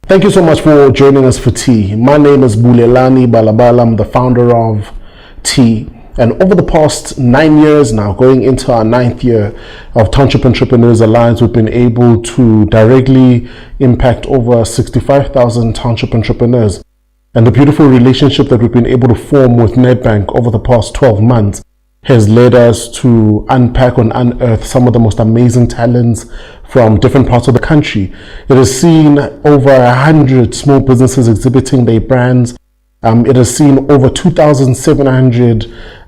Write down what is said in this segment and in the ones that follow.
Thank you so much for joining us for tea. My name is Bulelani Balabala. I'm the founder of Tea. And over the past 9 years now, going into our 9th year of Township Entrepreneurs Alliance, we've been able to directly impact over 65,000 township entrepreneurs. And the beautiful relationship that we've been able to form with Nedbank over the past 12 months has led us to unpack and unearth some of the most amazing talents from different parts of the country. It has seen over 100 small businesses exhibiting their brands. It has seen over 2,700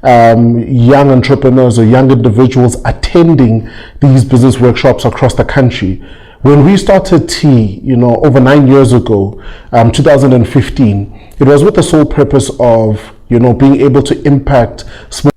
young entrepreneurs or young individuals attending these business workshops across the country. When we started Tea, over 9 years ago, 2015, it was with the sole purpose of, being able to impact small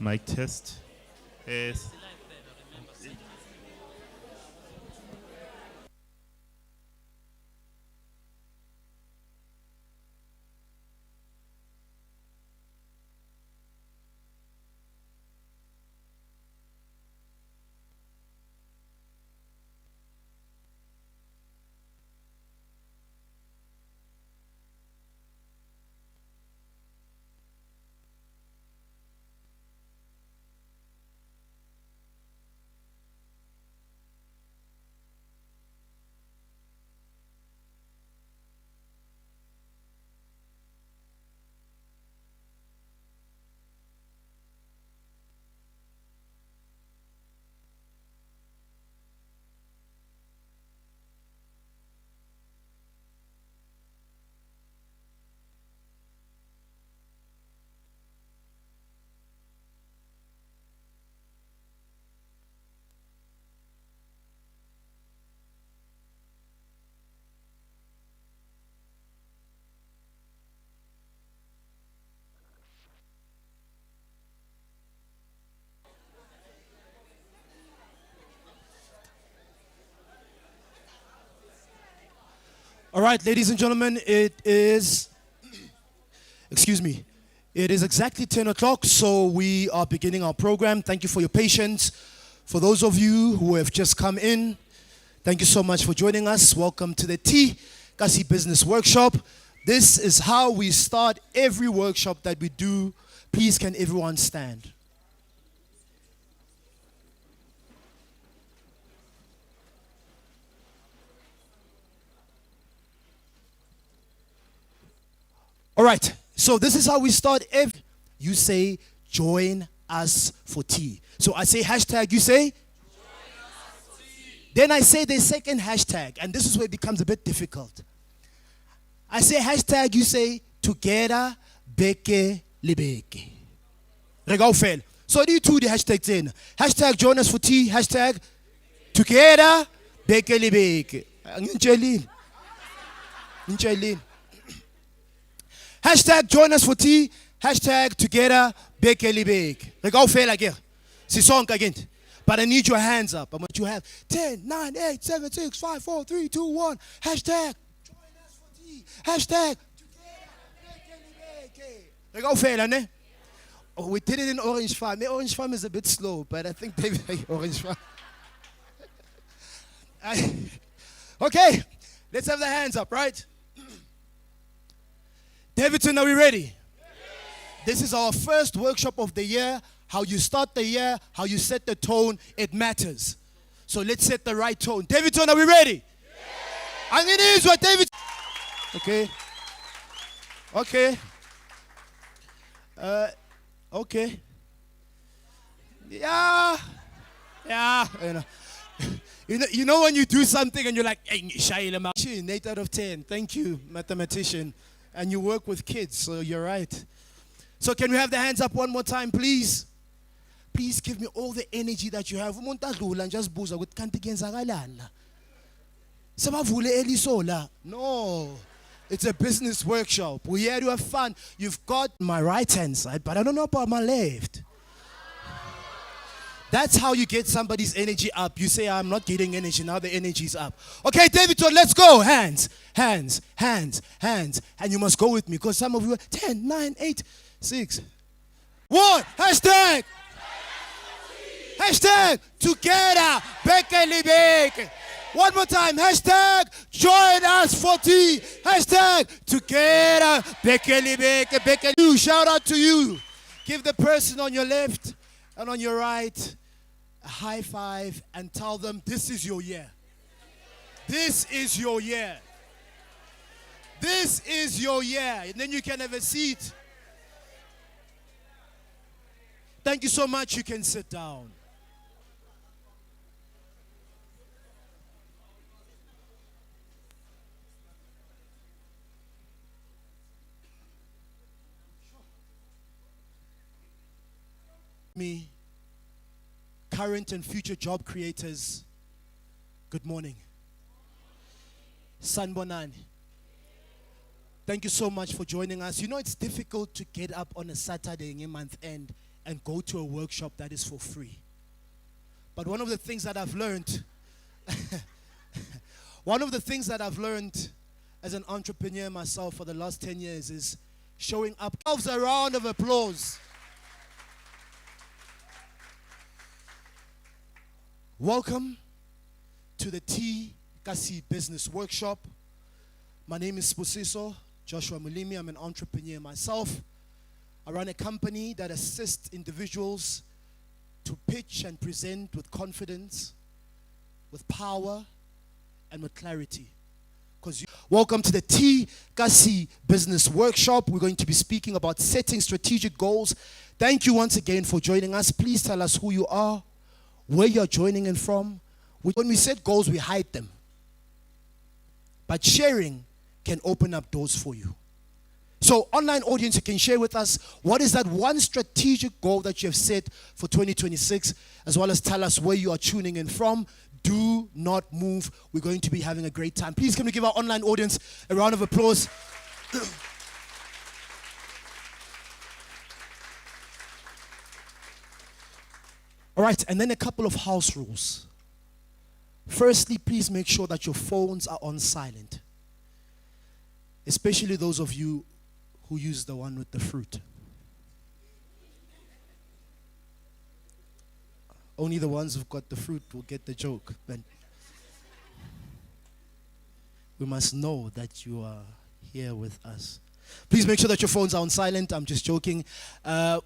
Mic test. Yes. All right, ladies and gentlemen, it is exactly 10 o'clock, so we are beginning our program. Thank you for your patience. For those of you who have just come in, thank you so much for joining us. Welcome to the T Kasi Business Workshop. This is how we start every workshop that we do. Please, can everyone stand? All right, so this is how we start. If you say, join us for tea. So I say hashtag, you say? Join us for tea. Then I say the second hashtag, and this is where it becomes a bit difficult. I say hashtag, you say, together, beke, libeke. Regau fail. So do you two the hashtags in. Hashtag, join us for tea. Hashtag, together, beke, libeke. Ngichelile. Hashtag join us for tea. Hashtag together bekeli bake. Like all fail again. See song again. But I need your hands up. I want you to have 10, 9, 8, 7, 6, 5, 4, 3, 2, 1. Hashtag join us for tea. Hashtag together bekeli bake. Like all fail, ne? Oh, we did it in Orange Farm. Orange Farm is a bit slow, but I think they Orange Farm. Okay, let's have the hands up, right? Daveyton, are we ready? Yes. This is our first workshop of the year. How you start the year, how you set the tone, it matters. So let's set the right tone. Daveyton, are we ready? Yes. What David? Okay. Okay. Okay. Yeah. Yeah. You know when you do something and you're like, hey, 8 out of 10. Thank you, mathematician. And you work with kids, so you're right. So can we have the hands up one more time, please? Please give me all the energy that you have. Just booze with No. It's a business workshop. We're here to have fun. You've got my right hand side, but I don't know about my left. That's how you get somebody's energy up. You say, I'm not getting energy. Now the energy's up. Okay, Daveyton, let's go. Hands, hands, hands, hands. And you must go with me because some of you are 10, 9, 8, 6. 1. Hashtag. Hashtag together. Bekeli bake. One more time. Hashtag join us for tea. Hashtag together. Bekeli bake. Shout out to you. Give the person on your left and on your right a high five and tell them this is your year. This is your year. This is your year. And then you can have a seat. Thank you so much. You can sit down. Me, current and future job creators, good morning. Sanbonani. Thank you so much for joining us. You know it's difficult to get up on a Saturday in a month end and go to a workshop that is for free. But one of the things that I've learned, one of the things that I've learned as an entrepreneur myself for the last 10 years is showing up. Give a round of applause. Welcome to the T Kasi Business Workshop. My name is Spusiso Joshua Mulimi. I'm an entrepreneur myself. I run a company that assists individuals to pitch and present with confidence, with power, and with clarity. Welcome to the T Kasi Business Workshop. We're going to be speaking about setting strategic goals. Thank you once again for joining us. Please tell us who you are, where you're joining in from. When we set goals, we hide them. But sharing can open up doors for you. So, online audience, you can share with us what is that one strategic goal that you have set for 2026, as well as tell us where you are tuning in from. Do not move. We're going to be having a great time. Please, can we give our online audience a round of applause? All right, and then a couple of house rules. Firstly, please make sure that your phones are on silent, especially those of you who use the one with the fruit. Only the ones who've got the fruit will get the joke. But we must know that you are here with us. Please make sure that your phones are on silent. I'm just joking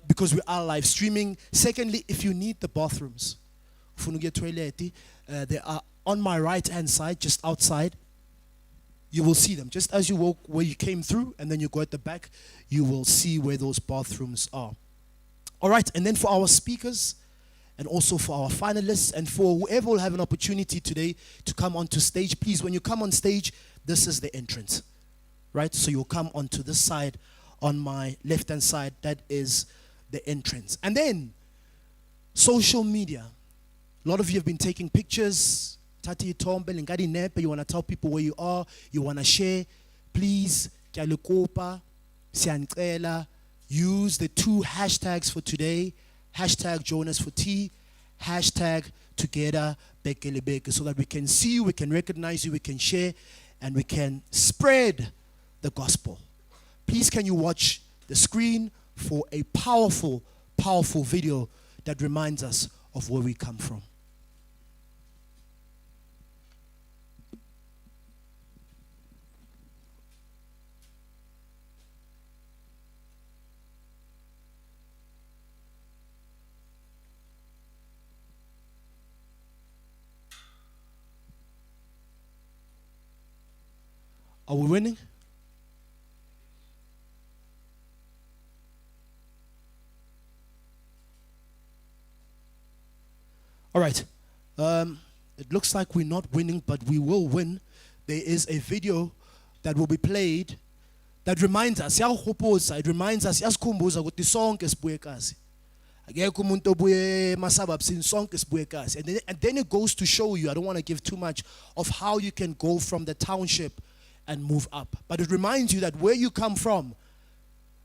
because we are live streaming. Secondly, if you need the bathrooms, they are on my right hand side, just outside. You will see them just as you walk where you came through, and then you go at the back, you will see where those bathrooms are. All right, and then for our speakers, and also for our finalists, and for whoever will have an opportunity today to come onto stage, please, when you come on stage, this is the entrance, right? So you'll come onto this side, on my left-hand side, that is the entrance. And then, social media. A lot of you have been taking pictures. You want to tell people where you are, you want to share. Please, use the two hashtags for today. Hashtag join us for tea, hashtag together bekelebeke, so that we can see you, we can recognize you, we can share, and we can spread the gospel. Please, can you watch the screen for a powerful, powerful video that reminds us of where we come from. Are we winning? All right. It looks like we're not winning, but we will win. There is a video that will be played that reminds us. It reminds us. The song is buekasi. And then it goes to show you, I don't want to give too much, of how you can go from the township and move up. But it reminds you that where you come from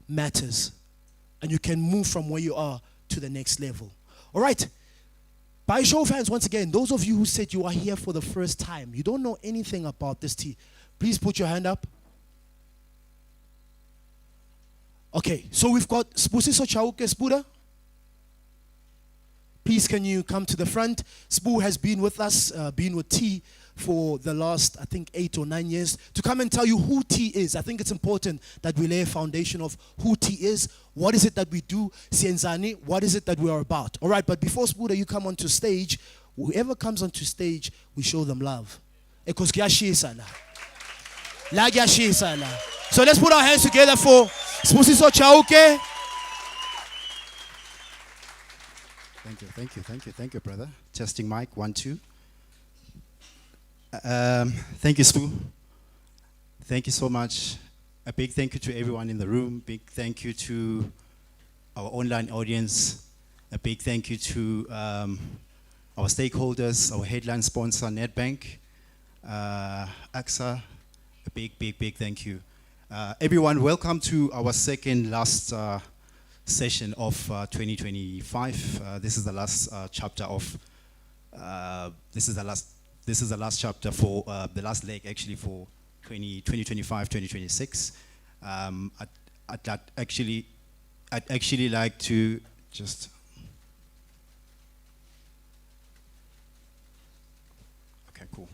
matters. And you can move from where you are to the next level. All right. By show of hands, once again, those of you who said you are here for the first time, you don't know anything about this tea, please put your hand up. Okay, so we've got Spusiso Chauke Spuda. Please, can you come to the front? Spu has been with us, been with T for the last, I think, 8 or 9 years, to come and tell you who T is. I think it's important that we lay a foundation of who T is, what is it that we do, Sienzani, what is it that we are about. All right, but before Spuda, you come onto stage, whoever comes onto stage, we show them love. So let's put our hands together for Spusiso Chauke. Thank you, brother. Testing mic, 1, 2. Thank you, Spu. Thank you so much. A big thank you to everyone in the room. Big thank you to our online audience. A big thank you to our stakeholders, our headline sponsor, Nedbank, AXA. A big thank you. Everyone, welcome to our second last session of 2025. This is the last chapter of. This is the last chapter for the last leg actually for 2025, 2026. I'd actually like to just. Okay, cool.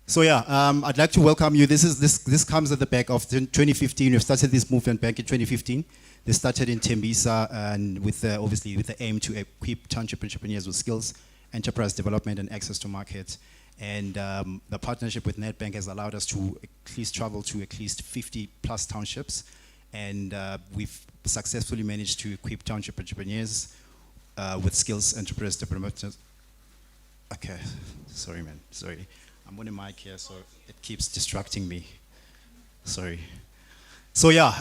So yeah, I'd like to welcome you. This comes at the back of 2015. We've started this movement back in 2015. They started in Tembisa and obviously with the aim to equip township entrepreneurs with skills, enterprise development, and access to market. And the partnership with Nedbank has allowed us to at least travel to at least 50 plus townships. And we've successfully managed to equip township entrepreneurs with skills, enterprise development. Okay, sorry man, sorry. I'm on a mic here, so it keeps distracting me. Sorry. So yeah,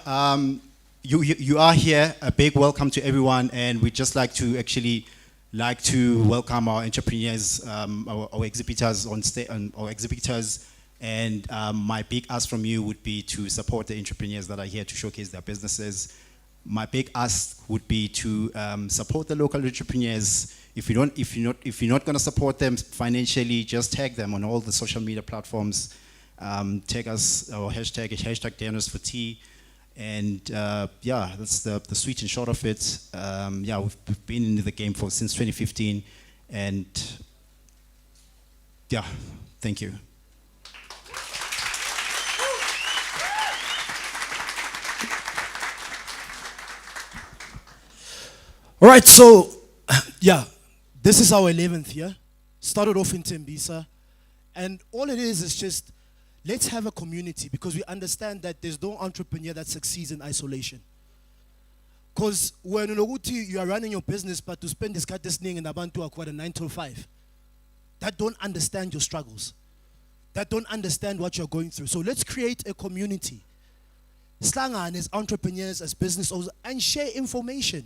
you are here. A big welcome to everyone, and we'd just like to welcome our entrepreneurs, our exhibitors on stage, our exhibitors. And my big ask from you would be to support the entrepreneurs that are here to showcase their businesses. My big ask would be to support the local entrepreneurs. If you're not going to support them financially, just tag them on all the social media platforms. Tag us, or hashtag Danos for Tea. And yeah, that's the sweet and short of it. Yeah, we've been in the game since 2015, and yeah, thank you. All right, so yeah, this is our 11th year. Started off in Tembisa, and all it is just let's have a community, because we understand that there's no entrepreneur that succeeds in isolation. Because when you are running your business, but to spend this cat listening in Abantu Aqua 9 till 5, that don't understand your struggles, that don't understand what you're going through. So let's create a community. Slangan as entrepreneurs, as business owners, and share information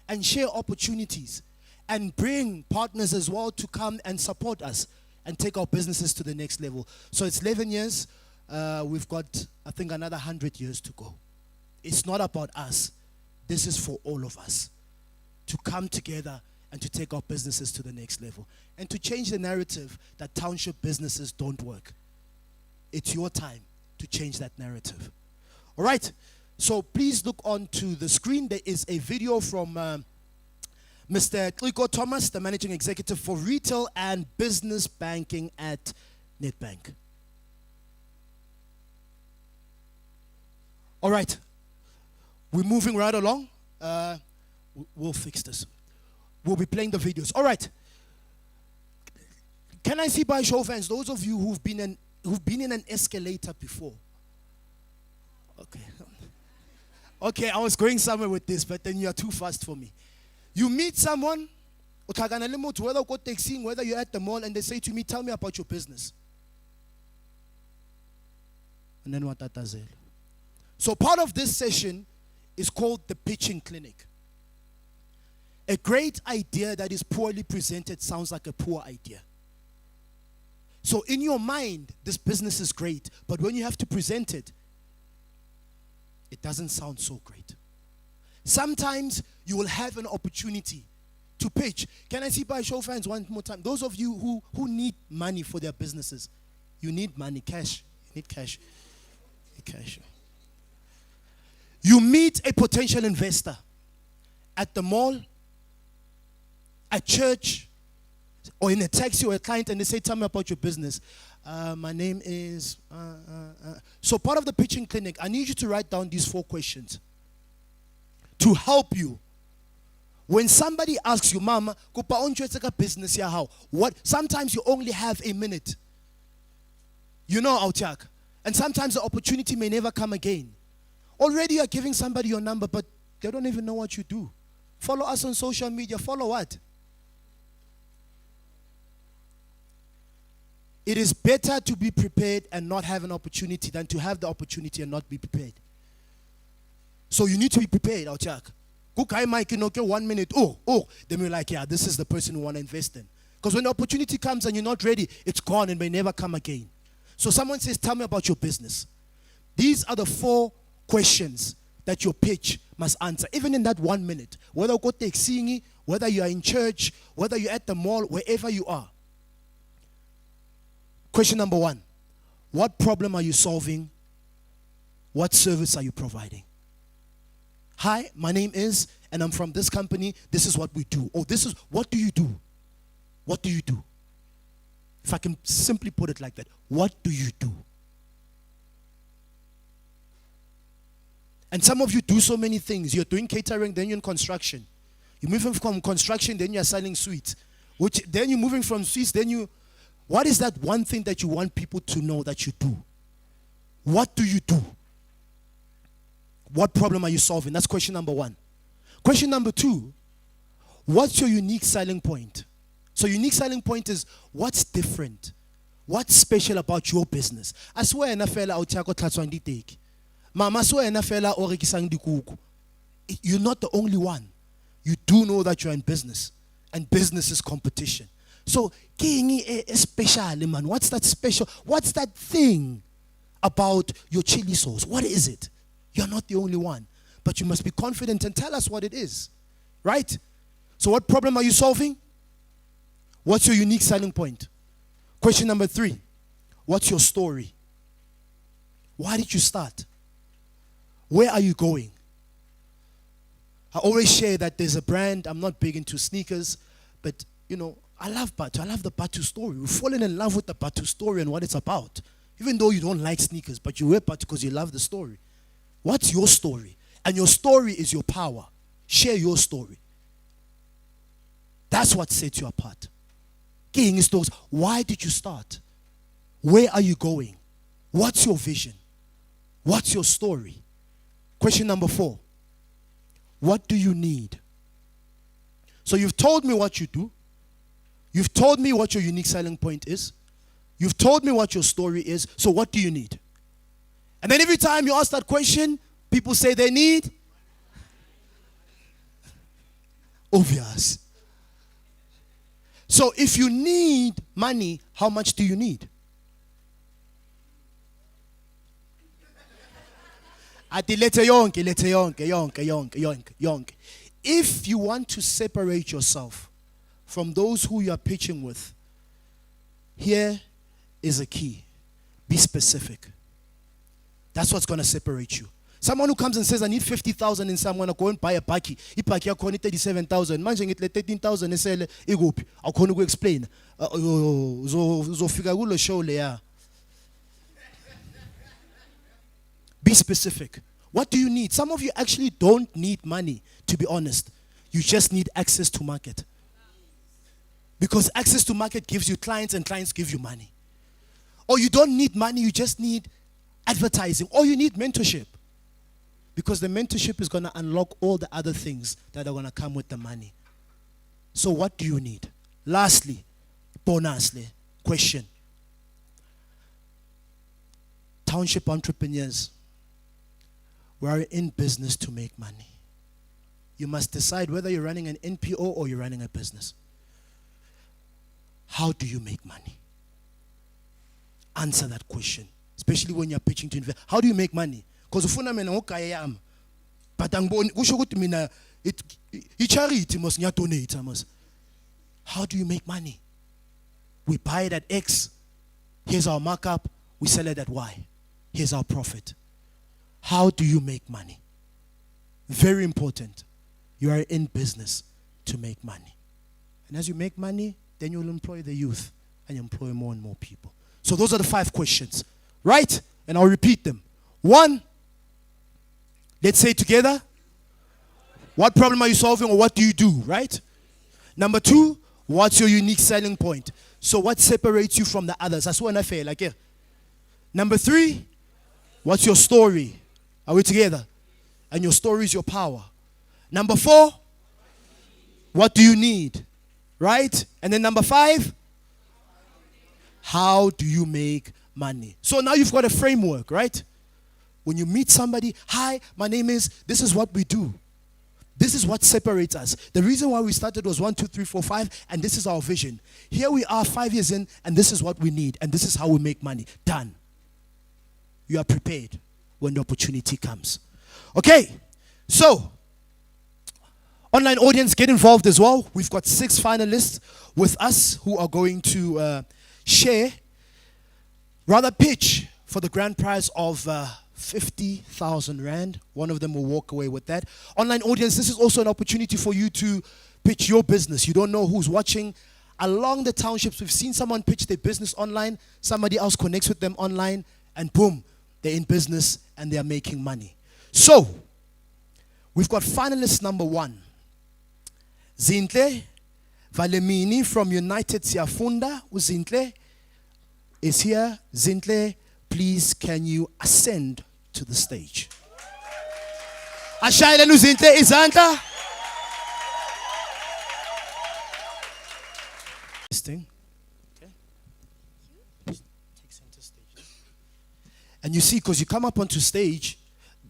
and share opportunities and bring partners as well to come and support us and take our businesses to the next level. So it's 11 years. We've got, I think, another 100 years to go. It's not about us. This is for all of us to come together and to take our businesses to the next level and to change the narrative that township businesses don't work. It's your time to change that narrative. All right. So please look onto the screen. There is a video from Mr. Kliko Thomas, the Managing Executive for Retail and Business Banking at Nedbank. All right. We're moving right along. We'll fix this. We'll be playing the videos. All right. Can I see by show of hands those of you who've been in an escalator before? Okay. Okay, I was going somewhere with this, but then you are too fast for me. You meet someone, whether you're taxiing, whether you're at the mall, and they say to me, tell me about your business. And then what that does. So part of this session is called the pitching clinic. A great idea that is poorly presented sounds like a poor idea. So in your mind, this business is great, but when you have to present it, it doesn't sound so great. Sometimes you will have an opportunity to pitch. Can I see by show of hands one more time? Those of you who need money for their businesses, you need money, cash. You need cash. Cash. You meet a potential investor at the mall, at church, or in a taxi or a client, and they say, tell me about your business. My name is... So part of the pitching clinic, I need you to write down these 4 questions to help you. When somebody asks you, Mama, business here, how? What? Sometimes you only have a minute. You know, Autiak. And sometimes the opportunity may never come again. Already you're giving somebody your number, but they don't even know what you do. Follow us on social media. Follow what? It is better to be prepared and not have an opportunity than to have the opportunity and not be prepared. So you need to be prepared, Autiak. Kukai Mike, 1 minute. Then we're like, yeah, this is the person we want to invest in. Because when the opportunity comes and you're not ready, it's gone and may never come again. So someone says, tell me about your business. These are the 4 questions that your pitch must answer, even in that 1 minute. Whether you go taxiing, whether you are in church, whether you're at the mall, wherever you are. Question number 1. What problem are you solving? What service are you providing? Hi, my name is, and I'm from this company. This is what we do. Oh, this is, what do you do? What do you do? If I can simply put it like that, what do you do? And some of you do so many things. You're doing catering, then you're in construction. You're moving from construction, then you're selling sweets. Then you're moving from sweets, then you... What is that one thing that you want people to know that you do? What do you do? What problem are you solving? That's question number 1. Question number 2, what's your unique selling point? So unique selling point is what's different? What's special about your business? I swear na fela o tsako tlatswang diteki. Mama swear na fela o rekisang dikuku. You're not the only one. You do know that you're in business, and business is competition. So, special, man. What's that special? What's that thing about your chili sauce? What is it? You're not the only one. But you must be confident and tell us what it is. Right? So what problem are you solving? What's your unique selling point? Question number 3. What's your story? Why did you start? Where are you going? I always share that there's a brand. I'm not big into sneakers, but you know, I love Batu. I love the Batu story. We've fallen in love with the Batu story and what it's about. Even though you don't like sneakers, but you wear Batu because you love the story. What's your story? And your story is your power. Share your story. That's what sets you apart. King stories. Why did you start? Where are you going? What's your vision? What's your story? Question number 4. What do you need? So you've told me what you do. You've told me what your unique selling point is. You've told me what your story is. So what do you need? And then every time you ask that question, people say they need. Obvious. So if you need money, how much do you need? If you want to separate yourself from those who you are pitching with, here is a key. Be specific. That's what's going to separate you. Someone who comes and says, I need 50,000 in someone, I'll go and buy a paki. Ipaki, I'll 37,000. Manje ngitle 13,000 and say, I'll go explain. Show le. Be specific. What do you need? Some of you actually don't need money, to be honest. You just need access to market. Because access to market gives you clients and clients give you money. Or you don't need money, you just need advertising. Or you need mentorship. Because the mentorship is going to unlock all the other things that are going to come with the money. So what do you need? Lastly, bonusly, question. Township entrepreneurs, we are in business to make money. You must decide whether you're running an NPO or you're running a business. How do you make money? Answer that question. Especially when you're pitching to invest. How do you make money? Because ufuna mina ngokayam. But angiboni kusho ukuthi mina charity must donate must. How do you make money? We buy it at X. Here's our markup. We sell it at Y. Here's our profit. How do you make money? Very important. You are in business to make money. And as you make money, then you'll employ the youth and you employ more and more people. So those are the 5 questions. Right? And I'll repeat them. 1, let's say together. What problem are you solving or what do you do? Right? Number 2, what's your unique selling point? So what separates you from the others? That's when I fail. Like, yeah. Number 3, what's your story? Are we together? And your story is your power. Number 4, what do you need? Right? And then number 5, how do you make money? So now you've got a framework, right? When you meet somebody, hi, my name is, this is what we do. This is what separates us. The reason why we started was 1, 2, 3, 4, 5, and this is our vision. Here we are 5 years in, and this is what we need, and this is how we make money. Done. You are prepared when the opportunity comes. Okay, So, online audience, get involved as well. We've got 6 finalists with us who are going to pitch for the grand prize of 50,000 Rand. One of them will walk away with that. Online audience, this is also an opportunity for you to pitch your business. You don't know who's watching. Along the townships, we've seen someone pitch their business online, somebody else connects with them online, and boom, they're in business and they're making money. So, we've got finalist number 1. Zintle Valemini from United Siafunda. Zintle is here. Zintle, please can you ascend to the stage? Ashayela Zintle izandla. This thing. Okay. Take center stage. And you see, because you come up onto stage,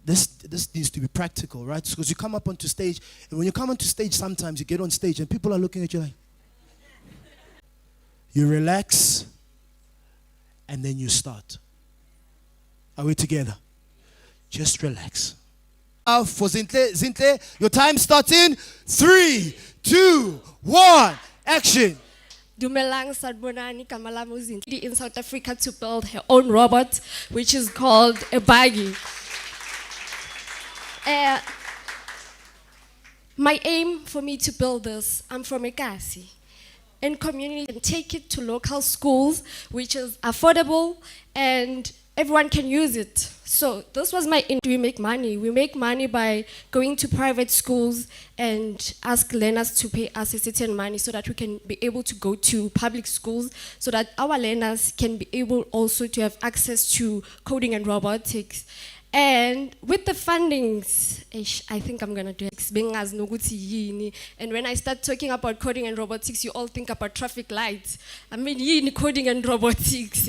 this needs to be practical, right? Because you come up onto stage, and when you come onto stage, sometimes you get on stage and people are looking at you like, you relax, and then you start. Are we together? Just relax. For Zintle, your time starts in 3, 2, 1, action. Dumelang Sadbonani Kamalamu Zintle in South Africa to build her own robot, which is called a buggy. My aim for me to build this, I'm from Ekasi, in community, and take it to local schools, which is affordable and everyone can use it. So this was my aim. We make money. We make money by going to private schools and ask learners to pay us a certain money so that we can be able to go to public schools, so that our learners can be able also to have access to coding and robotics. And with the fundings, I think I'm going to do it. And when I start talking about coding and robotics, you all think about traffic lights. I mean, coding and robotics.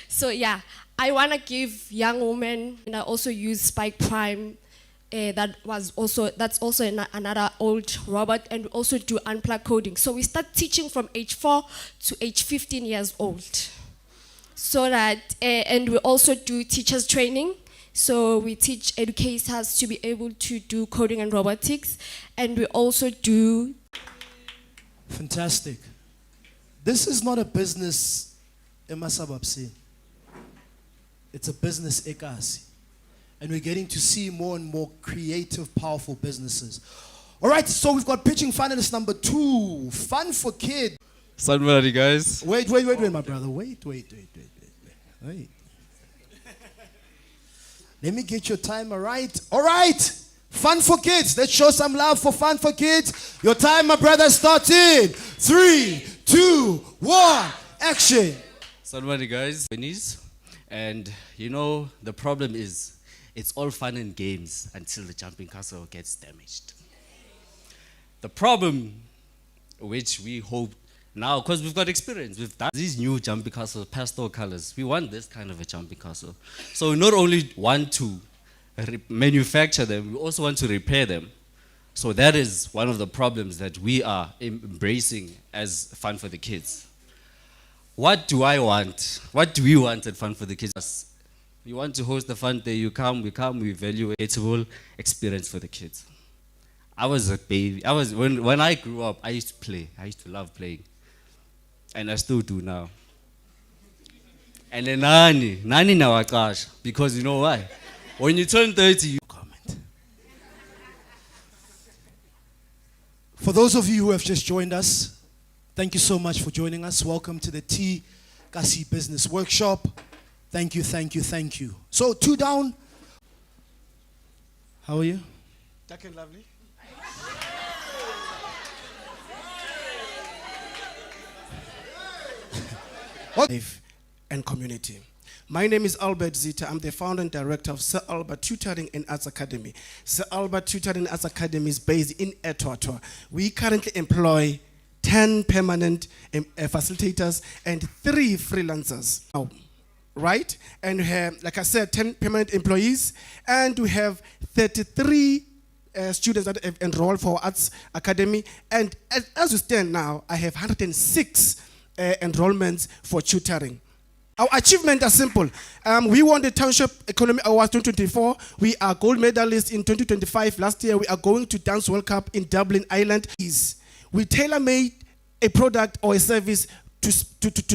So yeah, I want to give young women, and I also use Spike Prime. That's also another old robot, and we also do unplug coding. So we start teaching from age 4 to age 15 years old. So that, and we also do teachers training. So we teach educators to be able to do coding and robotics, and we also do. Fantastic. This is not a business emasababsi. It's a business ekasi. And we're getting to see more and more creative, powerful businesses. All right, so we've got pitching finalist number 2, Fun for Kids. Somebody, guys. Wait, my brother. Wait. Let me get your timer right. All right. Fun for Kids. Let's show some love for Fun for Kids. Your time, my brother, starts in 3, 2, 1, action. Somebody, guys. And you know, the problem is, it's all fun and games until the jumping castle gets damaged. The problem, which we hope now, because we've got experience, we've done these new jumping castle pastel colors. We want this kind of a jumping castle. So we not only want to manufacture them, we also want to repair them. So that is one of the problems that we are embracing as Fun for the Kids. What do I want? What do we want at Fun for the Kids? We want to host the fun day. We value a beautiful experience for the kids. I was a baby. When I grew up, I used to play. I used to love playing. And I still do now. And then nani now, gosh, because you know why? When you turn 30, you comment. For those of you who have just joined us, thank you so much for joining us. Welcome to the T Kasi Business Workshop. Thank you. So 2 down. How are you? Dark and lovely. And community. My name is Albert Zita. I'm the founder and director of Sir Albert Tutoring and Arts Academy. Sir Albert Tutoring and Arts Academy is based in Eto'o. We currently employ 10 permanent facilitators and 3 freelancers. Right? And we have, like I said, 10 permanent employees, and we have 33 students that have enrolled for Arts Academy. And as we stand now, I have 106 enrollments for tutoring. Our achievements are simple. We won the Township Economy Awards 2024. We are gold medalists in 2025. Last year, we are going to Dance World Cup in Dublin, Ireland. We tailor-made a product or a service to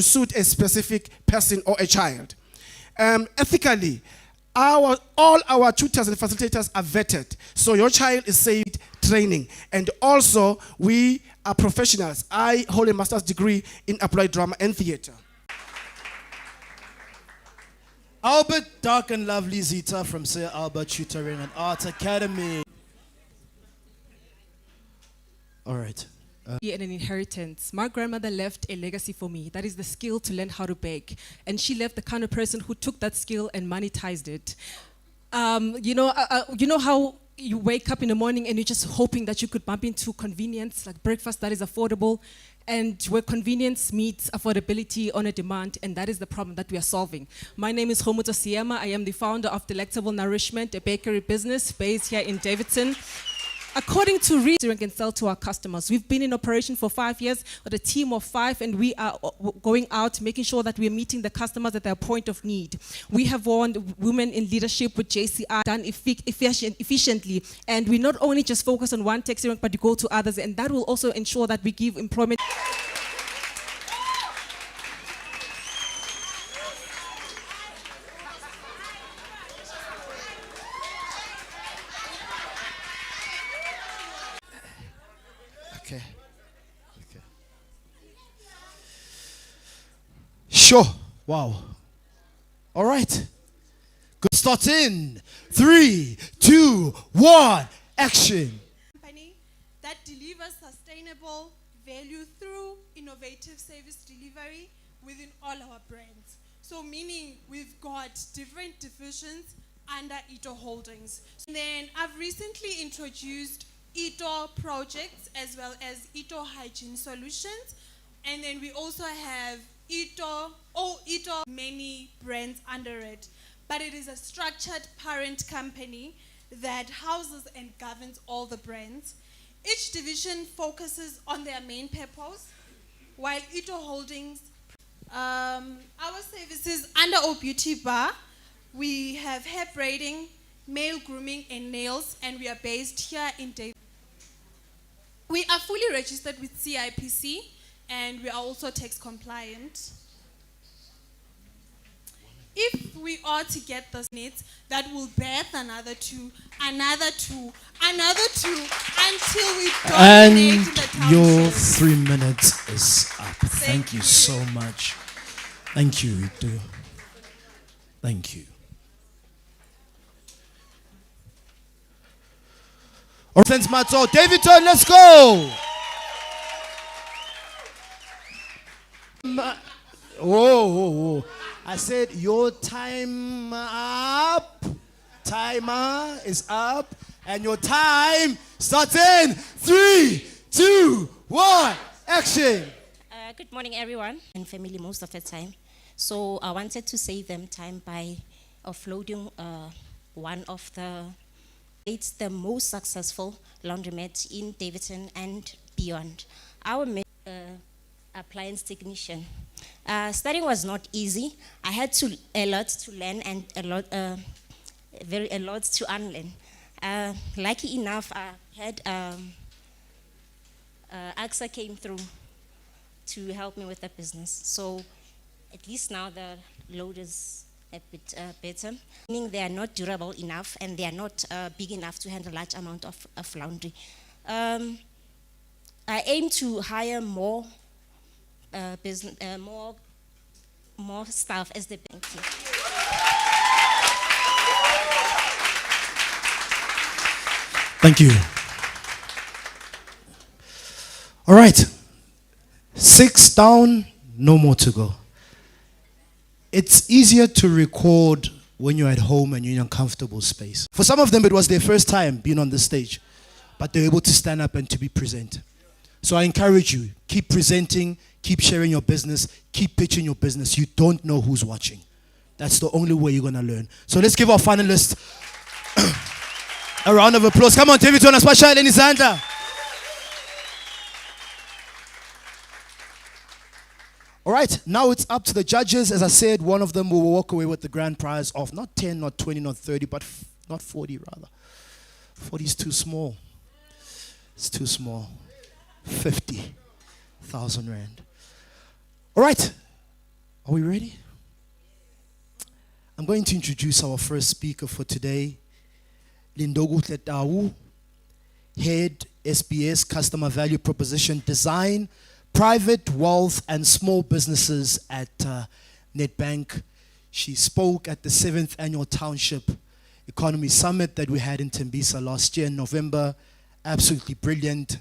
suit a specific person or a child. Ethically, all our tutors and facilitators are vetted. So your child is saved training. And also, we are professionals. I hold a master's degree in applied drama and theater. Albert, dark and lovely Zita from Sir Albert Tutoring and Art Academy. All right. And an inheritance. My grandmother left a legacy for me. That is the skill to learn how to bake. And she left the kind of person who took that skill and monetized it. You know how you wake up in the morning and you're just hoping that you could bump into convenience, like breakfast that is affordable, and where convenience meets affordability on a demand, and that is the problem that we are solving. My name is Homuto Siema. I am the founder of Delectable Nourishment, a bakery business based here in Daveyton. According to research, we can sell to our customers. We've been in operation for 5 years with a team of 5, and we are going out making sure that we're meeting the customers at their point of need. We have won Women in Leadership with JCI, done efficiently, and we not only just focus on one taxi rank, but we go to others, and that will also ensure that we give employment. Okay. Sure. Wow. All right. Good. Start in 3, 2, 1. Action. Company that delivers sustainable value through innovative service delivery within all our brands. So meaning we've got different divisions under Ito Holdings. And then I've recently introduced Ito Projects as well as Ito Hygiene Solutions. And then we also have Ito, many brands under it. But it is a structured parent company that houses and governs all the brands. Each division focuses on their main purpose, while Ito Holdings, our services under O Beauty Bar, we have hair braiding, male grooming and nails, and we are based here in Daveyton. We are fully registered with CIPC, and we are also tax compliant. If we are to get those needs, that will birth another two, until we dominate in the township. Your 3 minutes is up. Thank you so much. Thank you, Ito. Thank you. All right, Mato, Daveyton, let's go. Whoa. I said your time up. Timer is up. And your time starts in 3, 2, 1. Action. Good morning, everyone, and family most of the time. So I wanted to save them time by offloading one of it's the most successful laundromat in Daveyton and beyond. Our appliance technician. Studying was not easy. I had a lot to learn and a lot to unlearn. Lucky enough, I had AXA came through to help me with the business. So at least now the load is a bit better. Meaning they are not durable enough and they are not big enough to handle a large amount of laundry. I aim to hire more more staff as the bank. Thank you. All right. 6 down, no more to go. It's easier to record when you're at home and you're in a comfortable space. For some of them, it was their first time being on the stage, but they're able to stand up and to be present. So I encourage you, keep presenting, keep sharing your business, keep pitching your business. You don't know who's watching. That's the only way you're going to learn. So let's give our finalists a round of applause. Come on, Daveyton, Aspasha, Eleni Zandla. All All right, now it's up to the judges. As I said, one of them will walk away with the grand prize of not 10, not 20, not 30, but not 40 rather. 40 is too small. It's too small. 50,000 rand. All right, are we ready? I'm going to introduce our first speaker for today, Mbawula Chat, Head SBS Customer Value Proposition Design, Private Wealth and Small Businesses at Nedbank. She spoke at the 7th Annual Township Economy Summit that we had in Tembisa last year in November. Absolutely brilliant.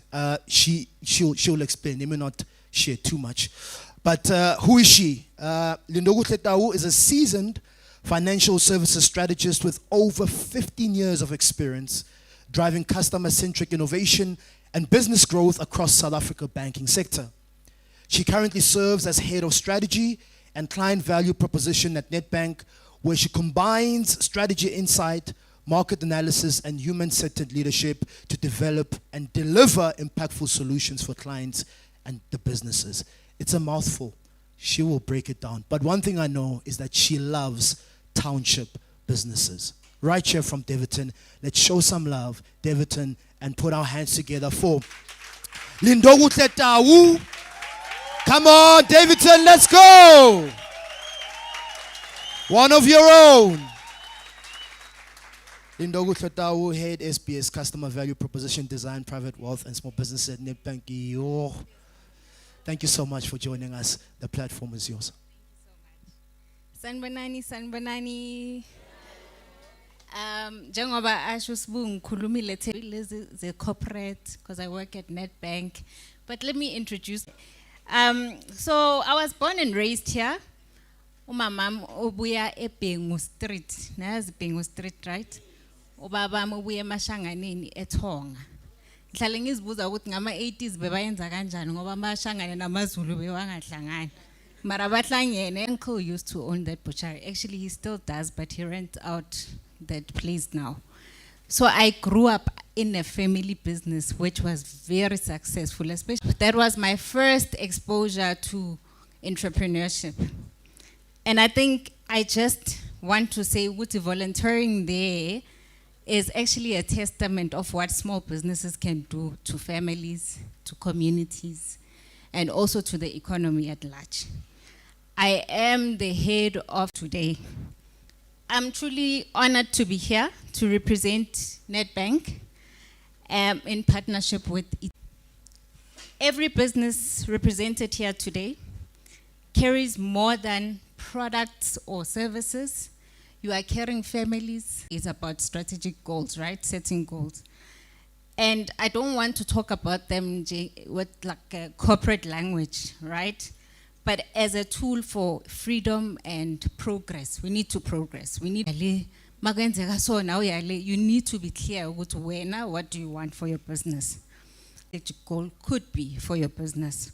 She'll explain. Let me not share too much. But who is she? Mbawula Chat is a seasoned financial services strategist with over 15 years of experience driving customer-centric innovation and business growth across South Africa banking sector. She currently serves as head of strategy and client value proposition at Nedbank, where she combines strategy insight, market analysis, and human-centered leadership to develop and deliver impactful solutions for clients and the businesses. It's a mouthful. She will break it down. But one thing I know is that she loves township businesses. Right here from Daveyton. Let's show some love, Daveyton, and put our hands together for Mbawula Chat. Come on, Daveyton, let's go. One of your own. Mbawula Chat, Head SBS Customer Value Proposition Design, Private Wealth and Small Business at Nedbank. Thank you so much for joining us. The platform is yours. Sanbanani. Njengoba asho Sibu ngikhulumile lezi ze corporate because I work at Nedbank, but let me introduce. So I was born and raised here. Umamam ubuya eBhengu Street, nazi Bhengu Street, right? Ubaba ubuya eMashanganeni eThonga. Ngihlale ngizibuza ukuthi ngama 80s bebayenza kanjani ngoba amashangane namaZulu bewangahlangani. Mara bahlangene. Uncle used to own that butchery. Actually, he still does, but he rents out that place now. So I grew up in a family business which was very successful, especially that was my first exposure to entrepreneurship. And I think I just want to say what volunteering there is actually a testament of what small businesses can do to families, to communities, and also to the economy at large. I am the head of today. I'm truly honored to be here to represent Nedbank in partnership with every business represented here today carries more than products or services. You are carrying families. It's about strategic goals, right? Setting goals. And I don't want to talk about them with like a corporate language, right? But as a tool for freedom and progress. We need to progress. We need you need to be clear what do you want for your business. The goal could be for your business.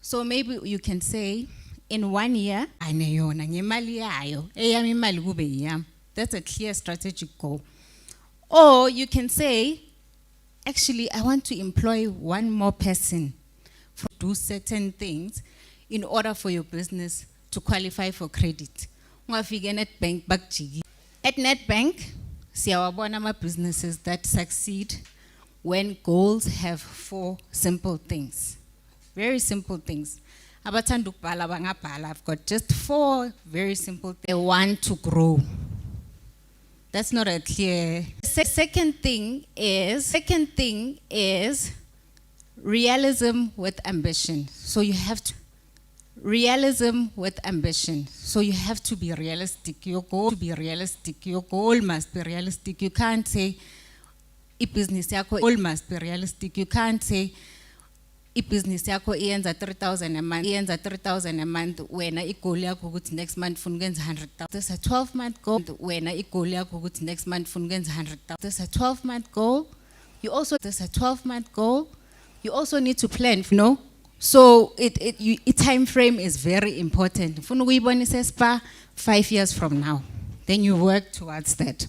So maybe you can say, in 1 year, that's a clear strategic goal. Or you can say, actually, I want to employ one more person to do certain things in order for your business to qualify for credit. At Nedbank, siyawabona businesses that succeed when goals have 4 simple things. Very simple things. I've got just 4 very simple things. They want to grow. That's not a clear. Second thing is realism with ambition. So you have to realism with ambition. So you have to be realistic. Your goal to be realistic. Your goal must be realistic. You can't say business yako goal must be realistic. You can't say business yako iyenza 3,000 a month. Iyenza 3,000 a month when goal yako ukuthi next month funa ukwenza 100,000. That's a 12-month goal. When goal yako ukuthi next month funa ukwenza 100,000. That's a 12-month goal. That's a 12-month goal. You also need to plan, you know. So time frame is very important. 5 years from now, then you work towards that.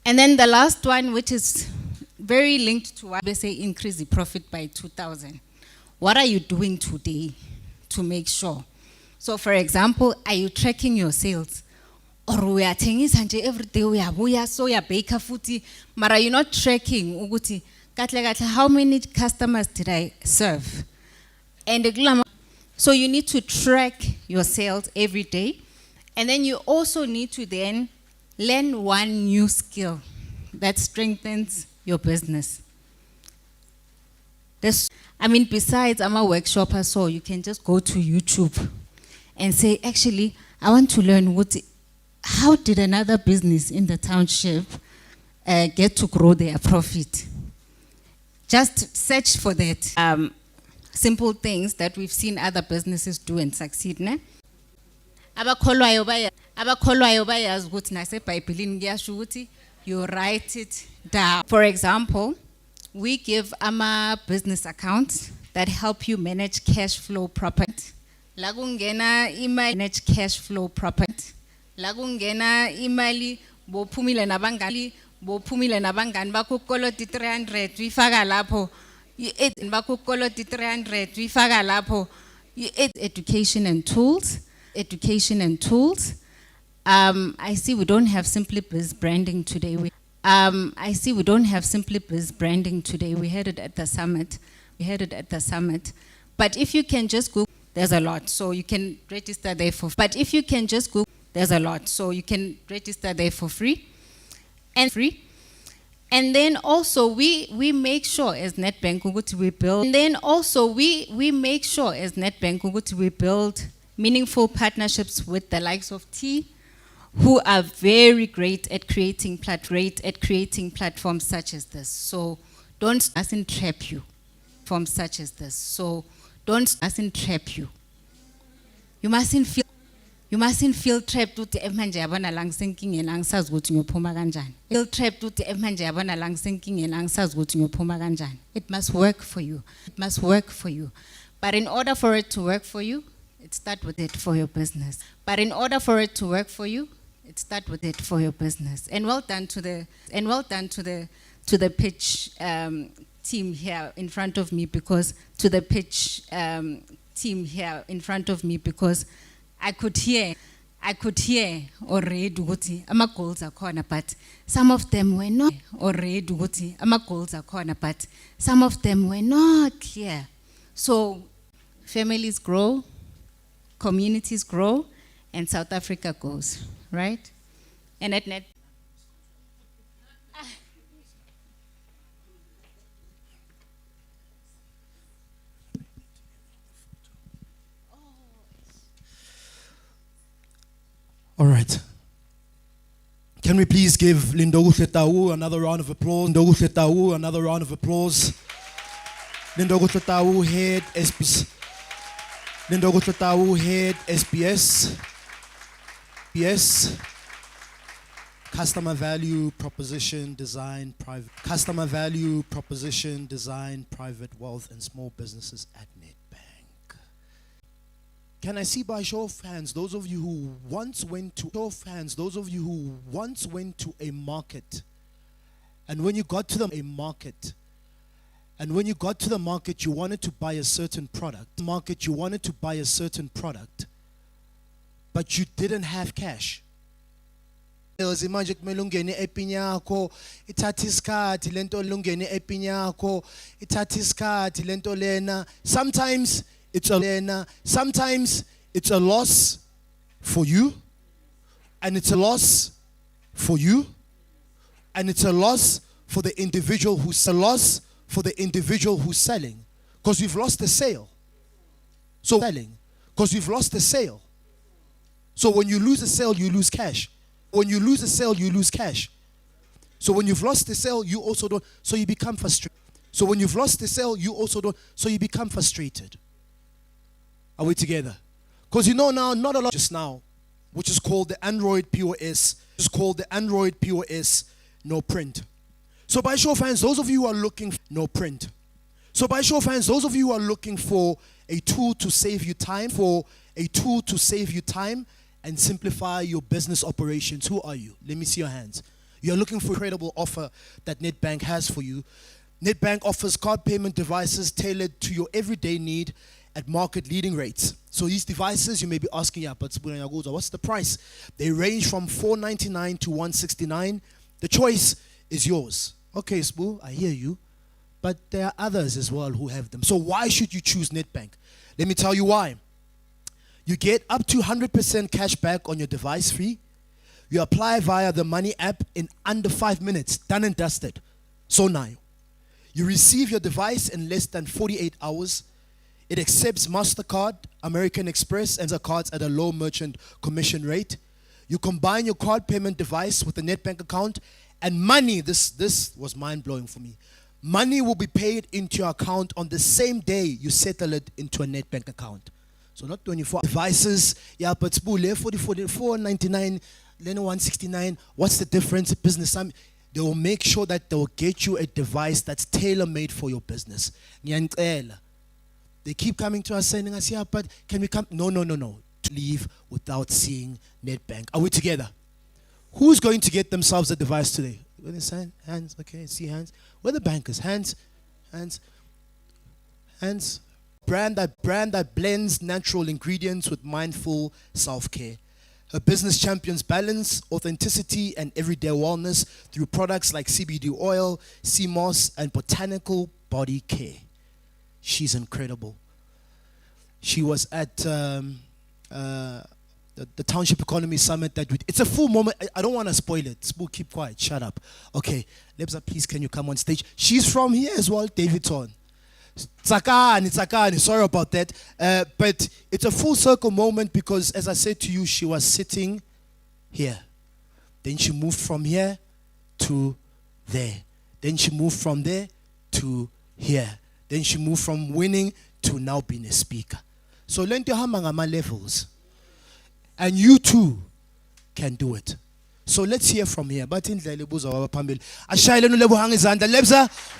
And then the last one, which is very linked to what they say, increase the profit by 2,000. What are you doing today to make sure. So for example, are you tracking your sales? Or we are nje every day we are so ya baker futhi, mara you're not tracking ukuthi kahle how many customers did I serve? And so you need to track your sales every day. And then you also need to then learn one new skill that strengthens your business. Besides I'm a workshop, so you can just go to YouTube and say, actually, I want to learn how did another business in the township get to grow their profit? Just search for that. Simple things that we've seen other businesses do and succeed. Ne? Abakholwayo bayazi ukuthi naseBhayibhelini kuyasho ukuthi you write it down. For example, we give business accounts that help you manage cash flow properly. La kungena imali manage cash flow properly. La kungena imali bophumile nabangani bakho koloti 300 uyifaka lapho. Bakho koloti 300 uyifaka lapho. Education and tools. I see we don't have Simply Biz branding today. We had it at the summit. But if you can just Google, there's a lot. So you can register there for free. And then also we make sure as Nedbank we build meaningful partnerships with the likes of T, who are very great at creating platforms such as this. So mustn't trap you. You mustn't feel trapped with manje yabona la ngisenkingeni angisazi ukuthi ngiyophuma kanjani. It must work for you. But in order for it to work for you, it starts with it for your business. And well done to the pitch team here in front of me because I could hear already ukuthi ama goals akhona, but some of them were not clear. So families grow, communities grow, and South Africa goes, right? And at net. All right. Can we please give Lindogu Tletau another round of applause? Lindogu Tletau, head SBS. Yes. Customer value proposition design private wealth and small businesses at Nedbank. Can I see by show of hands those of you who once went to a market, and when you got to the market you wanted to buy a certain product, but you didn't have cash. Sometimes it's a loss for you, and it's a loss for you, and it's a loss for the individual who's selling, because we've lost the sale. So when you lose a sale, you lose cash. So when you've lost the sale, you also don't. So you become frustrated. Are we together? Because now, not a lot just now, which is called the Android POS, no print. So by show of hands, those of you who are looking for no print. So by show of hands, those of you who are looking for a tool to save you time, and simplify your business operations, who are you? Let me see your hands. You're looking for an incredible offer that Nedbank has for you. Nedbank offers card payment devices tailored to your everyday need at market leading rates. So these devices, you may be asking, yeah, but what's the price? They range from $499 to $169. The choice is yours. Okay, Spoo, I hear you. But there are others as well who have them. So why should you choose Nedbank? Let me tell you why. You get up to 100% cash back on your device fee. You apply via the Money app in under 5 minutes. Done and dusted. So now, you receive your device in less than 48 hours. It accepts MasterCard, American Express, and the cards at a low merchant commission rate. You combine your card payment device with a Nedbank account, and money, this was mind-blowing for me. Money will be paid into your account on the same day you settle it into a Nedbank account. So not 24 devices. Yeah, but Spule, 44.99, then 169. What's the difference? Business. They will make sure that they will get you a device that's tailor-made for your business. They keep coming to us saying, yeah, but can we come? No. To leave without seeing Nedbank. Are we together? Who's going to get themselves a device today? Hands. Okay, see hands. Where are the bankers? Hands. Brand that blends natural ingredients with mindful self-care. Her business champions balance, authenticity, and everyday wellness through products like CBD oil, sea moss, and botanical body care. She's incredible. She was at the Township Economy Summit. It's a full moment. I don't want to spoil it. Spook, keep quiet. Shut up. Okay, Lebza, please, can you come on stage? She's from here as well, Daveyton. Tsakani, sorry about that. But it's a full circle moment because, as I said to you, she was sitting here. Then she moved from here to there. Then she moved from there to here. Then she moved from winning to now being a speaker. So learn to hamangama levels. And you too can do it. So let's hear from here. Lebza,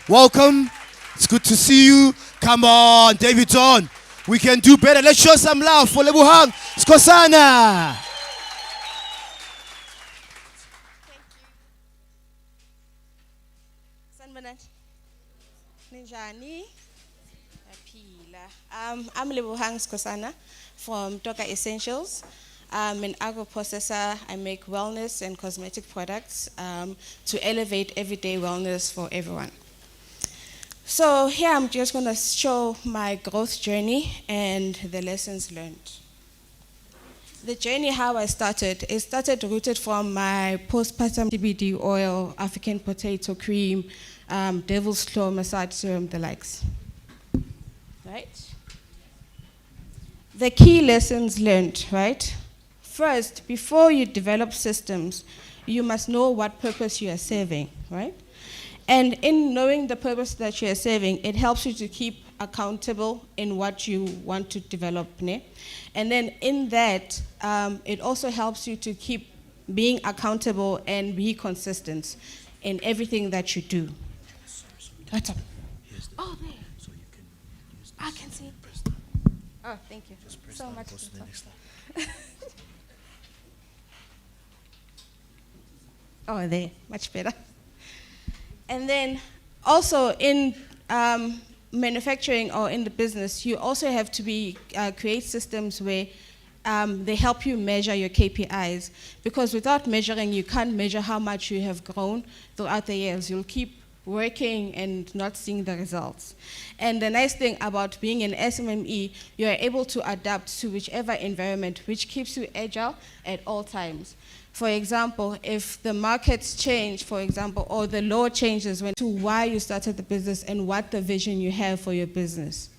welcome. It's good to see you. Come on, Daveyton. We can do better. Let's show some love for Lebuhang. Skosana. I'm Lebuhang Skosana from Toka Essentials. I'm an agro-processor. I make wellness and cosmetic products to elevate everyday wellness for everyone. So here I'm just going to show my growth journey and the lessons learned. The journey, how I started, it started rooted from my postpartum CBD oil, African potato cream, devil's claw massage serum, the likes. Right? The key lessons learned, right? First, before you develop systems, you must know what purpose you are serving, right? And in knowing the purpose that you are serving, it helps you to keep accountable in what you want to develop. Ne? And then in that, it also helps you to keep being accountable and be consistent in everything that you do. What's up? Oh, there. So you can use this. I can see. Oh, thank you so much. Oh, there. Much better. And then also in manufacturing or in the business, you also have to create systems where they help you measure your KPIs. Because without measuring, you can't measure how much you have grown throughout the years. You'll keep working and not seeing the results. And the nice thing about being an SMME, you are able to adapt to whichever environment, which keeps you agile at all times. For example, if the markets change, for example, or the law changes to why you started the business and what the vision you have for your business.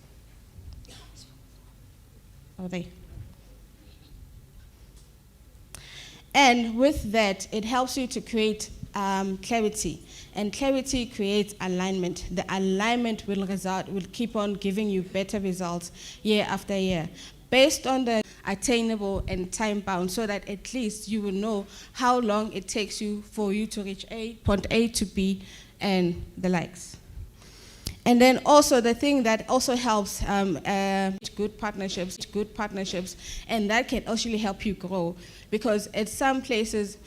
Okay. And with that, it helps you to create clarity. And clarity creates alignment. The alignment will keep on giving you better results year after year, based on the attainable and time bound, so that at least you will know how long it takes you for you to reach point A to B and the likes. And then also the thing that also helps good partnerships, and that can actually help you grow, because at some places,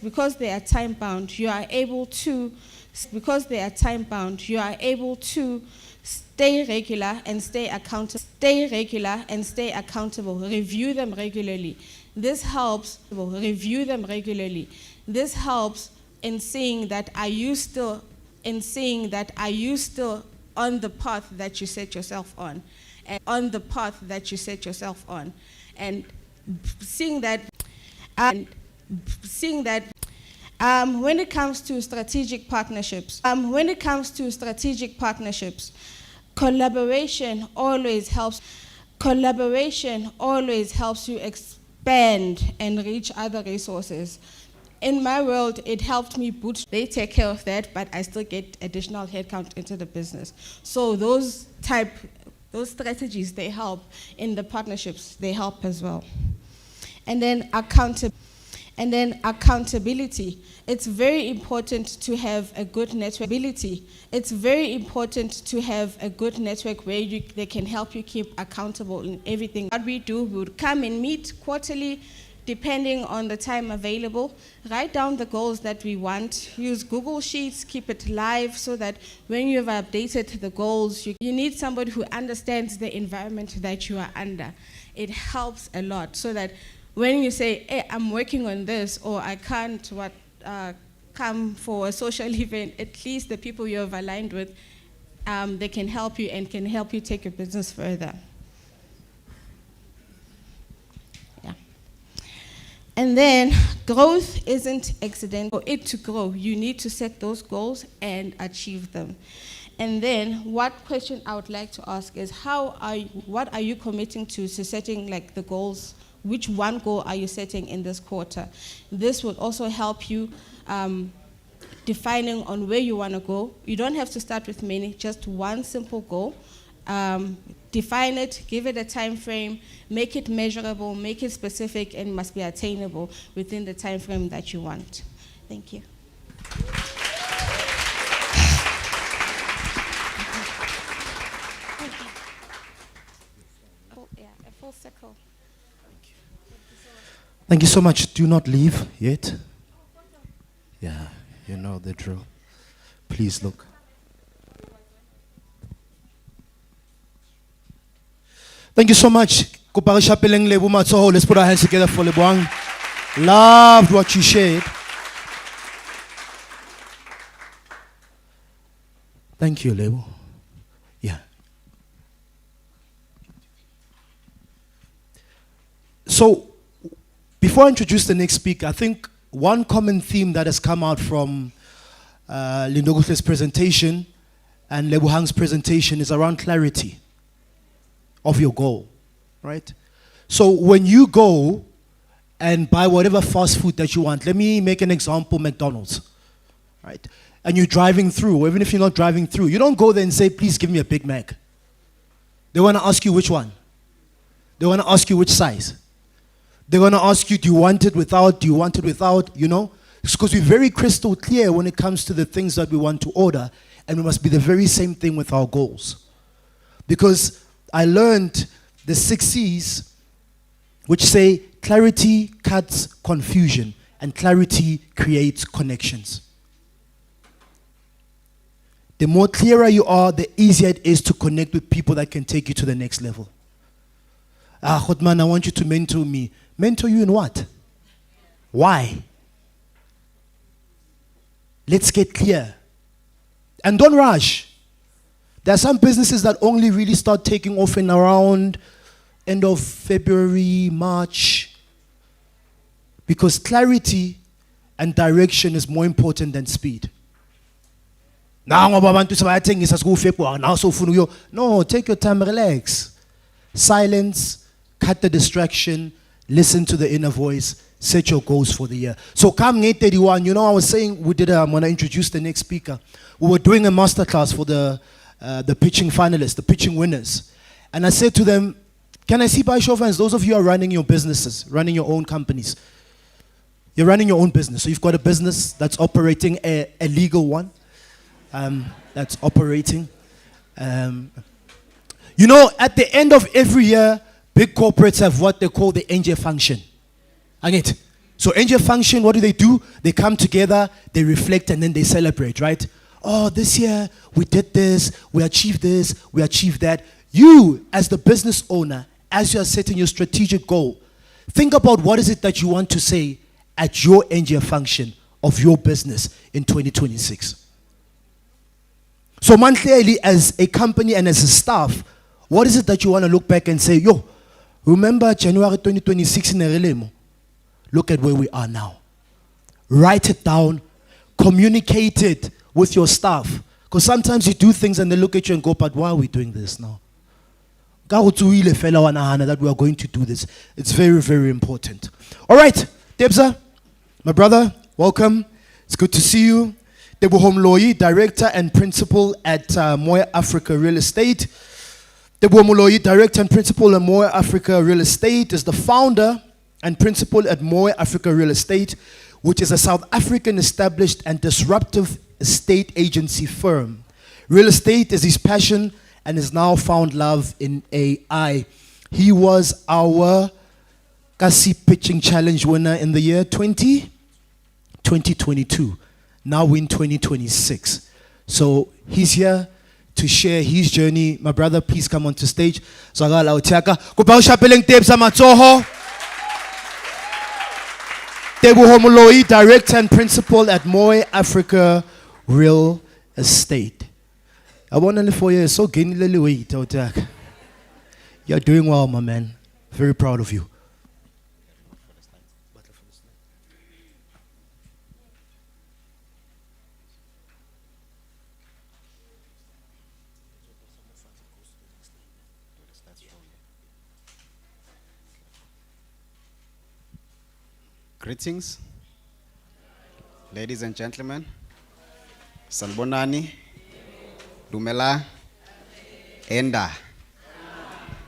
because they are time bound, you are able to Stay regular and stay accountable. Stay regular and stay accountable. Review them regularly. This helps. Review them regularly. This helps in seeing that are you still on the path that you set yourself on, and on the path that you set yourself on, and seeing that. When it comes to strategic partnerships, collaboration always helps. Collaboration always helps you expand and reach other resources. In my world, it helped me they take care of that, but I still get additional headcount into the business. So those strategies, they help. In the partnerships, they help as well. And then accountability. It's very important to have a good network. It's very important to have a good network where they can help you keep accountable in everything. What we do, we would come and meet quarterly, depending on the time available. Write down the goals that we want. Use Google Sheets, keep it live so that when you have updated the goals, you need somebody who understands the environment that you are under. It helps a lot so that when you say, hey, I'm working on this, or I can't come for a social event, at least the people you have aligned with, they can help you and can help you take your business further. Yeah. And then growth isn't accidental. For it to grow, you need to set those goals and achieve them. And then what question I would like to ask is, what are you committing to setting like the goals? Which one goal are you setting in this quarter? This will also help you defining on where you want to go. You don't have to start with many, just one simple goal. Define it, give it a time frame, make it measurable, make it specific, and must be attainable within the time frame that you want. Thank you. A full circle. Thank you so much. Do not leave yet. Yeah, you know the drill. Please look. Thank you so much. Let's put our hands together for Leboang. Loved what you shared. Thank you, Lebo. Yeah. So, before I introduce the next speaker, I think one common theme that has come out from Lindogutle's presentation and Lebohang's presentation is around clarity of your goal, right? So when you go and buy whatever fast food that you want, let me make an example, McDonald's, right? And you're driving through, or even if you're not driving through, you don't go there and say, please give me a Big Mac. They want to ask you which one. They want to ask you which size. They're going to ask you, do you want it without, do you want it without, you know? It's because we're very crystal clear when it comes to the things that we want to order, and we must be the very same thing with our goals. Because I learned the 6 C's, which say clarity cuts confusion, and clarity creates connections. The more clearer you are, the easier it is to connect with people that can take you to the next level. Godman, I want you to mentor me. Mentor you in what? Why? Let's get clear. And don't rush. There are some businesses that only really start taking off in around end of February, March. Because clarity and direction is more important than speed. No, take your time, relax. Silence, cut the distraction, listen to the inner voice, set your goals for the year. So come 8:31, you know, I was saying when I introduced the next speaker, we were doing a masterclass for the pitching finalists, the pitching winners. And I said to them, can I see by show of hands, those of you who are running your businesses, running your own companies. You're running your own business. So you've got a business that's operating, a legal one, that's operating. You know, at the end of every year, big corporates have what they call the angel function. So angel function, what do? They come together, they reflect, and then they celebrate, right? oh, this year we did this, we achieved that. You, as the business owner, as you are setting your strategic goal, think about what is it that you want to say at your end-year function of your business in 2026. So, clearly, as a company and as a staff, what is it that you want to look back and say, yo, remember January 2026 in Erelemo? Look at where we are now. Write it down, communicate it with your staff. Because sometimes you do things and they look at you and go, but why are we doing this now? That we are going to do this. It's very, very important. All right, Debza, my brother, welcome. It's good to see you. Teboho Mloyi, Director and Principal at Moya Africa Real Estate. Teboho Mloyi, Director and Principal at Moya Africa Real Estate, is the founder and principal at Moya Africa Real Estate, which is a South African established and disruptive estate agency firm. Real estate is his passion and has now found love in AI. He was our Kasi Pitching Challenge winner in the year 2022. Now we're in 2026. So he's here to share his journey. My brother, please come onto stage. Teboho Mloyi, Director and Principal at Moya Africa Real Estate. I want to for you, so you're doing well, my man. Very proud of you. Greetings, ladies and gentlemen. Sanbonani, Dumela, Enda.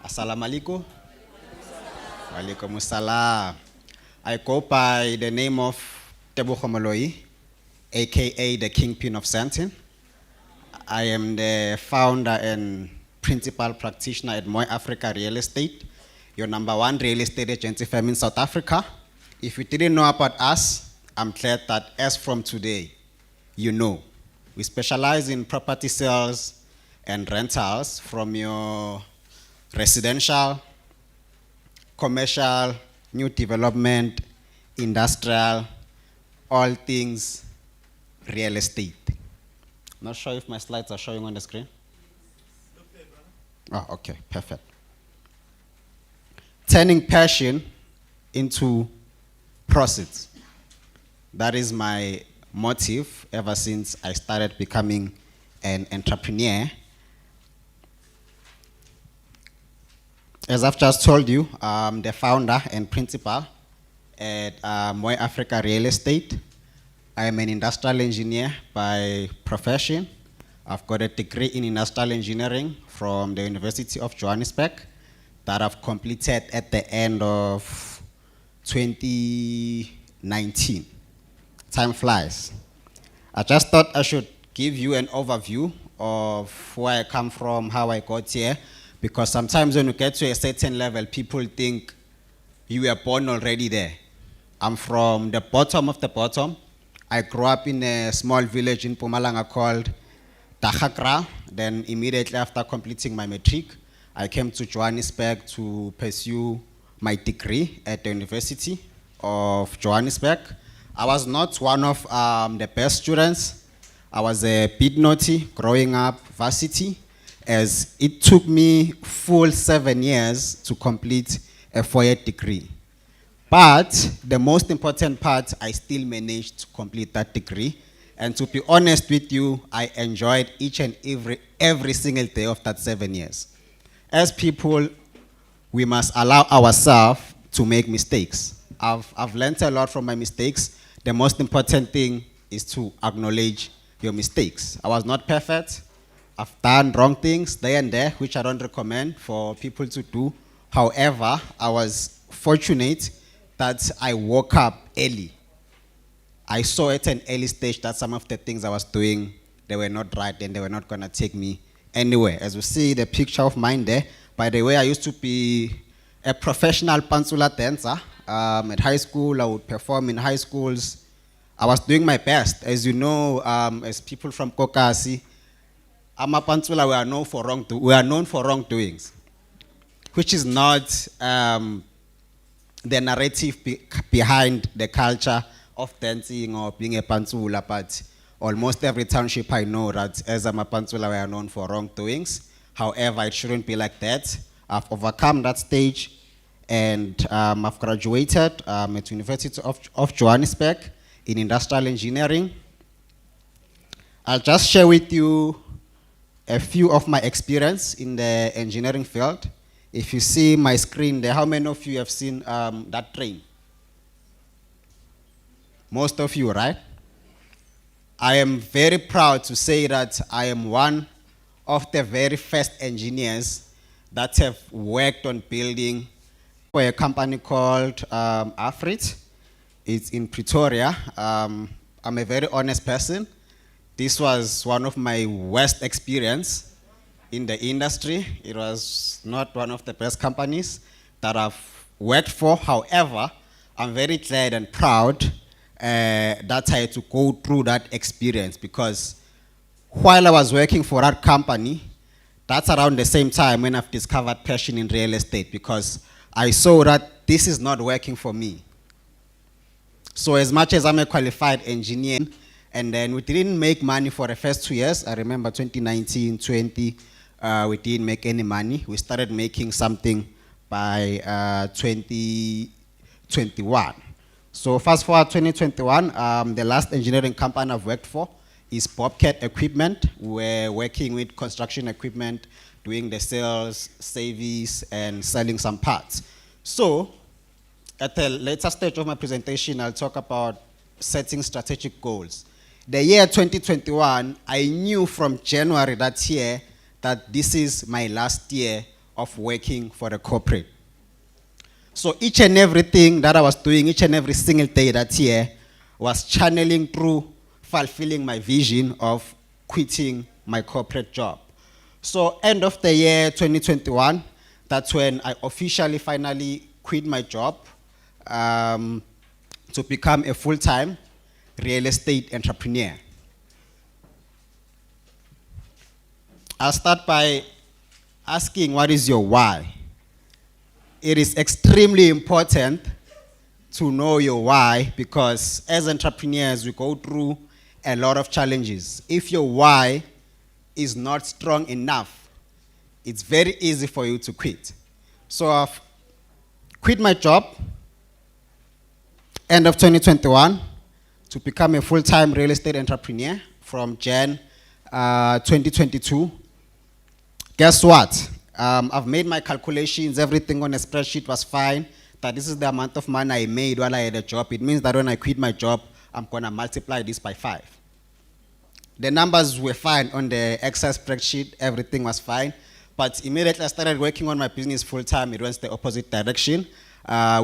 Assalamu alaikum. Walaikum assalam. I go by the name of Teboho Mloyi, aka the Kingpin of Sandton. I am the founder and principal practitioner at Moya Africa Real Estate, your #1 real estate agency firm in South Africa. If you didn't know about us, I'm glad that as from today, you know. We specialize in property sales and rentals from your residential, commercial, new development, industrial, all things real estate. Not sure if my slides are showing on the screen. Oh, okay, perfect. Turning passion into profits. That is my motive ever since I started becoming an entrepreneur. As I've just told you, I'm the founder and principal at Moya Africa Real Estate. I am an industrial engineer by profession. I've got a degree in industrial engineering from the University of Johannesburg that I've completed at the end of 2019. Time flies. I just thought I should give you an overview of where I come from, how I got here, because sometimes when you get to a certain level, people think you were born already there. I'm from the bottom of the bottom. I grew up in a small village in Mpumalanga called Dagakra. Then immediately after completing my matric, I came to Johannesburg to pursue my degree at the University of Johannesburg. I was not one of the best students. I was a bit naughty growing up varsity, as it took me full 7 years to complete a 4-year degree. But the most important part, I still managed to complete that degree. And to be honest with you, I enjoyed each and every single day of that 7 years. As people, we must allow ourselves to make mistakes. I've learned a lot from my mistakes. The most important thing is to acknowledge your mistakes. I was not perfect. I've done wrong things there and there, which I don't recommend for people to do. However, I was fortunate that I woke up early. I saw at an early stage that some of the things I was doing, they were not right and they were not gonna take me anywhere. As you see the picture of mine there, by the way, I used to be a professional pantsula dancer. At high school, I would perform in high schools. I was doing my best. As you know, as people from Kokasi, Amapantsula, we are known for wrongdoings, which is not the narrative behind the culture of dancing or being a Pantsula, but almost every township I know that as a Mapantsula, we are known for wrongdoings. However, it shouldn't be like that. I've overcome that stage, and I've graduated at University of Johannesburg in industrial engineering. I'll just share with you a few of my experience in the engineering field. If you see my screen there, how many of you have seen that train? Most of you, right? I am very proud to say that I am one of the very first engineers that have worked on building for a company called Afrit. It's in Pretoria. I'm a very honest person. This was one of my worst experience in the industry. It was not one of the best companies that I've worked for. However, I'm very glad and proud that I had to go through that experience, because while I was working for that company, that's around the same time when I've discovered passion in real estate, because I saw that this is not working for me. So as much as I'm a qualified engineer, and then we didn't make money for the first 2 years. I remember 2019, 20, we didn't make any money. We started making something by 2021. So fast forward 2021, the last engineering company I've worked for is Bobcat Equipment. We're working with construction equipment, doing the sales, service, and selling some parts. So at the later stage of my presentation, I'll talk about setting strategic goals. The year 2021, I knew from January that year that this is my last year of working for the corporate. So each and everything that I was doing, each and every single day that year, was channeling through fulfilling my vision of quitting my corporate job. So end of the year 2021, that's when I officially finally quit my job to become a full-time real estate entrepreneur. I'll start by asking, what is your why? It is extremely important to know your why, because as entrepreneurs, we go through a lot of challenges. If your why is not strong enough, it's very easy for you to quit. So I've quit my job end of 2021 to become a full-time real estate entrepreneur from Jan 2022. Guess what? I've made my calculations, everything on a spreadsheet was fine, that this is the amount of money I made while I had a job. It means that when I quit my job, I'm gonna multiply this by 5. The numbers were fine on the Excel spreadsheet, everything was fine, but immediately I started working on my business full-time, it went the opposite direction.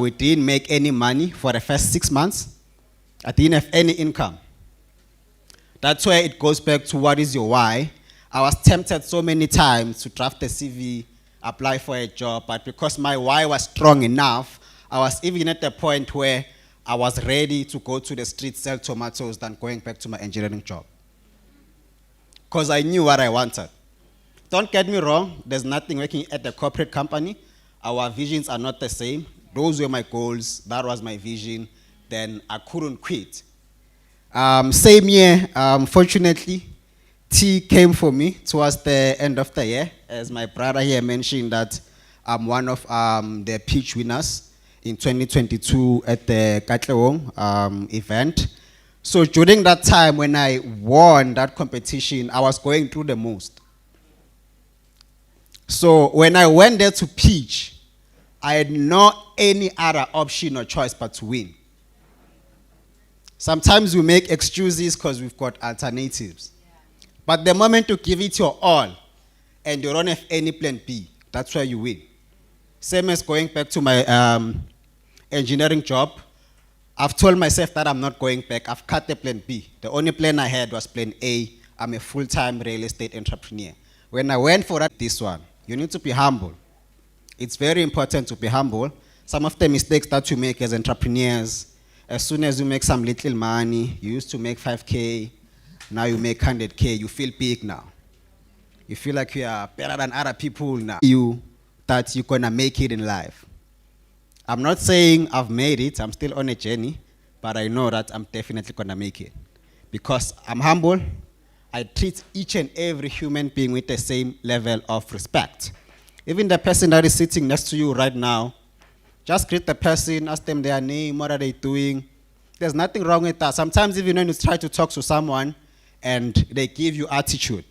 We didn't make any money for the first 6 months. I didn't have any income. That's where it goes back to what is your why. I was tempted so many times to draft a CV, apply for a job, but because my why was strong enough, I was even at the point where I was ready to go to the street, sell tomatoes, than going back to my engineering job. Because I knew what I wanted. Don't get me wrong, there's nothing working at the corporate company. Our visions are not the same. Those were my goals, that was my vision. Then I couldn't quit. Same year, fortunately, T came for me towards the end of the year. As my brother here mentioned that I'm one of the pitch winners in 2022 at the Gauteng event. So during that time when I won that competition, I was going through the most. So when I went there to pitch, I had no any other option or choice but to win. Sometimes we make excuses because we've got alternatives. But the moment you give it your all and you don't have any plan B, that's where you win. Same as going back to my engineering job. I've told myself that I'm not going back. I've cut the plan B. The only plan I had was plan A. I'm a full-time real estate entrepreneur. When I went for this one, you need to be humble. It's very important to be humble. Some of the mistakes that you make as entrepreneurs, As soon as you make some little money, you used to make 5K, now you make 100K, you feel big now. You feel like you are better than other people now. That you're gonna make it in life. I'm not saying I've made it, I'm still on a journey, but I know that I'm definitely gonna make it. Because I'm humble, I treat each and every human being with the same level of respect. Even the person that is sitting next to you right now, just greet the person, ask them their name, what are they doing. There's nothing wrong with that. Sometimes even when you try to talk to someone and they give you attitude,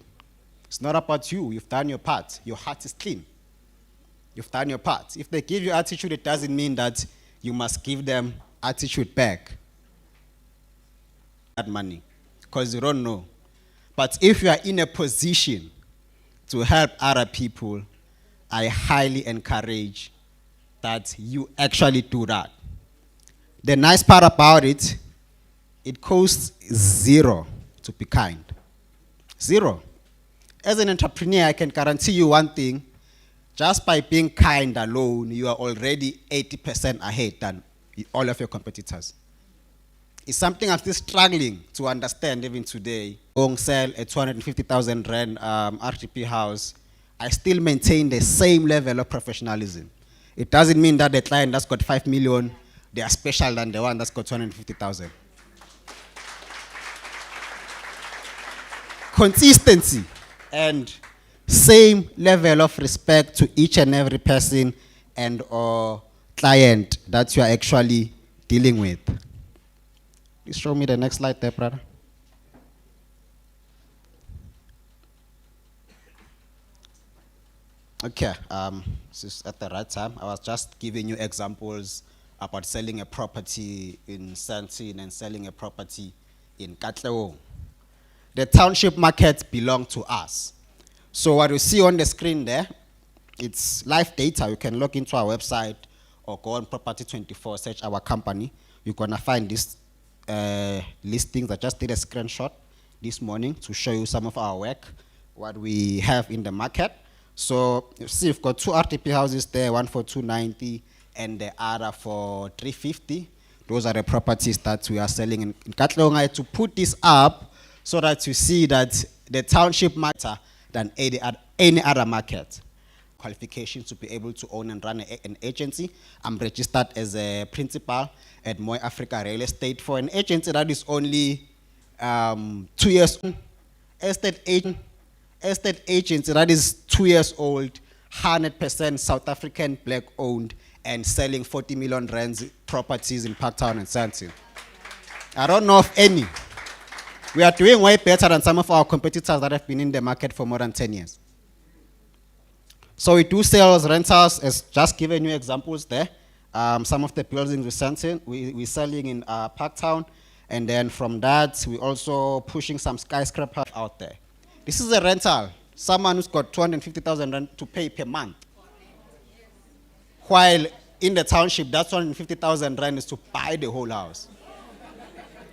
it's not about you, you've done your part. Your heart is clean. You've done your part. If they give you attitude, it doesn't mean that you must give them attitude back. That money, because you don't know. But if you are in a position to help other people, I highly encourage that you actually do that. The nice part about it, it costs zero to be kind. Zero. As an entrepreneur, I can guarantee you one thing. Just by being kind alone, you are already 80% ahead than all of your competitors. It's something I'm still struggling to understand even today. Go sell a 250,000 rand RTP house, I still maintain the same level of professionalism. It doesn't mean that the client that's got 5 million, they are special than the one that's got 250,000. Consistency and same level of respect to each and every person and or client that you are actually dealing with. Please show me the next slide there, brother. Okay, this is at the right time. I was just giving you examples about selling a property in Sandton and selling a property in Gauteng. The township market belongs to us. So what you see on the screen there, it's live data. You can log into our website or go on Property 24, search our company. You're gonna find these listings. I just did a screenshot this morning to show you some of our work, what we have in the market. So you see we've got 2 RTP houses there, one for 290 and the other for 350. Those are the properties that we are selling in Gauteng. I had to put this up so that you see that the township matter than any other market. Qualifications to be able to own and run an agency. I'm registered as a principal at Moy Africa Real Estate for an agency that is only 2 years old. Estate agency that is 2 years old, 100% South African black owned and selling 40 million rands properties in Parktown and Sandton. I don't know of any. We are doing way better than some of our competitors that have been in the market for more than 10 years. So we do sales, rentals, as just given you examples there. Some of the buildings we're selling in Parktown, and then from that, we're also pushing some skyscrapers out there. This is a rental, someone who's got 250,000 rand to pay per month. While in the township, that 250,000 rand is to buy the whole house.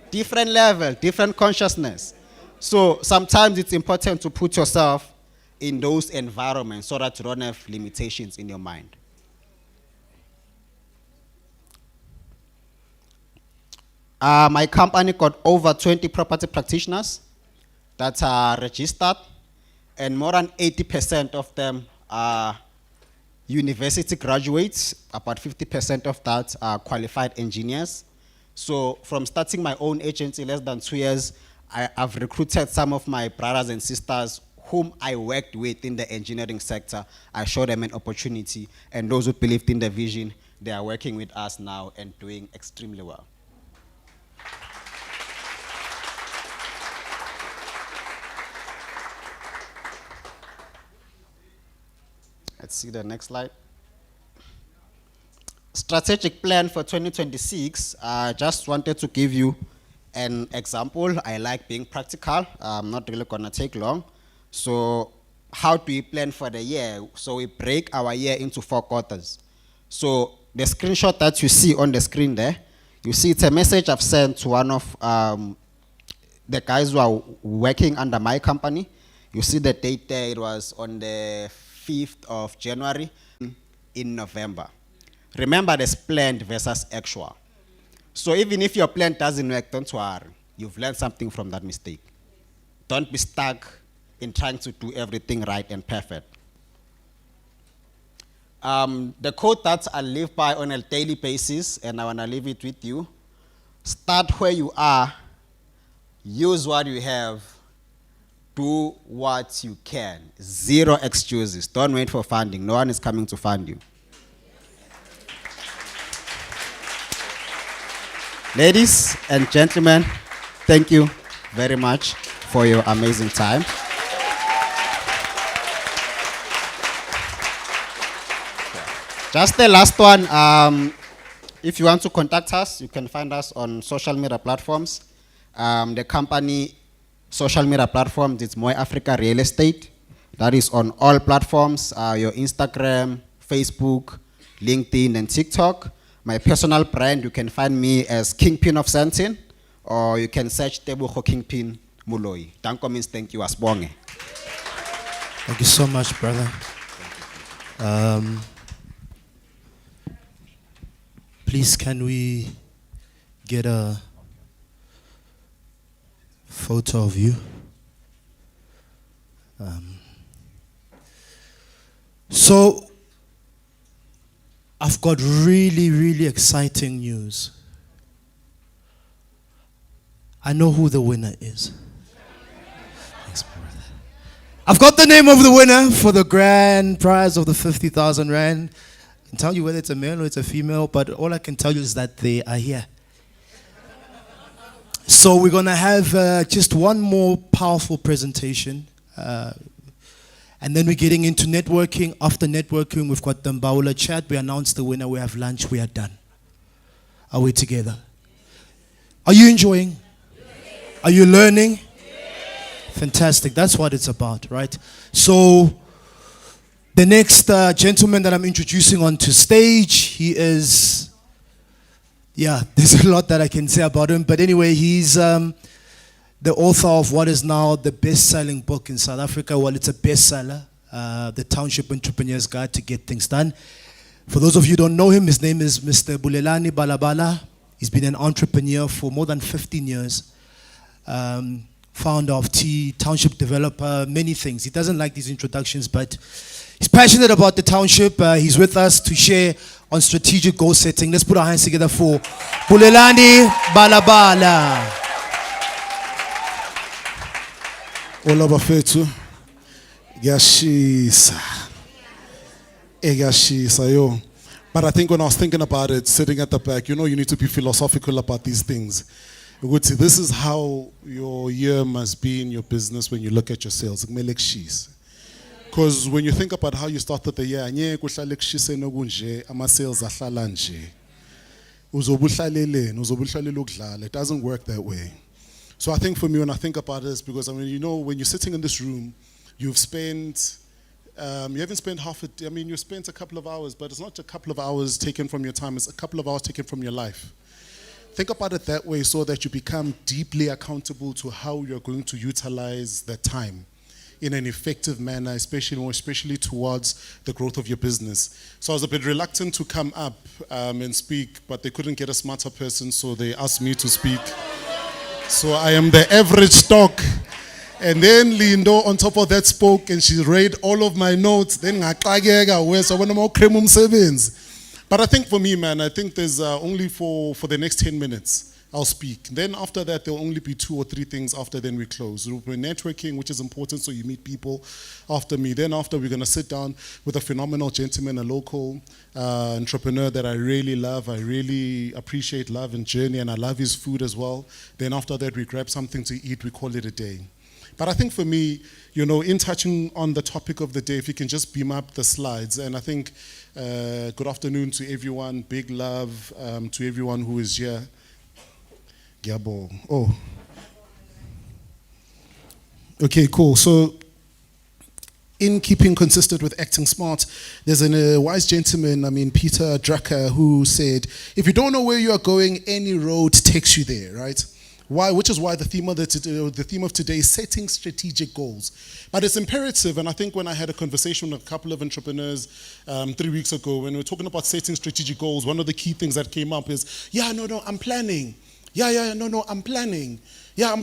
Different level, different consciousness. So sometimes it's important to put yourself in those environments so that you don't have limitations in your mind. My company got over 20 property practitioners that are registered, and more than 80% of them are university graduates. About 50% of that are qualified engineers. So from starting my own agency less than 2 years, I've recruited some of my brothers and sisters whom I worked with in the engineering sector. I showed them an opportunity, and those who believed in the vision, they are working with us now and doing extremely well. Let's see the next slide. Strategic plan for 2026. I just wanted to give you an example. I like being practical. I'm not really gonna take long. So how do we plan for the year? So we break our year into 4 quarters. So the screenshot that you see on the screen there, you see it's a message I've sent to one of the guys who are working under my company. You see the date there, it was on the 5th of January in November. Remember, there's planned versus actual. So even if your plan doesn't work, don't worry. You've learned something from that mistake. Don't be stuck in trying to do everything right and perfect. The quote that I live by on a daily basis, and I want to leave it with you: start where you are, use what you have, do what you can. Zero excuses. Don't wait for funding. No one is coming to fund you. Ladies and gentlemen, thank you very much for your amazing time. Just the last one, if you want to contact us, you can find us on social media platforms. The company social media platforms, it's Moy Africa Real Estate. That is on all platforms, your Instagram, Facebook, LinkedIn, and TikTok. My personal brand, you can find me as Kingpin of Sentin, or you can search Tebucho Kingpin Muloi. Danko means thank you, Asbonge. Thank you so much, brother. Please, can we get a photo of you? So, I've got really, really exciting news. I know who the winner is. Thanks, brother. I've got the name of the winner for the grand prize of the 50,000 Rand. I can tell you whether it's a male or it's a female, but all I can tell you is that they are here. So we're going to have just one more powerful presentation. And then we're getting into networking. After networking, we've got the Mbawula Chat. We announced the winner. We have lunch. We are done. Are we together? Are you enjoying? Are you learning? Fantastic. That's what it's about, right? So the next gentleman that I'm introducing onto stage, he is, there's a lot that I can say about him. But anyway, he's the author of what is now the best-selling book in South Africa. Well, it's a bestseller, The Township Entrepreneur's Guide to Get Things Done. For those of you who don't know him, his name is Mr. Bulelani Balabala. He's been an entrepreneur for more than 15 years. Founder of Township developer, many things. He doesn't like these introductions, but he's passionate about the township. He's with us to share on strategic goal setting. Let's put our hands together for Bulelani Balabala. Ola bafethu ngiyashisa yo. But I think when I was thinking about it, sitting at the back, you need to be philosophical about these things. This is how your year must be in your business when you look at your sales. Because when you think about how you started the year, it doesn't work that way. So I think for me, when I think about this, because when you're sitting in this room, you've spent, you haven't spent you spent a couple of hours, but it's not a couple of hours taken from your time, it's a couple of hours taken from your life. Think about it that way so that you become deeply accountable to how you're going to utilize that time in an effective manner, especially towards the growth of your business. So I was a bit reluctant to come up and speak, but they couldn't get a smarter person, so they asked me to speak. So I am the average stock. And then Lindo on top of that spoke and she read all of my notes. Then but I think for me, man, I think there's only for the next 10 minutes I'll speak. Then after that, there'll only be 2 or 3 things after then we close. We're networking, which is important, so you meet people after me. Then after, we're going to sit down with a phenomenal gentleman, a local entrepreneur that I really love. I really appreciate Love and Journey, and I love his food as well. Then after that, we grab something to eat. We call it a day. But I think for me, in touching on the topic of the day, if you can just beam up the slides. And I think good afternoon to everyone. Big love to everyone who is here. Oh. Okay, cool. So, in keeping consistent with acting smart, there's a wise gentleman, Peter Drucker, who said, if you don't know where you are going, any road takes you there, right? Why? Which is why the theme of today is setting strategic goals. But it's imperative, and I think when I had a conversation with a couple of entrepreneurs 3 weeks ago, when we were talking about setting strategic goals, one of the key things that came up is, I'm planning. I'm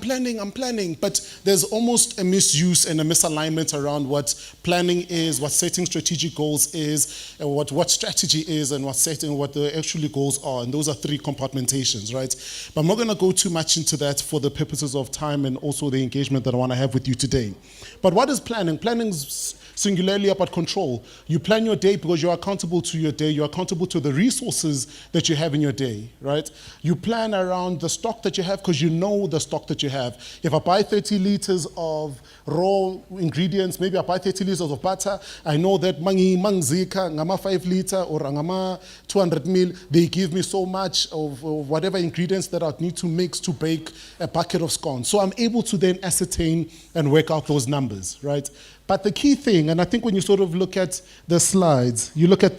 planning. I'm planning. But there's almost a misuse and a misalignment around what planning is, what setting strategic goals is, and what strategy is, and what the actually goals are. And those are 3 compartmentations, right? But I'm not going to go too much into that for the purposes of time and also the engagement that I want to have with you today. But what is planning? Planning is singularly about control. You plan your day because you're accountable to your day. You're accountable to the resources that you have in your day, right? You plan around the stock that you have because you know the stock that you have. If I buy 30 liters of raw ingredients, maybe I buy 30 liters of butter, I know that mangzika, ngama 5 liter or ngama 200 mil, they give me so much of whatever ingredients that I need to mix to bake a bucket of scones. So I'm able to then ascertain and work out those numbers, right? But the key thing, and I think when you sort of look at the slides, you look at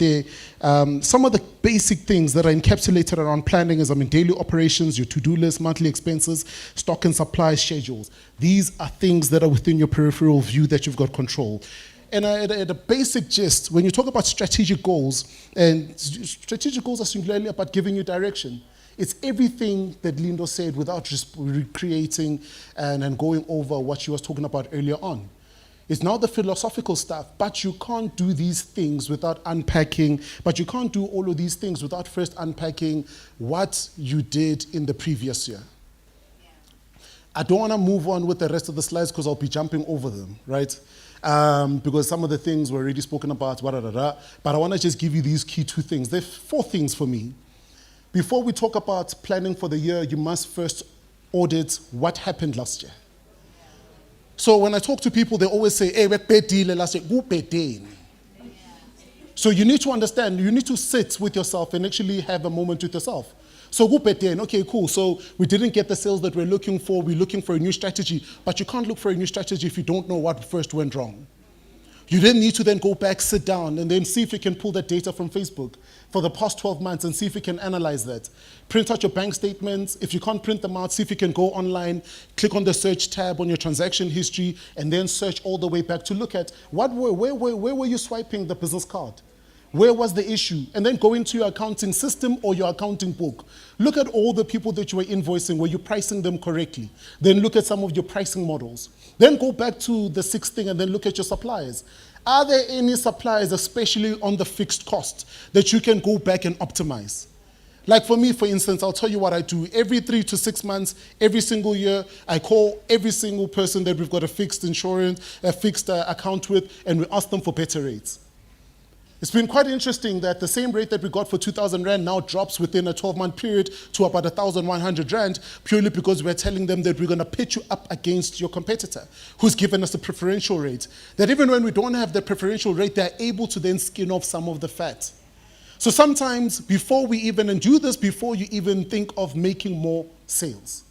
some of the basic things that are encapsulated around planning is, daily operations, your to-do list, monthly expenses, stock and supply schedules. These are things that are within your peripheral view that you've got control. And at a basic gist, when you talk about strategic goals, and strategic goals are singularly about giving you direction. It's everything that Lindo said without just recreating and going over what she was talking about earlier on. It's now the philosophical stuff, but you can't do these things without unpacking, but you can't do all of these things without first unpacking what you did in the previous year. I don't want to move on with the rest of the slides because I'll be jumping over them, right? Because some of the things were already spoken about, but I want to just give you these key 2 things. There are 4 things for me. Before we talk about planning for the year, you must first audit what happened last year. So when I talk to people, they always say, hey, we're bedile last year. Go bedine. So you need to understand, you need to sit with yourself and actually have a moment with yourself. So go bedine, okay, cool. So we didn't get the sales that we're looking for. We're looking for a new strategy. But you can't look for a new strategy if you don't know what first went wrong. You then need to then go back, sit down, and then see if you can pull that data from Facebook for the past 12 months and see if you can analyze that. Print out your bank statements. If you can't print them out, see if you can go online, click on the search tab on your transaction history, and then search all the way back to look at where were you swiping the business card? Where was the issue? And then go into your accounting system or your accounting book. Look at all the people that you were invoicing. Were you pricing them correctly? Then look at some of your pricing models. Then go back to the 6th thing and then look at your suppliers. Are there any suppliers, especially on the fixed cost, that you can go back and optimize? Like for me, for instance, I'll tell you what I do. Every 3 to 6 months, every single year, I call every single person that we've got a fixed insurance, a fixed account with, and we ask them for better rates. It's been quite interesting that the same rate that we got for 2,000 Rand now drops within a 12-month period to about 1,100 Rand, purely because we're telling them that we're going to pitch you up against your competitor, who's given us a preferential rate. That even when we don't have the preferential rate, they're able to then skin off some of the fat. So sometimes, before we even do this, before you even think of making more sales,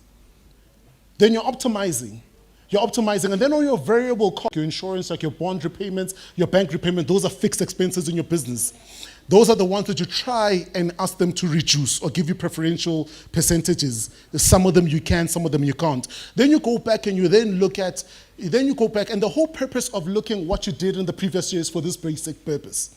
then you're optimizing. And then all your variable costs, your insurance, like your bond repayments, your bank repayment, those are fixed expenses in your business. Those are the ones that you try and ask them to reduce or give you preferential percentages. Some of them you can, some of them you can't. Then you go back and you then look at, and the whole purpose of looking what you did in the previous year is for this basic purpose.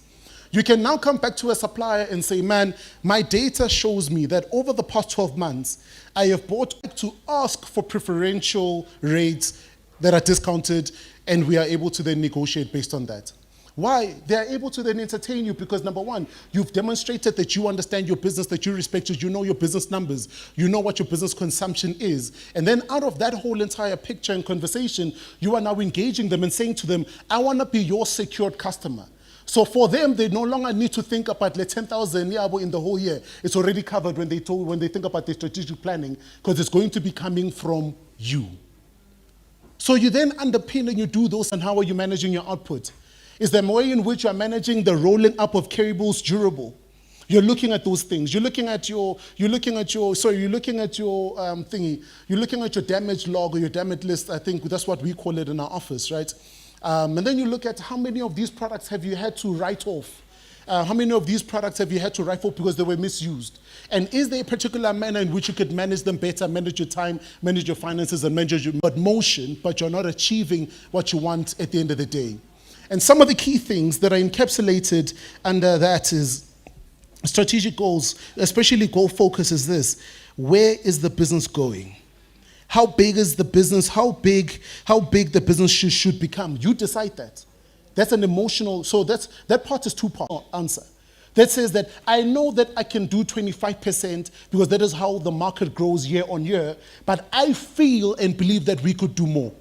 You can now come back to a supplier and say, man, my data shows me that over the past 12 months, I have bought to ask for preferential rates that are discounted, and we are able to then negotiate based on that. Why? They are able to then entertain you because, number one, you've demonstrated that you understand your business, that you respect it, you know your business numbers, you know what your business consumption is. And then out of that whole entire picture and conversation, you are now engaging them and saying to them, I want to be your secured customer. So for them, they no longer need to think about 10,000 in the whole year. It's already covered when they think about their strategic planning, because it's going to be coming from you. So you then underpin and you do those, and how are you managing your output? Is there a way in which you're managing the rolling up of caribou's durable? You're looking at those things. You're looking at your damage log or your damage list. I think that's what we call it in our office, right? And then you look at how many of these products have you had to write off. How many of these products have you had to write for because they were misused? And is there a particular manner in which you could manage them better, manage your time, manage your finances, and manage your motion, but you're not achieving what you want at the end of the day? And some of the key things that are encapsulated under that is strategic goals, especially goal focus, is this: where is the business going? How big is the business? How big the business should become? You decide that. That's an emotional, so that part is two-part answer. That says that I know that I can do 25% because that is how the market grows year on year, but I feel and believe that we could do more.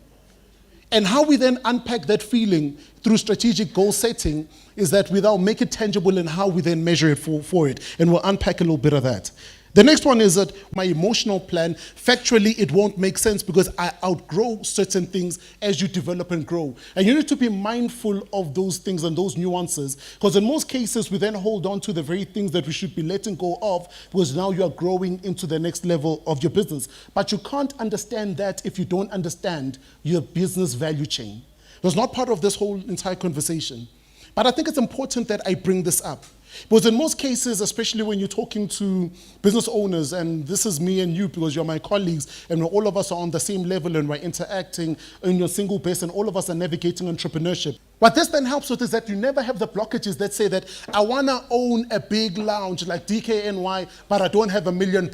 And how we then unpack that feeling through strategic goal setting is that without make it tangible and how we then measure it for it. And we'll unpack a little bit of that. The next one is that my emotional plan, factually, it won't make sense because I outgrow certain things as you develop and grow. And you need to be mindful of those things and those nuances, because in most cases, we then hold on to the very things that we should be letting go of because now you are growing into the next level of your business. But you can't understand that if you don't understand your business value chain. That's not part of this whole entire conversation. But I think it's important that I bring this up. Because in most cases, especially when you're talking to business owners, and this is me and you because you're my colleagues, and all of us are on the same level and we're interacting in your single base, and all of us are navigating entrepreneurship. What this then helps with is that you never have the blockages that say that I want to own a big lounge like DKNY, but I don't have $1 million.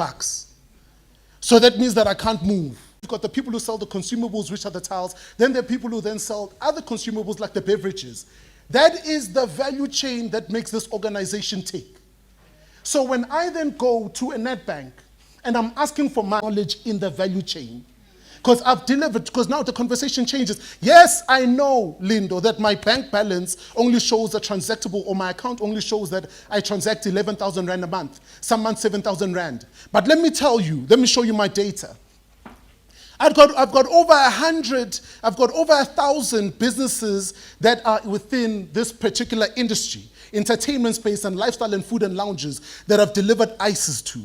So that means that I can't move. You've got the people who sell the consumables, which are the tiles. Then there are people who then sell other consumables like the beverages. That is the value chain that makes this organization tick. So when I then go to a net bank and I'm asking for my knowledge in the value chain, because I've delivered, because now the conversation changes. Yes, I know, Lindo, that my bank balance only shows a transactable, or my account only shows that I transact 11,000 Rand a month, some months 7,000 Rand. But let me tell you, let me show you my data. I've got over 100, I've got over 1,000 businesses that are within this particular industry, entertainment space and lifestyle and food and lounges, that I've delivered ICEs to.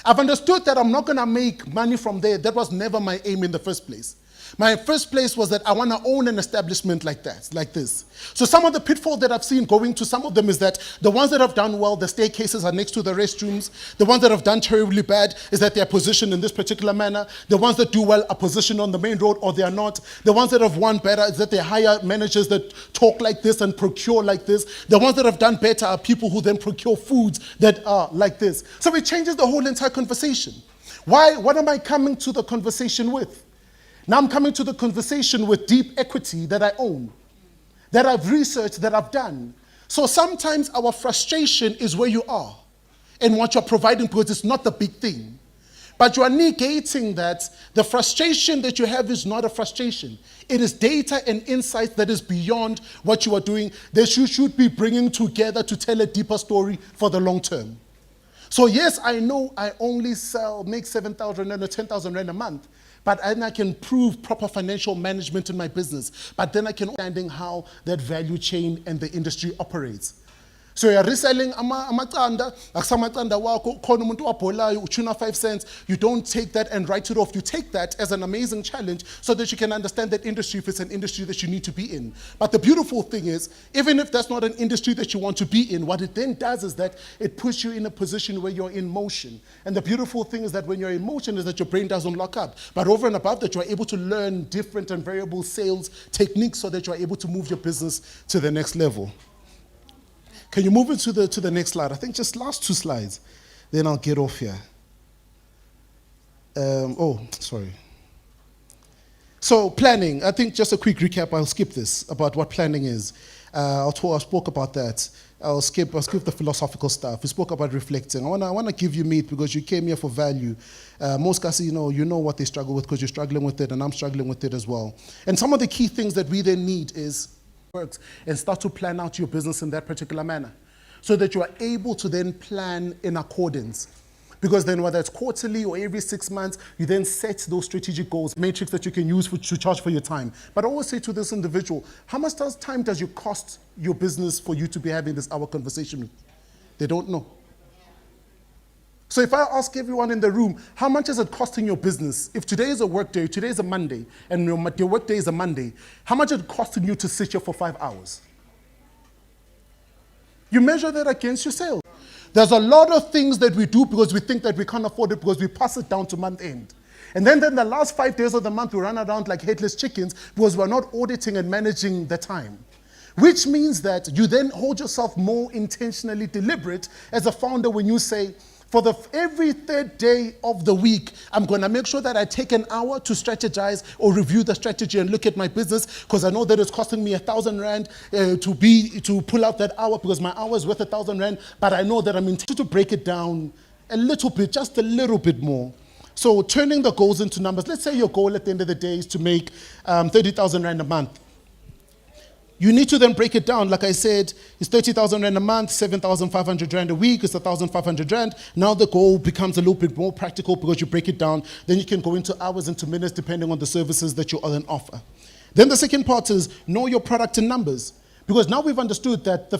I've understood that I'm not going to make money from there. That was never my aim in the first place. My first place was that I want to own an establishment like that, like this. So some of the pitfalls that I've seen going to some of them is that the ones that have done well, the staircases are next to the restrooms. The ones that have done terribly bad is that they're positioned in this particular manner. The ones that do well are positioned on the main road, or they are not. The ones that have won better is that they hire managers that talk like this and procure like this. The ones that have done better are people who then procure foods that are like this. So it changes the whole entire conversation. Why? What am I coming to the conversation with? Now I'm coming to the conversation with deep equity that I own, that I've researched, that I've done. So sometimes our frustration is where you are and what you're providing, because it's not the big thing. But you are negating that the frustration that you have is not a frustration. It is data and insight that is beyond what you are doing, that you should be bringing together to tell a deeper story for the long term. So yes, I know I only make 7,000 Rand or 10,000 Rand a month, but then I can prove proper financial management in my business. But then I can understand how that value chain and the industry operates. So you're reselling amacanda, akusamacanda wako, khona umuntu wabholayo, utshuna 5 cents. You don't take that and write it off. You take that as an amazing challenge so that you can understand that industry if it's an industry that you need to be in. But the beautiful thing is, even if that's not an industry that you want to be in, what it then does is that it puts you in a position where you're in motion. And the beautiful thing is that when you're in motion is that your brain doesn't lock up. But over and above that, you're able to learn different and variable sales techniques so that you're able to move your business to the next level. Can you move it to the next slide? I think just last 2 slides. Then I'll get off here. Sorry. So planning. I think just a quick recap. I'll skip this about what planning is. I spoke about that. I'll skip the philosophical stuff. We spoke about reflecting. I want to give you meat because you came here for value. Most guys, you know what they struggle with because you're struggling with it, and I'm struggling with it as well. And some of the key things that we then need is works and start to plan out your business in that particular manner so that you are able to then plan in accordance. Because then whether it's quarterly or every 6 months, you then set those strategic goals, matrix that you can use to charge for your time. But I always say to this individual, how much time does it cost your business for you to be having this hour conversation with? They don't know. So if I ask everyone in the room, how much is it costing your business? If today is a work day, today is a Monday, and your work day is a Monday, how much is it costing you to sit here for 5 hours? You measure that against your sales. There's a lot of things that we do because we think that we can't afford it because we pass it down to month end. And then the last 5 days of the month, we run around like headless chickens because we're not auditing and managing the time. Which means that you then hold yourself more intentionally deliberate as a founder when you say, for every third day of the week, I'm going to make sure that I take an hour to strategize or review the strategy and look at my business because I know that it's costing me 1,000 rand to pull out that hour because my hour is worth 1,000 rand, but I know that I'm intending to break it down a little bit, just a little bit more. So turning the goals into numbers. Let's say your goal at the end of the day is to make 30,000 rand a month. You need to then break it down. Like I said, it's 30,000 rand a month, 7,500 rand a week, it's 1,500 rand. Now the goal becomes a little bit more practical because you break it down. Then you can go into hours, into minutes, depending on the services that you then offer. Then the second part is know your product in numbers. Because now we've understood that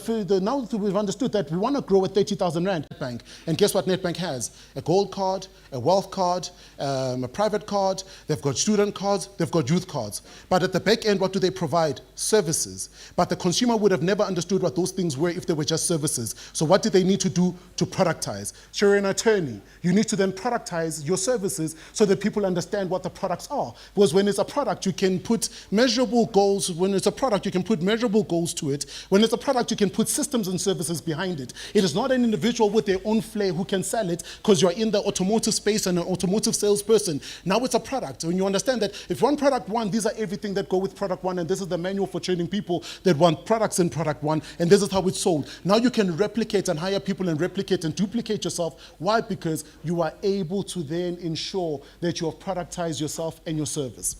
we want to grow at 30,000 rand at Netbank. And guess what Netbank has? A gold card, a wealth card, a private card, they've got student cards, they've got youth cards. But at the back end, what do they provide? Services. But the consumer would have never understood what those things were if they were just services. So what do they need to do to productize? So you're an attorney. You need to then productize your services so that people understand what the products are. Because when it's a product, you can put measurable goals. When it's a product, you can put measurable goals to it. When it's a product, you can put systems and services behind it. It is not an individual with their own flair who can sell it because you're in the automotive space and an automotive salesperson. Now it's a product. When you understand that if one product one, these are everything that go with product one, and this is the manual for training people that want products in product one, and this is how it's sold. Now you can replicate and hire people and replicate and duplicate yourself. Why? Because you are able to then ensure that you have productized yourself and your service.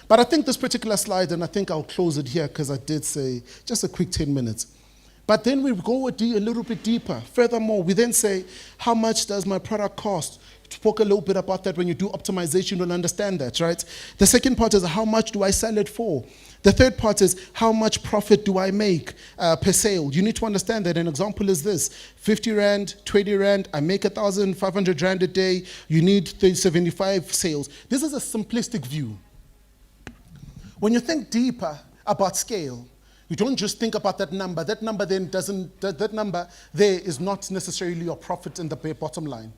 But I think this particular slide, and I think I'll close it here because I did say just a quick 10 minutes. But then we go a little bit deeper. Furthermore, we then say, how much does my product cost? Talk a little bit about that. When you do optimization, you'll understand that, right? The second part is, how much do I sell it for? The third part is, how much profit do I make per sale? You need to understand that. An example is this: 50 rand, 20 rand, I make 1,500 rand a day, you need 75 sales. This is a simplistic view. When you think deeper about scale, you don't just think about that number. That number then that number there is not necessarily your profit in the bottom line.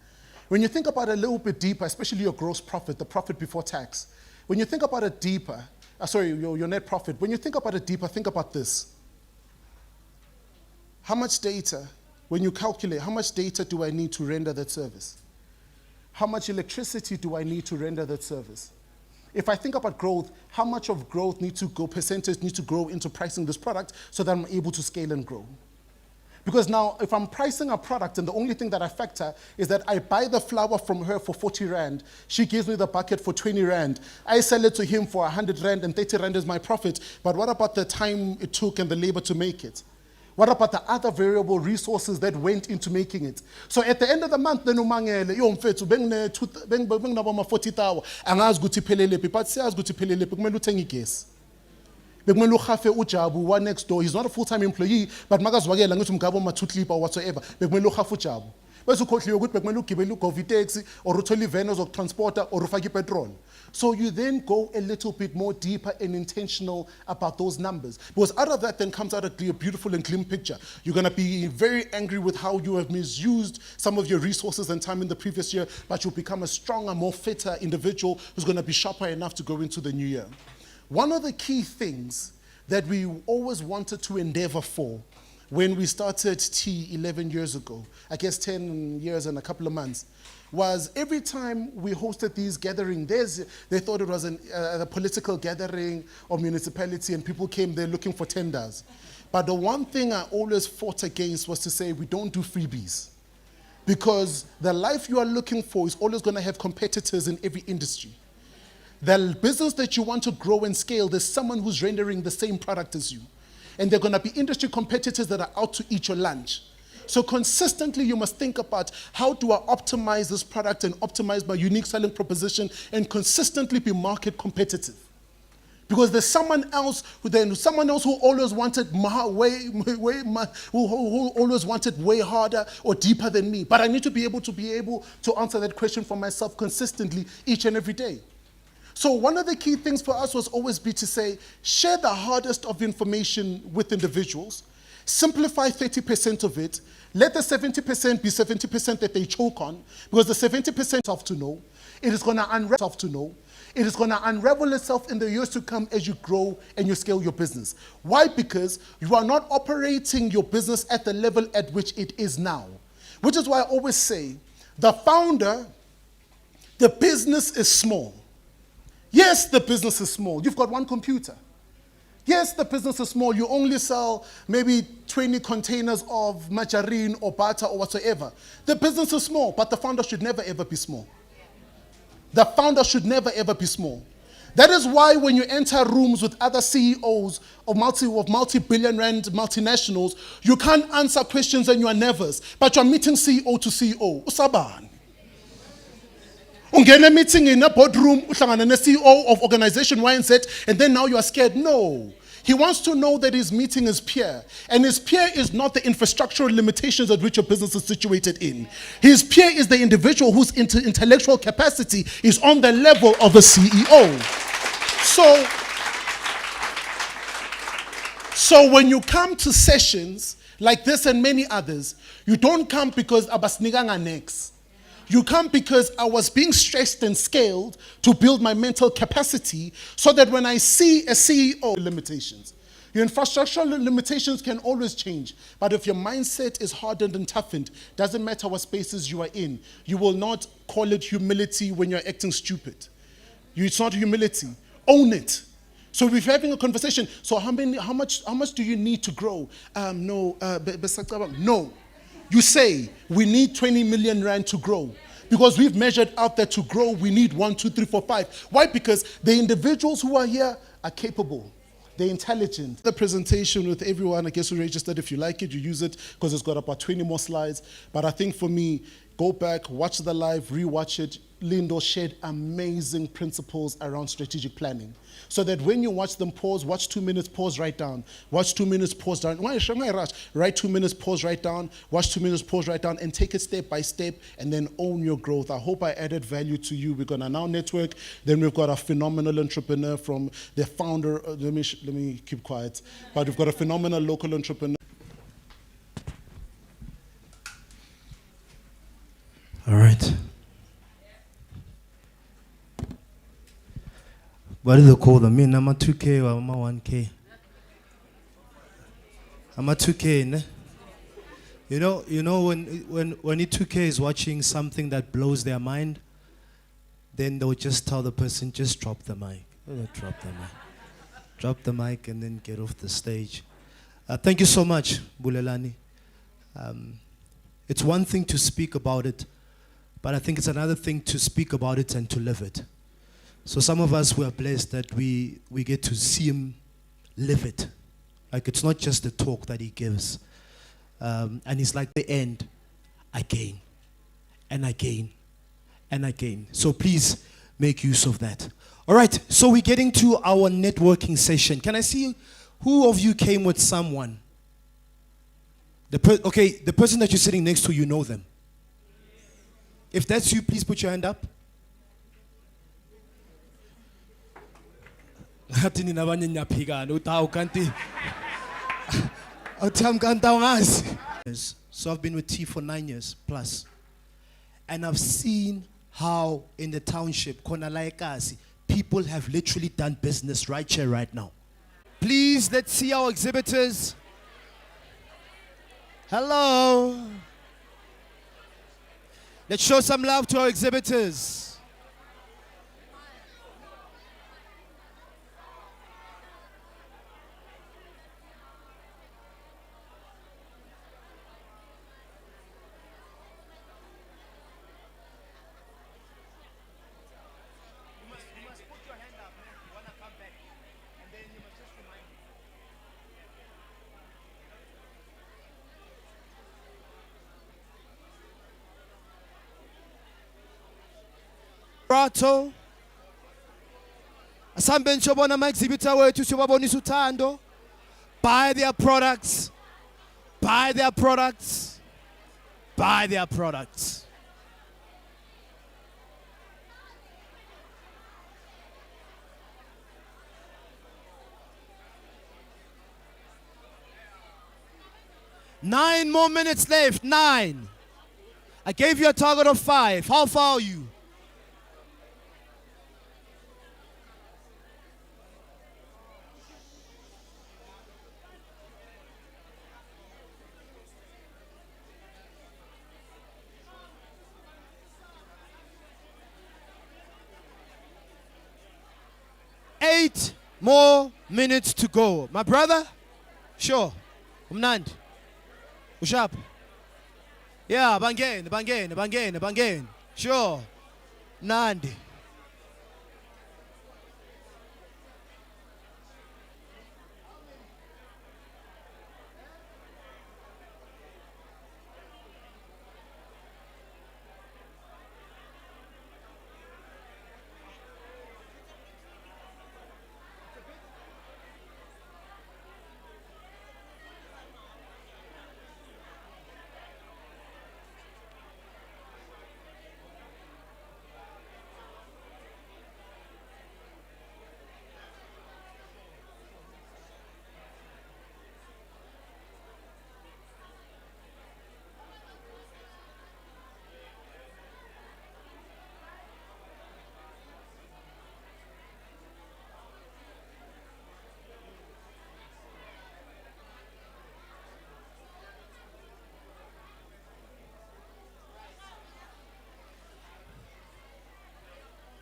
When you think about it a little bit deeper, especially your gross profit, the profit before tax, when you think about it deeper, your net profit, when you think about it deeper, think about this. How much data, when you calculate, how much data do I need to render that service? How much electricity do I need to render that service? If I think about growth, how much of growth percentage needs to grow into pricing this product so that I'm able to scale and grow? Because now, if I'm pricing a product and the only thing that I factor is that I buy the flour from her for 40 rand, she gives me the bucket for 20 rand, I sell it to him for 100 rand and 30 rand is my profit, but what about the time it took and the labor to make it? What about the other variable resources that went into making it? So at the end of the month, then umangele, yo mfethu benginabo 40,000, angazi ukuthi iphelele, but siyazi ukuthi iphelele, kumele uthenge igesi. Bekumele uhafe uJabu wa next door. He's not a full-time employee, but makazwakela ngithi umgabo ma-2 or whatsoever. Bekumele uhafe uJabu. Bese ukhohliwe ukuthi bekumele ugibele ugovitex or uthole iveni ozokutransporta or ufake ipetrol. So you then go a little bit more deeper and intentional about those numbers. Because out of that then comes out a beautiful and clean picture. You're going to be very angry with how you have misused some of your resources and time in the previous year, but you'll become a stronger, more fitter individual who's going to be sharper enough to go into the new year. One of the key things that we always wanted to endeavor for when we started T 11 years ago, I guess 10 years and a couple of months, was every time we hosted these gatherings, they thought it was a political gathering or municipality and people came there looking for tenders. But the one thing I always fought against was to say we don't do freebies. Because the life you are looking for is always going to have competitors in every industry. The business that you want to grow and scale, there's someone who's rendering the same product as you. And there are going to be industry competitors that are out to eat your lunch. So consistently, you must think about how do I optimize this product and optimize my unique selling proposition and consistently be market competitive. Because there's someone else who always wanted way harder or deeper than me. But I need to be able to answer that question for myself consistently each and every day. So one of the key things for us was always be to say, share the hardest of information with individuals. Simplify 30% of it. Let the 70% be 70% that they choke on, because the 70% of to know. It is going to unravel itself to know. It is going to unravel itself in the years to come as you grow and you scale your business. Why? Because you are not operating your business at the level at which it is now. Which is why I always say, the founder, the business is small. Yes, the business is small. You've got one computer. Yes, the business is small. You only sell maybe 20 containers of margarine or butter or whatsoever. The business is small, but the founder should never ever be small. The founder should never ever be small. That is why when you enter rooms with other CEOs of multi-billion rand multinationals, you can't answer questions and you are nervous, but you're meeting CEO to CEO. Usabani. Ungena meeting in a boardroom, uhlangana ne-CEO of organization Y and Z, and then now you are scared. No. He wants to know that he's meeting his peer. And his peer is not the infrastructural limitations at which your business is situated in. His peer is the individual whose intellectual capacity is on the level of a CEO. So when you come to sessions like this and many others, you don't come because abasniganga next. You come because I was being stressed and scaled to build my mental capacity so that when I see a CEO, limitations. Your infrastructural limitations can always change, but if your mindset is hardened and toughened, doesn't matter what spaces you are in, you will not call it humility when you're acting stupid. It's not humility. Own it. So if you're having a conversation, so how much do you need to grow? No. You say, we need 20 million rand to grow. Because we've measured out that to grow, we need 1, 2, 3, 4, 5. Why? Because the individuals who are here are capable. They're intelligent. The presentation with everyone, I guess you registered. If you like it, you use it, because it's got about 20 more slides. But I think for me, go back, watch the live, rewatch it. Lindo shared amazing principles around strategic planning. So that when you watch them, pause, watch 2 minutes, pause, write down. Watch 2 minutes, pause down. Why rush? Write 2 minutes, pause, write down. Watch 2 minutes, pause, write down, and take it step by step, and then own your growth. I hope I added value to you. We're gonna now network. Then we've got a phenomenal entrepreneur from the founder. Let me keep quiet. But we've got a phenomenal local entrepreneur. All right. What do they call them? Me, I'm a 2K or I'm a 1K. I'm a 2K, ne? You know when a 2K is watching something that blows their mind, then they'll just tell the person, just drop the mic. Drop the mic. Drop the mic and then get off the stage. Thank you so much, Bulelani. It's one thing to speak about it, but I think it's another thing to speak about it and to live it. So some of us, we are blessed that we get to see him live it. Like, it's not just the talk that he gives. And it's like the end, again, and again, and again. So please make use of that. All right, so we're getting to our networking session. Can I see who of you came with someone? The person that you're sitting next to, you know them. If that's you, please put your hand up. So I've been with T for 9 years plus, and I've seen how in the township, people have literally done business right here, right now. Please, let's see our exhibitors. Hello. Let's show some love to our exhibitors. Prato. Asambe nchobona ma exhibitor wethu sibabonisa uthando. Buy their products. Buy their products. Buy their products. 9 more minutes left. 9. I gave you a target of 5. How far are you? Eight more minutes to go. My brother? Sure. Umnandi. Ushap. Yeah, bangene. Sure. Nandi.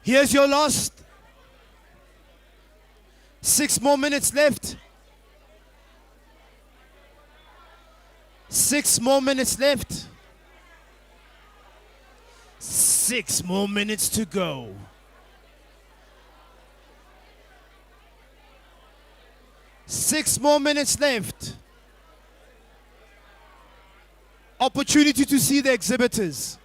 Here's your last 6 more minutes left. 6 more minutes left. 6 more minutes to go. Six more minutes left. Opportunity to see the exhibitors.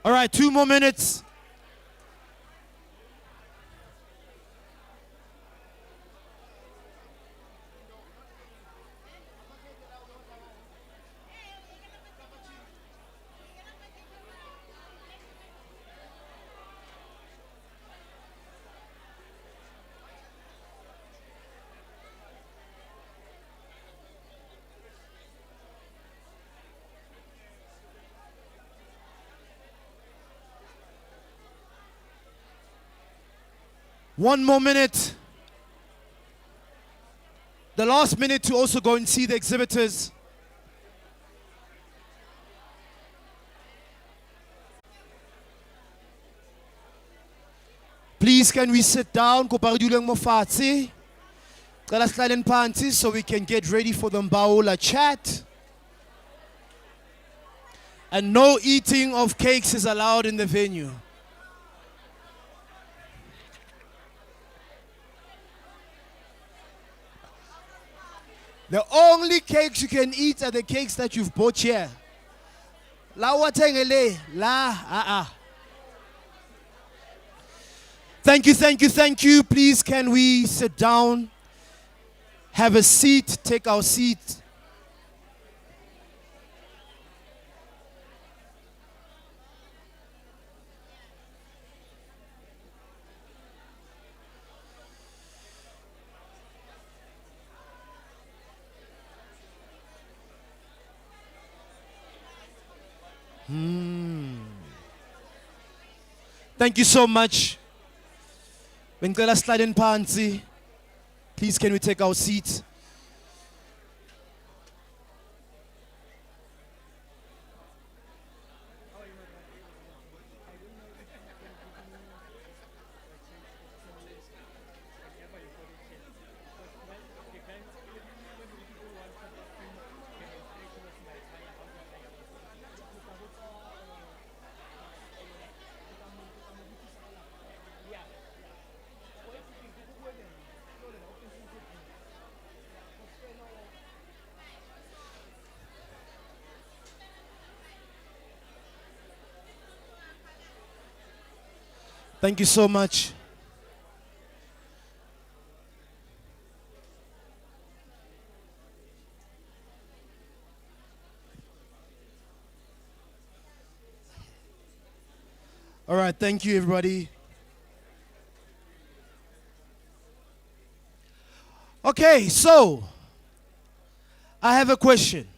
All right, 2 more minutes. One more minute. The last minute to also go and see the exhibitors. Please, can we sit down? So we can get ready for the Mbawula Chat. And no eating of cakes is allowed in the venue. The only cakes you can eat are the cakes that you've bought here. La watengele, la Thank you. Please, can we sit down? Have a seat, take our seat. Thank you so much. Bengicela slide in phansi. Please can we take our seats? Thank you so much. All right, thank you, everybody. Okay, so I have a question.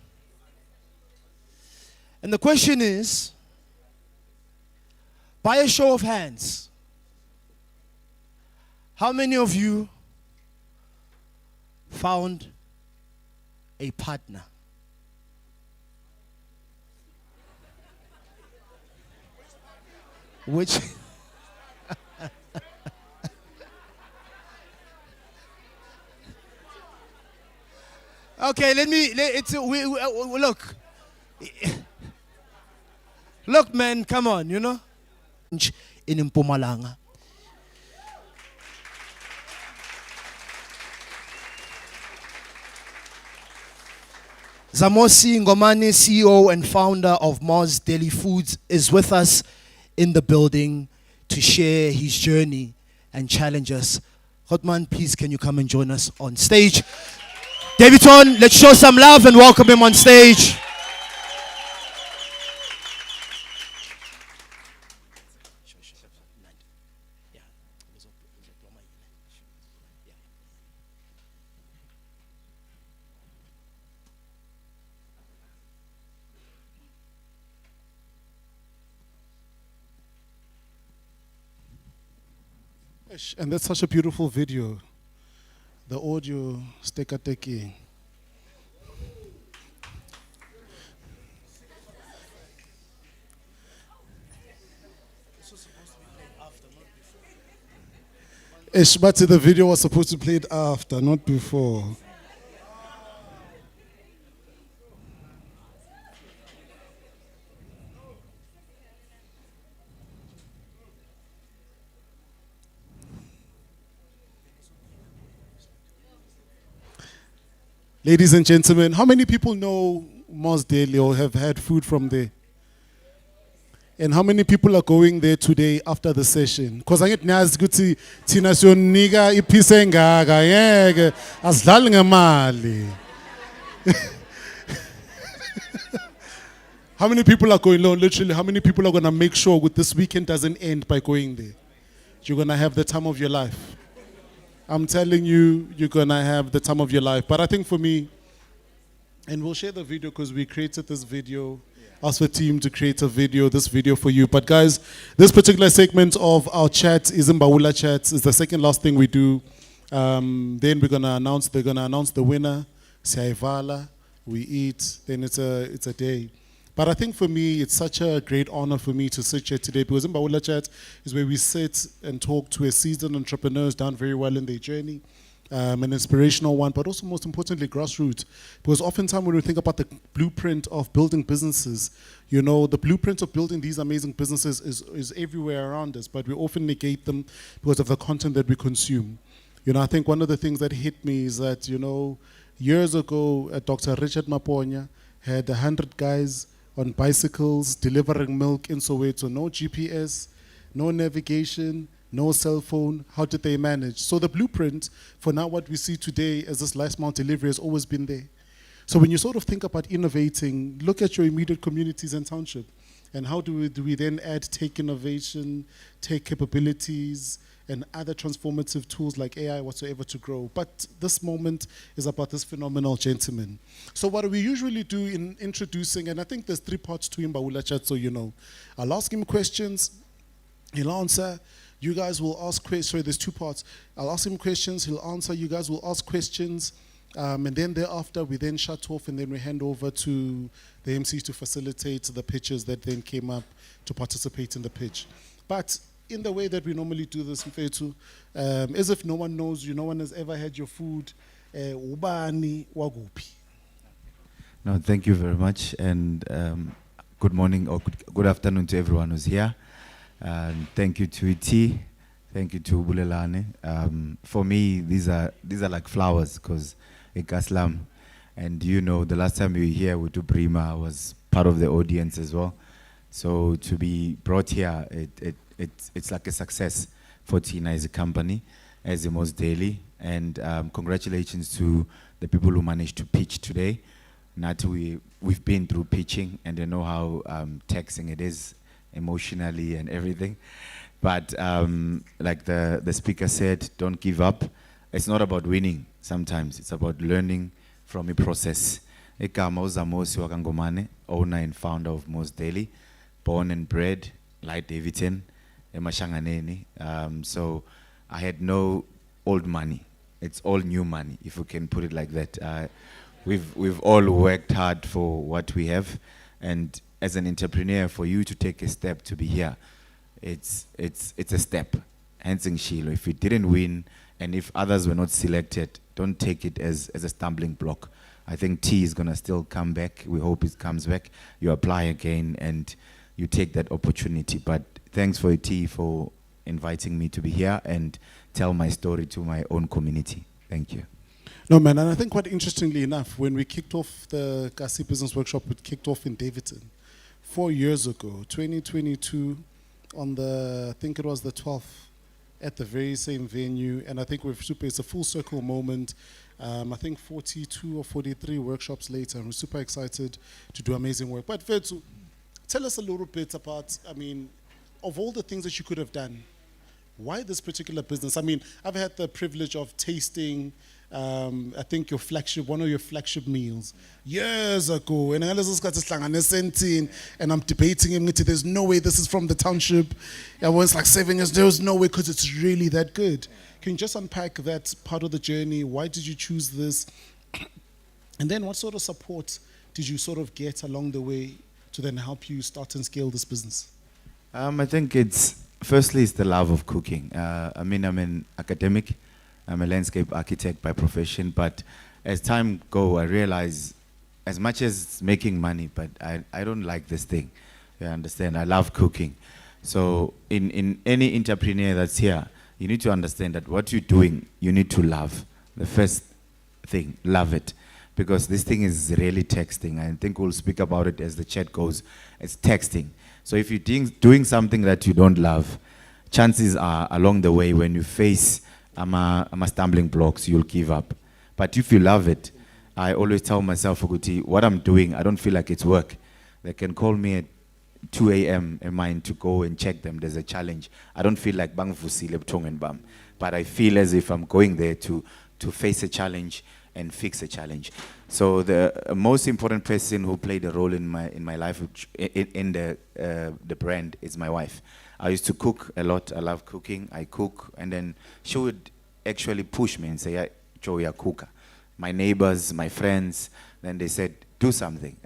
And the question is, by a show of hands, how many of you found a partner? Which okay, look. Look, man, come on, you know. In Mpumalanga. Zamosi Ngomane, CEO and founder of Mars Daily Foods, is with us in the building to share his journey and challenge us. Hotman, please can you come and join us on stage? Daveyton, let's show some love and welcome him on stage. And that's such a beautiful video. The audio steka-teki. Ishbati, the video was supposed to play it after, not before. Ladies and gentlemen, how many people know Mars Daily or have had food from there? And how many people are going there today after the session? Because I get nazi ukuthi thina siyonika iphisa engaka yeke asidlali ngemali. How many people are going? No, literally, how many people are going to make sure with this weekend doesn't end by going there? You're going to have the time of your life. I'm telling you, you're going to have the time of your life. But I think for me, and we'll share the video because we created this video, asked the team to create this video for you. But guys, this particular segment of our chat is Mbawula Chat. It's the second last thing we do. Then they're going to announce the winner. Siyayivala, we eat, then it's a day. But I think for me, it's such a great honor for me to sit here today because Mbawula Chat is where we sit and talk to a seasoned entrepreneurs done very well in their journey, an inspirational one, but also most importantly, grassroots. Because oftentimes when we think about the blueprint of building businesses, you know, the blueprint of building these amazing businesses is everywhere around us, but we often negate them because of the content that we consume. You know, I think one of the things that hit me is that, you know, years ago, Dr. Richard Maponya had 100 guys on bicycles, delivering milk in Soweto. No GPS, no navigation, no cell phone. How did they manage? So the blueprint for now what we see today as this last mile delivery has always been there. So when you sort of think about innovating, look at your immediate communities and township. And how do we then add tech innovation, tech capabilities, and other transformative tools like AI whatsoever to grow. But this moment is about this phenomenal gentleman. So what we usually do in introducing, and I think there's 3 parts to Mbawula Chat, so you know. I'll ask him questions, He'll answer. You guys will ask questions. Sorry, there's two parts. I'll ask him questions. He'll answer. You guys will ask questions. And then thereafter, we then shut off and then we hand over to the MCs to facilitate the pitches that then came up to participate in the pitch. But in the way that we normally do this, Mfethu, as if no one knows you, no one has ever had your food. Ubani wagupi. No, thank you very much, and good morning or good afternoon to everyone who's here. And thank you to E.T., thank you to Bulelane. For me, these are like flowers, because Ekaslam, and you know, the last time we were here with Ubrima, I was part of the audience as well. So to be brought here, it's like a success for Tina as a company, as the most daily. And congratulations to the people who managed to pitch today. We've been through pitching, and they know how taxing it is emotionally and everything. But like the speaker said, don't give up. It's not about winning sometimes. It's about learning from a process. Igama uZamosi Wakangomane, owner and founder of Most Daily, born and bred, like Daveyton, Emashanganeni. So I had no old money. It's all new money, if we can put it like that. We've all worked hard for what we have, and as an entrepreneur, for you to take a step to be here, it's a step. Hence, if you didn't win, and if others were not selected, don't take it as a stumbling block. I think T is gonna still come back. We hope it comes back. You apply again, and you take that opportunity. But thanks for T for inviting me to be here and tell my story to my own community. Thank you. No, man, and I think quite interestingly enough, when we kicked off the Kasi Business Workshop, it kicked off in Daveyton 4 years ago, 2022, on I think it was the 12th, at the very same venue. And I think it's a full circle moment. I think 42 or 43 workshops later, and we're super excited to do amazing work. But Fethu, tell us a little bit about, of all the things that you could have done, why this particular business? I've had the privilege of tasting, I think one of your flagship meals years ago, and I'm debating him. There's no way this is from the Township. I was like 7 years. There was no way, because it's really that good. Can you just unpack that part of the journey? Why did you choose this? And then what sort of support did you sort of get along the way to then help you start and scale this business? I think firstly, it's the love of cooking. I'm an academic. I'm a landscape architect by profession, but as time goes, I realize as much as it's making money, but I don't like this thing. You understand? I love cooking. So in any entrepreneur that's here, you need to understand that what you're doing, you need to love. The first thing, love it. Because this thing is really texting. I think we'll speak about it as the chat goes. It's texting. So if you're doing something that you don't love, chances are along the way when you face stumbling blocks, you'll give up. But if you love it, I always tell myself, what I'm doing, I don't feel like it's work. They can call me at 2 a.m. in mind to go and check them. There's a challenge. I don't feel like bang fusile and bam, but I feel as if I'm going there to face a challenge and fix a challenge. So the most important person who played a role in my life in the brand is my wife. I used to cook a lot. I love cooking. I cook, and then she would actually push me and say, "Joe, you're a cooker." My neighbors, my friends, then they said, "Do something.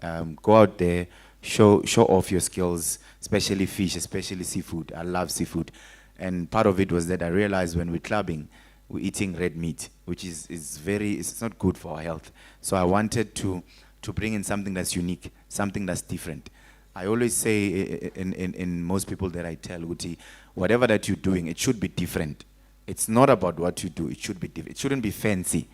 Go out there, show off your skills, especially fish, especially seafood." I love seafood, and part of it was that I realized when we're clubbing, we're eating red meat, which is it's not good for our health. So I wanted to bring in something that's unique, something that's different. I always say in most people that I tell, whatever that you're doing, it should be different. It's not about what you do. It should be different. It shouldn't be fancy.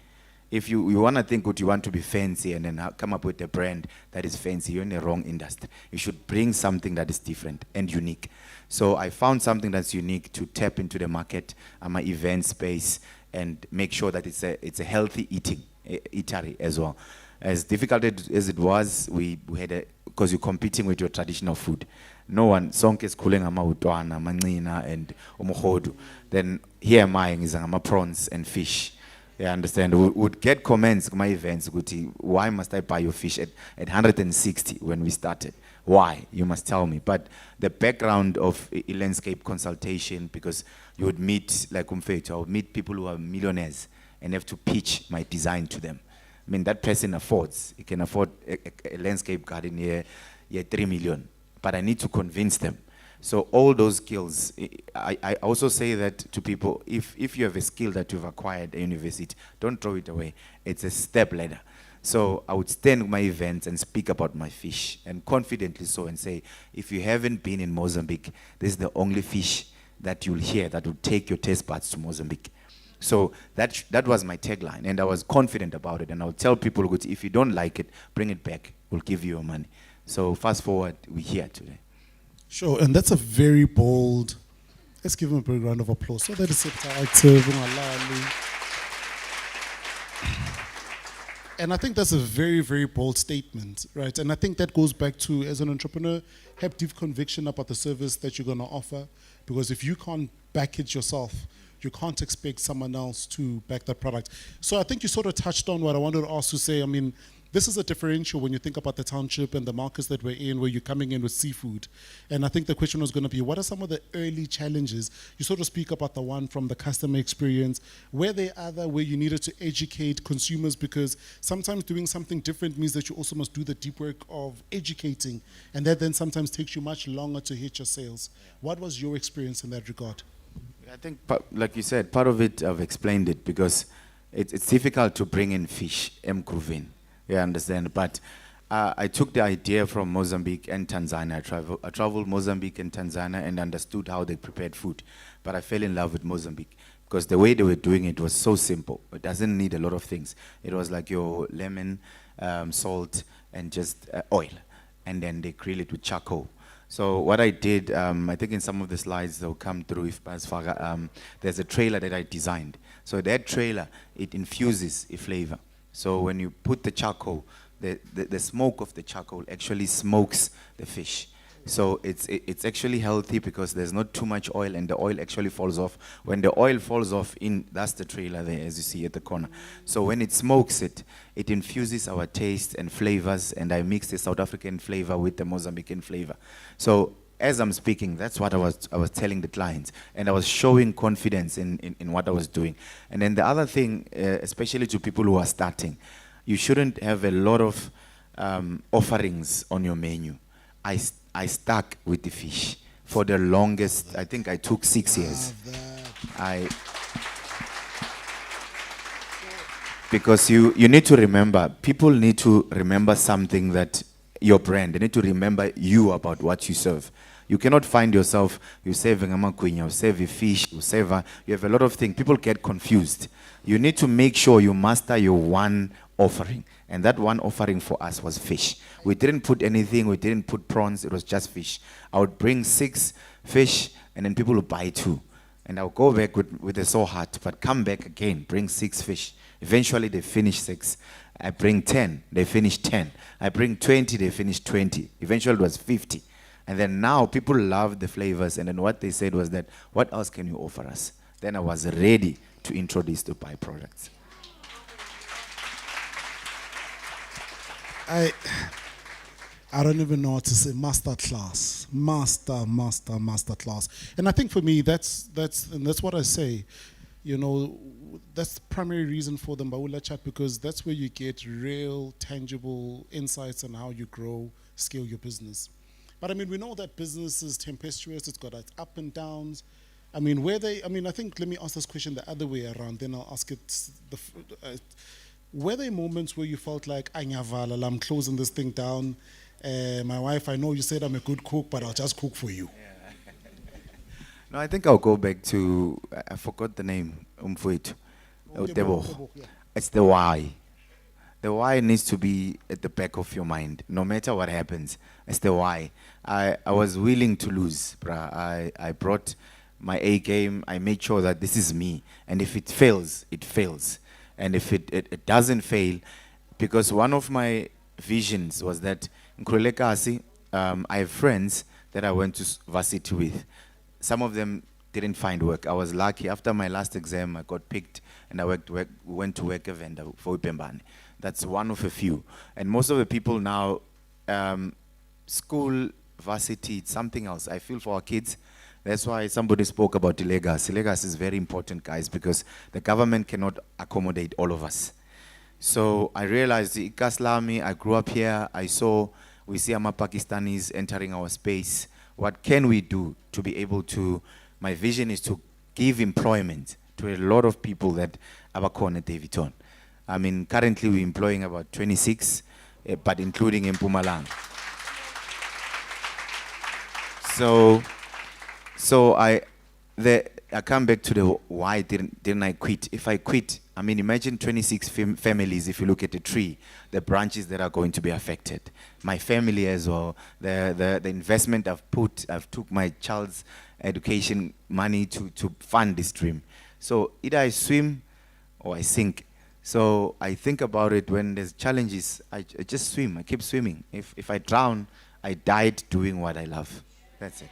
If you want to think you want to be fancy and then come up with a brand that is fancy, you're in the wrong industry. You should bring something that is different and unique. So I found something that's unique to tap into the market, my event space, and make sure that it's a healthy eatery as well. As difficult as it was, we had because you're competing with your traditional food. No one, sonke is cooling mancina and umuhodu. Then here am I, ngizanga prawns and fish. Yeah, I understand. Would get comments my events, Guti, why must I buy your fish at 160 when we started? Why? You must tell me. But the background of landscape consultation, because you would meet, like Umfeto, I would meet people who are millionaires and have to pitch my design to them. I mean, that person affords. He can afford a landscape garden here, 3 million. But I need to convince them. So all those skills, I also say that to people, if you have a skill that you've acquired at university, don't throw it away. It's a step ladder. So I would stand my events and speak about my fish, and confidently so, and say, if you haven't been in Mozambique, this is the only fish that you'll hear that will take your taste buds to Mozambique. So that was my tagline, and I was confident about it. And I would tell people, if you don't like it, bring it back. We'll give you your money. So fast forward, we're here today. Sure, and that's a very bold. Let's give him a big round of applause. So that is active. And I think that's a very, very bold statement, right? And I think that goes back to, as an entrepreneur, have deep conviction about the service that you're going to offer. Because if you can't back it yourself, you can't expect someone else to back that product. So I think you sort of touched on what I wanted to ask to say. I mean, this is a differential when you think about the township and the markets that we're in, where you're coming in with seafood. And I think the question was going to be, what are some of the early challenges? You sort of speak about the one from the customer experience. Were there other where you needed to educate consumers? Because sometimes doing something different means that you also must do the deep work of educating. And that then sometimes takes you much longer to hit your sales. What was your experience in that regard? I think, like you said, part of it, I've explained it, because it's difficult to bring in fish, Mkruvin. Yeah, I understand. But I took the idea from Mozambique and Tanzania. I traveled Mozambique and Tanzania and understood how they prepared food. But I fell in love with Mozambique because the way they were doing it was so simple. It doesn't need a lot of things. It was like your lemon, salt, and just oil. And then they grill it with charcoal. So what I did, I think in some of the slides they'll come through, if there's a trailer that I designed. So that trailer, it infuses a flavor. So when you put the charcoal, the smoke of the charcoal actually smokes the fish. So it's actually healthy because there's not too much oil, and the oil actually falls off. When the oil falls off, that's the trailer there, as you see at the corner. So when it smokes it infuses our taste and flavors, and I mix the South African flavor with the Mozambican flavor. So as I'm speaking, that's what I was telling the clients, and I was showing confidence in what I was doing. And then the other thing, especially to people who are starting, you shouldn't have a lot of offerings on your menu. I stuck with the fish for the longest. I think I took 6 years. Because you need to remember, people need to remember something, that your brand, they need to remember you about what you serve. You cannot find yourself, you're serving a maquina, you serve a fish, you have a lot of things. People get confused. You need to make sure you master your one offering. And that one offering for us was fish. We didn't put anything, we didn't put prawns, it was just fish. I would bring 6 fish, and then people would buy 2. And I would go back with a sore heart, but come back again, bring 6 fish. Eventually they finish 6. I bring 10, they finish 10. I bring 20, they finish 20. Eventually it was 50. And then now people love the flavors, and then what they said was that, what else can you offer us? Then I was ready to introduce the byproducts. I don't even know what to say. Masterclass, masterclass. And I think for me, that's what I say. You know, that's the primary reason for the Mbawula Chat, because that's where you get real, tangible insights on how you grow, scale your business. But I mean, we know that business is tempestuous. It's got its up and downs. I mean, I think, let me ask this question the other way around, then I'll ask it. Were there moments where you felt like, I'm closing this thing down? My wife, I know you said I'm a good cook, but I'll just cook for you. Yeah. No, I think I'll go back to, I forgot the name, Umfuitu. Tebo. Yeah. It's the why. The why needs to be at the back of your mind, no matter what happens. It's the why. I was willing to lose, bruh. I brought my A game. I made sure that this is me. And if it fails, it fails. And if it doesn't fail, because one of my visions was that in Krulekasi, I have friends that I went to varsity with. Some of them didn't find work. I was lucky. After my last exam, I got picked and I went to work a vendor for Upembane. That's one of a few. And most of the people now, school, varsity, it's something else. I feel for our kids. That's why somebody spoke about the legacy. Legacy is very important, guys, because the government cannot accommodate all of us. So I realized the Ikaslami, I grew up here, we see Ama Pakistanis entering our space. What can we do to be able to, my vision is to give employment to a lot of people that abakona Daveyton. I mean, currently we're employing about 26, but including in Mpumalanga. So I come back to the why didn't I quit? If I quit, I mean, imagine 26 families. If you look at the tree, the branches that are going to be affected. My family as well. The investment I've took my child's education money to fund this dream. So either I swim or I sink. So I think about it when there's challenges. I just swim. I keep swimming. If I drown, I died doing what I love. That's it.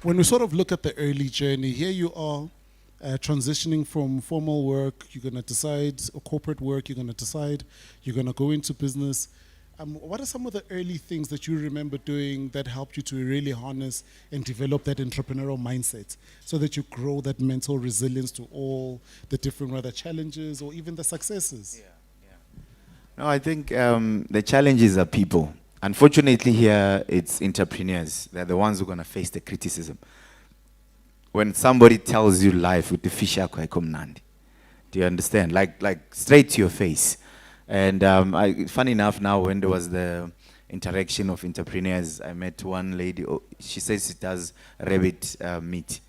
When we sort of look at the early journey, here you are transitioning from formal work, you're going to decide, or corporate work, you're going to decide, you're going to go into business. What are some of the early things that you remember doing that helped you to really harness and develop that entrepreneurial mindset so that you grow that mental resilience to all the different whether challenges or even the successes? No, I think the challenges are people. Unfortunately here, it's entrepreneurs. They're the ones who are going to face the criticism. When somebody tells you life with the fish, do you understand? Like straight to your face. And funny enough now, when there was the interaction of entrepreneurs, I met one lady, she says she does rabbit meat.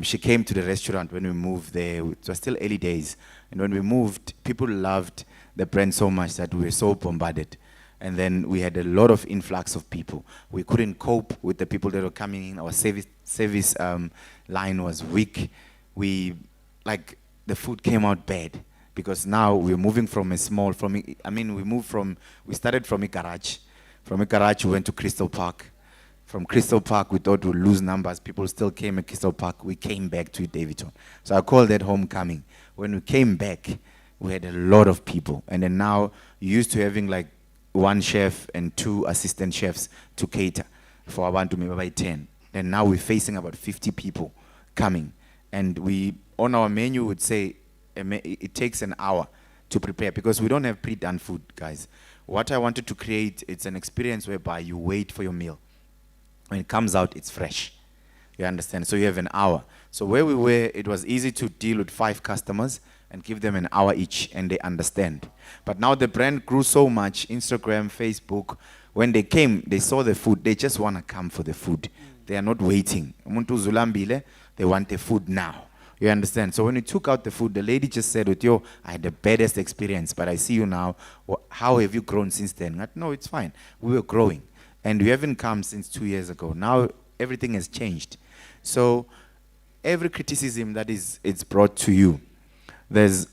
She came to the restaurant when we moved there. It was still early days. And when we moved, people loved the brand so much that we were so bombarded. And then we had a lot of influx of people. We couldn't cope with the people that were coming in. Our service line was weak. The food came out bad because now we're moving from we started from a garage. From a garage, we went to Crystal Park. From Crystal Park, we thought we'd lose numbers. People still came at Crystal Park. We came back to Daveyton. So I call that homecoming. When we came back, we had a lot of people. And then now, you're used to having like one chef and 2 assistant chefs to cater for abantu maybe by 10. And now we're facing about 50 people coming. And on our menu would say it takes an hour to prepare because we don't have pre-done food, guys. What I wanted to create, it's an experience whereby you wait for your meal. When it comes out, it's fresh. You understand? So you have an hour. So where we were, it was easy to deal with 5 customers and give them an hour each, and they understand. But now the brand grew so much, Instagram, Facebook, when they came, they saw the food, they just want to come for the food. They are not waiting. Umuntu zulambile, they want the food now. You understand? So when we took out the food, the lady just said, "Yo, I had the baddest experience, but I see you now. How have you grown since then?" I said, "No, it's fine. We were growing. And we haven't come since 2 years ago. Now everything has changed." So every criticism that it's brought to you,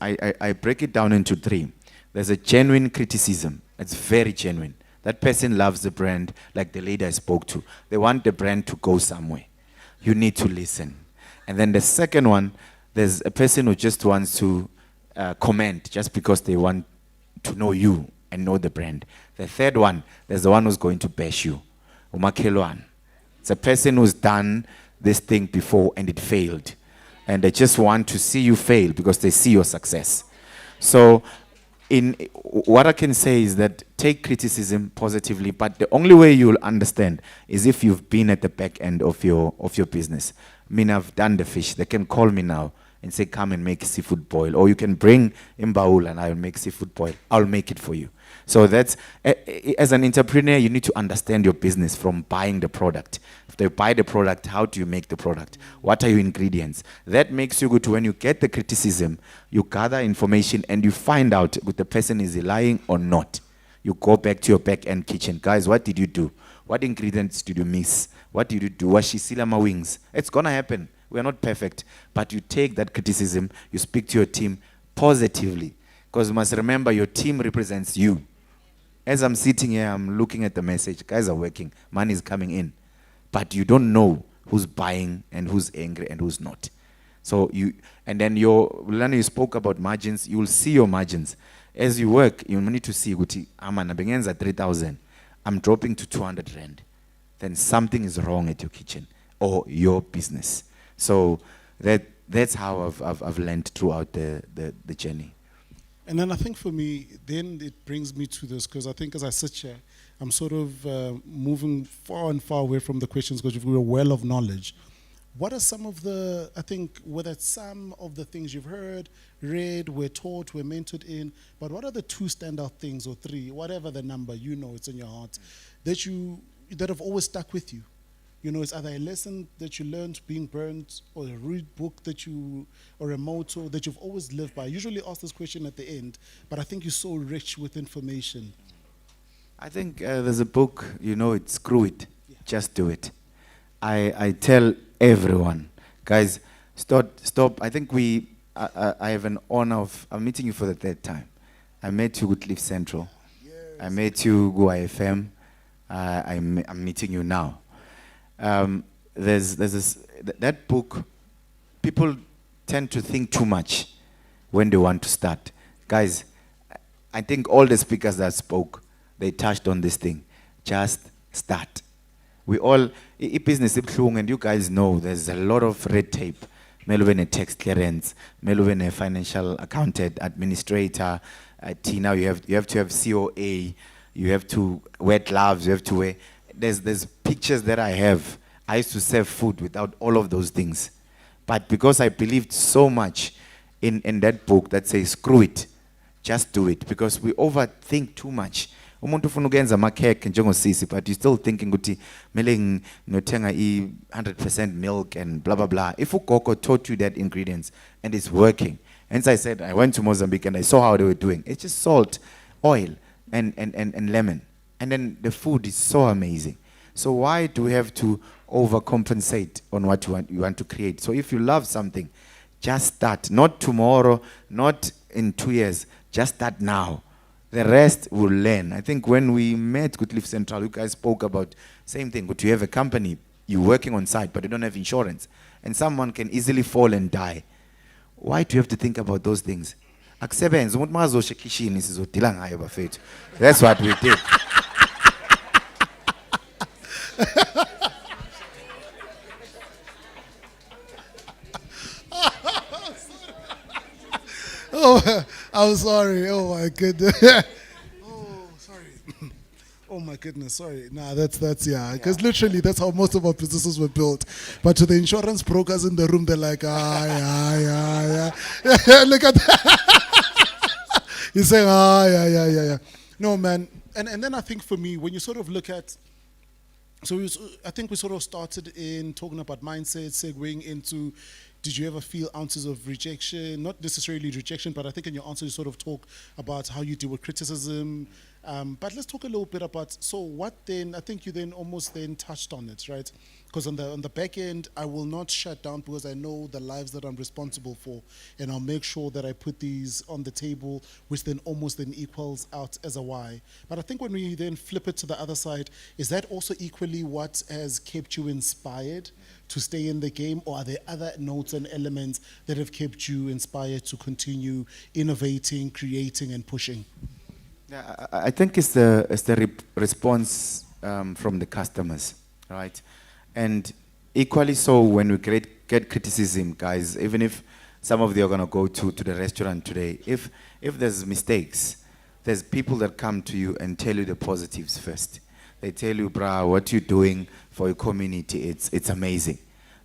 I break it down into 3. There's a genuine criticism. It's very genuine. That person loves the brand like the lady I spoke to. They want the brand to go somewhere. You need to listen. And then the second one, there's a person who just wants to comment just because they want to know you and know the brand. The third one, there's the one who's going to bash you. Umakhelwane. It's a person who's done this thing before and it failed. And they just want to see you fail because they see your success. So what I can say is that take criticism positively, but the only way you'll understand is if you've been at the back end of your business. I mean, I've done the fish. They can call me now and say, "Come and make seafood boil." Or you can bring Mbawula and I'll make seafood boil. I'll make it for you. So that's, as an entrepreneur, you need to understand your business from buying the product. If they buy the product, how do you make the product? What are your ingredients? That makes you good to when you get the criticism, you gather information and you find out if the person is lying or not. You go back to your back-end kitchen. Guys, what did you do? What ingredients did you miss? What did you do? Washisila my wings. It's going to happen. We're not perfect. But you take that criticism, you speak to your team positively. Because you must remember, your team represents you. As I'm sitting here, I'm looking at the message. Guys are working. Money is coming in. But you don't know who's buying and who's angry and who's not. So and then Lana, you spoke about margins. You will see your margins. As you work, you need to see, I'm at 3,000. I'm dropping to 200 rand. Then something is wrong at your kitchen or your business. So that's how I've learned throughout the journey. And then I think for me, then it brings me to this, because I think as I sit here, I'm sort of moving far and far away from the questions because you've got a well of knowledge. What are some of the, I think, whether it's some of the things you've heard, read, were taught, were mentored in, but what are the 2 standout things, or 3, whatever the number, it's in your heart, that have always stuck with you? It's either a lesson that you learned being burnt, or a read book or a motto that you've always lived by. I usually ask this question at the end, but I think you're so rich with information. I think there's a book, it's Screw It, Just Do It. I tell everyone, guys, stop. I think I have an honor of, I'm meeting you for the 3rd time. I met you with Cliff Central. Yes. I met you Go FM. I'm meeting you now. There's that book, people tend to think too much when they want to start. Guys, I think all the speakers that spoke, they touched on this thing. Just start. We all, business is long, and you guys know there's a lot of red tape. Melvin a tax clearance, Melvin a financial accountant, administrator, now you have to have COA, you have to wear gloves, you have to wear. There's pictures that I have. I used to serve food without all of those things. But because I believed so much in that book that says, screw it, just do it. Because we overthink too much. Umuntu ufuna ukuyenza amakhekhe njengosisi, but you're still thinking ukuthi mele ngothenga 100% milk and blah blah blah. If ugogo taught you that ingredients and it's working, and so I said I went to Mozambique and I saw how they were doing. It's just salt, oil, and lemon, and then the food is so amazing. So why do we have to overcompensate on what you want to create? So if you love something, just start. Not tomorrow, not in 2 years. Just start now. The rest will learn. I think when we met with Cliff Central, you guys spoke about same thing. But you have a company, you're working on site, but you don't have insurance, and someone can easily fall and die. Why do you have to think about those things? That's what we did. Oh, I'm sorry. Oh my goodness. Oh, sorry. Oh my goodness. Sorry. Nah, that's yeah. Because literally, that's how most of our businesses were built. But to the insurance brokers in the room, they're like, yeah. Look at that. You're saying, yeah. No, man. And then I think for me, when you sort of look at, I think we sort of started in talking about mindset, segueing into, did you ever feel ounces of rejection? Not necessarily rejection, but I think in your answer you sort of talk about how you deal with criticism. But let's talk a little bit about, so what then, I think you then almost then touched on it, right? Because on the back end, I will not shut down because I know the lives that I'm responsible for, and I'll make sure that I put these on the table, which then almost then equals out as a why. But I think when we then flip it to the other side, is that also equally what has kept you inspired to stay in the game, or are there other notes and elements that have kept you inspired to continue innovating, creating, and pushing? Yeah, I think it's the response from the customers, right? And equally so when we get criticism, guys, even if some of you are going to go to the restaurant today, if there's mistakes, there's people that come to you and tell you the positives first. They tell you, brah, what you're doing for your community, it's amazing.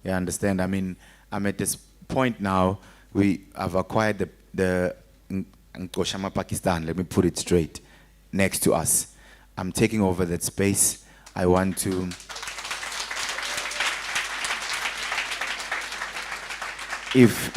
You understand? I mean, I'm at this point now, we have acquired the Nkoshama Pakistan, let me put it straight, next to us. I'm taking over that space. I want to... If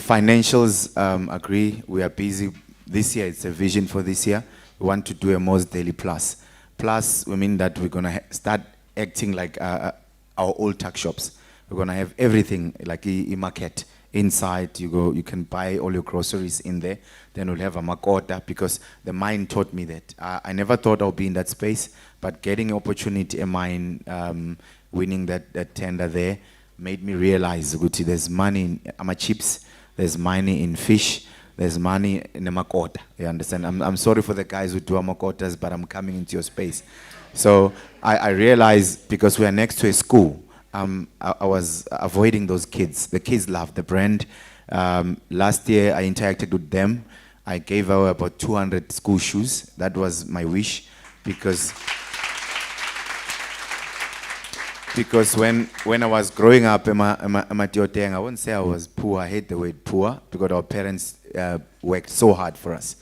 financials agree, we are busy. This year, it's a vision for this year. We want to do a most daily plus. Plus, we mean that we're going to start acting like our old tuck shops. We're going to have everything like a market inside. You can buy all your groceries in there. Then we'll have a makota, because the mine taught me that. I never thought I'll be in that space, but getting an opportunity in mine, winning that tender there, made me realize, Guti, there's money in chips, there's money in fish, there's money in the makota. You understand? I'm sorry for the guys who do makotas, but I'm coming into your space. So I realized, because we are next to a school, I was avoiding those kids. The kids love the brand. Last year I interacted with them. I gave away about 200 school shoes. That was my wish, because when I was growing up in Gauteng, I wouldn't say I was poor. I hate the word poor, because our parents worked so hard for us.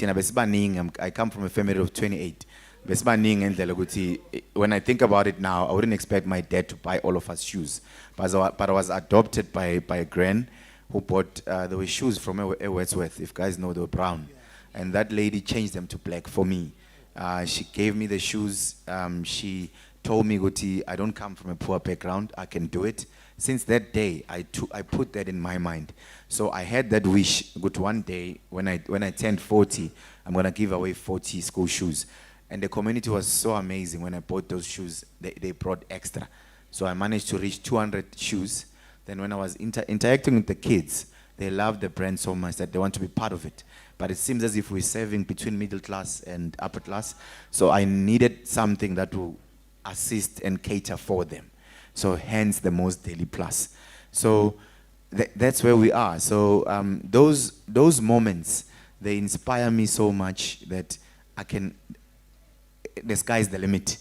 I come from a family of 28. When I think about it now, I wouldn't expect my dad to buy all of us shoes. But I was adopted by a gran who bought, there were shoes from Wordsworth, if guys know, they were brown. And that lady changed them to black for me. She gave me the shoes. She told me, Guti, I don't come from a poor background, I can do it. Since that day, I put that in my mind. So I had that wish, Guti, one day, when I turned 40, I'm gonna give away 40 school shoes. And the community was so amazing. When I bought those shoes, they brought extra. So I managed to reach 200 shoes. Then when I was interacting with the kids, they love the brand so much that they want to be part of it. But it seems as if we're serving between middle class and upper class. So I needed something that will assist and cater for them. So hence the most daily plus. So that's where we are. So those moments, they inspire me so much that the sky's the limit.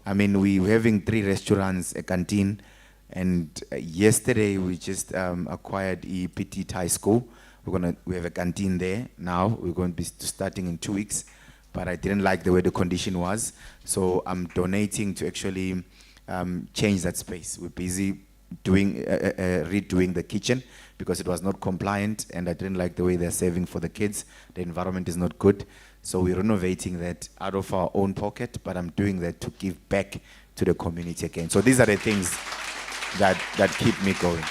I mean, we're having 3 restaurants, a canteen, and yesterday we just acquired EPT Thai School. We have a canteen there now. We're going to be starting in 2 weeks, but I didn't like the way the condition was, so I'm donating to actually change that space. We're busy redoing the kitchen because it was not compliant, and I didn't like the way they're serving for the kids. The environment is not good. So we're renovating that out of our own pocket, but I'm doing that to give back to the community again. So these are the things that keep me going.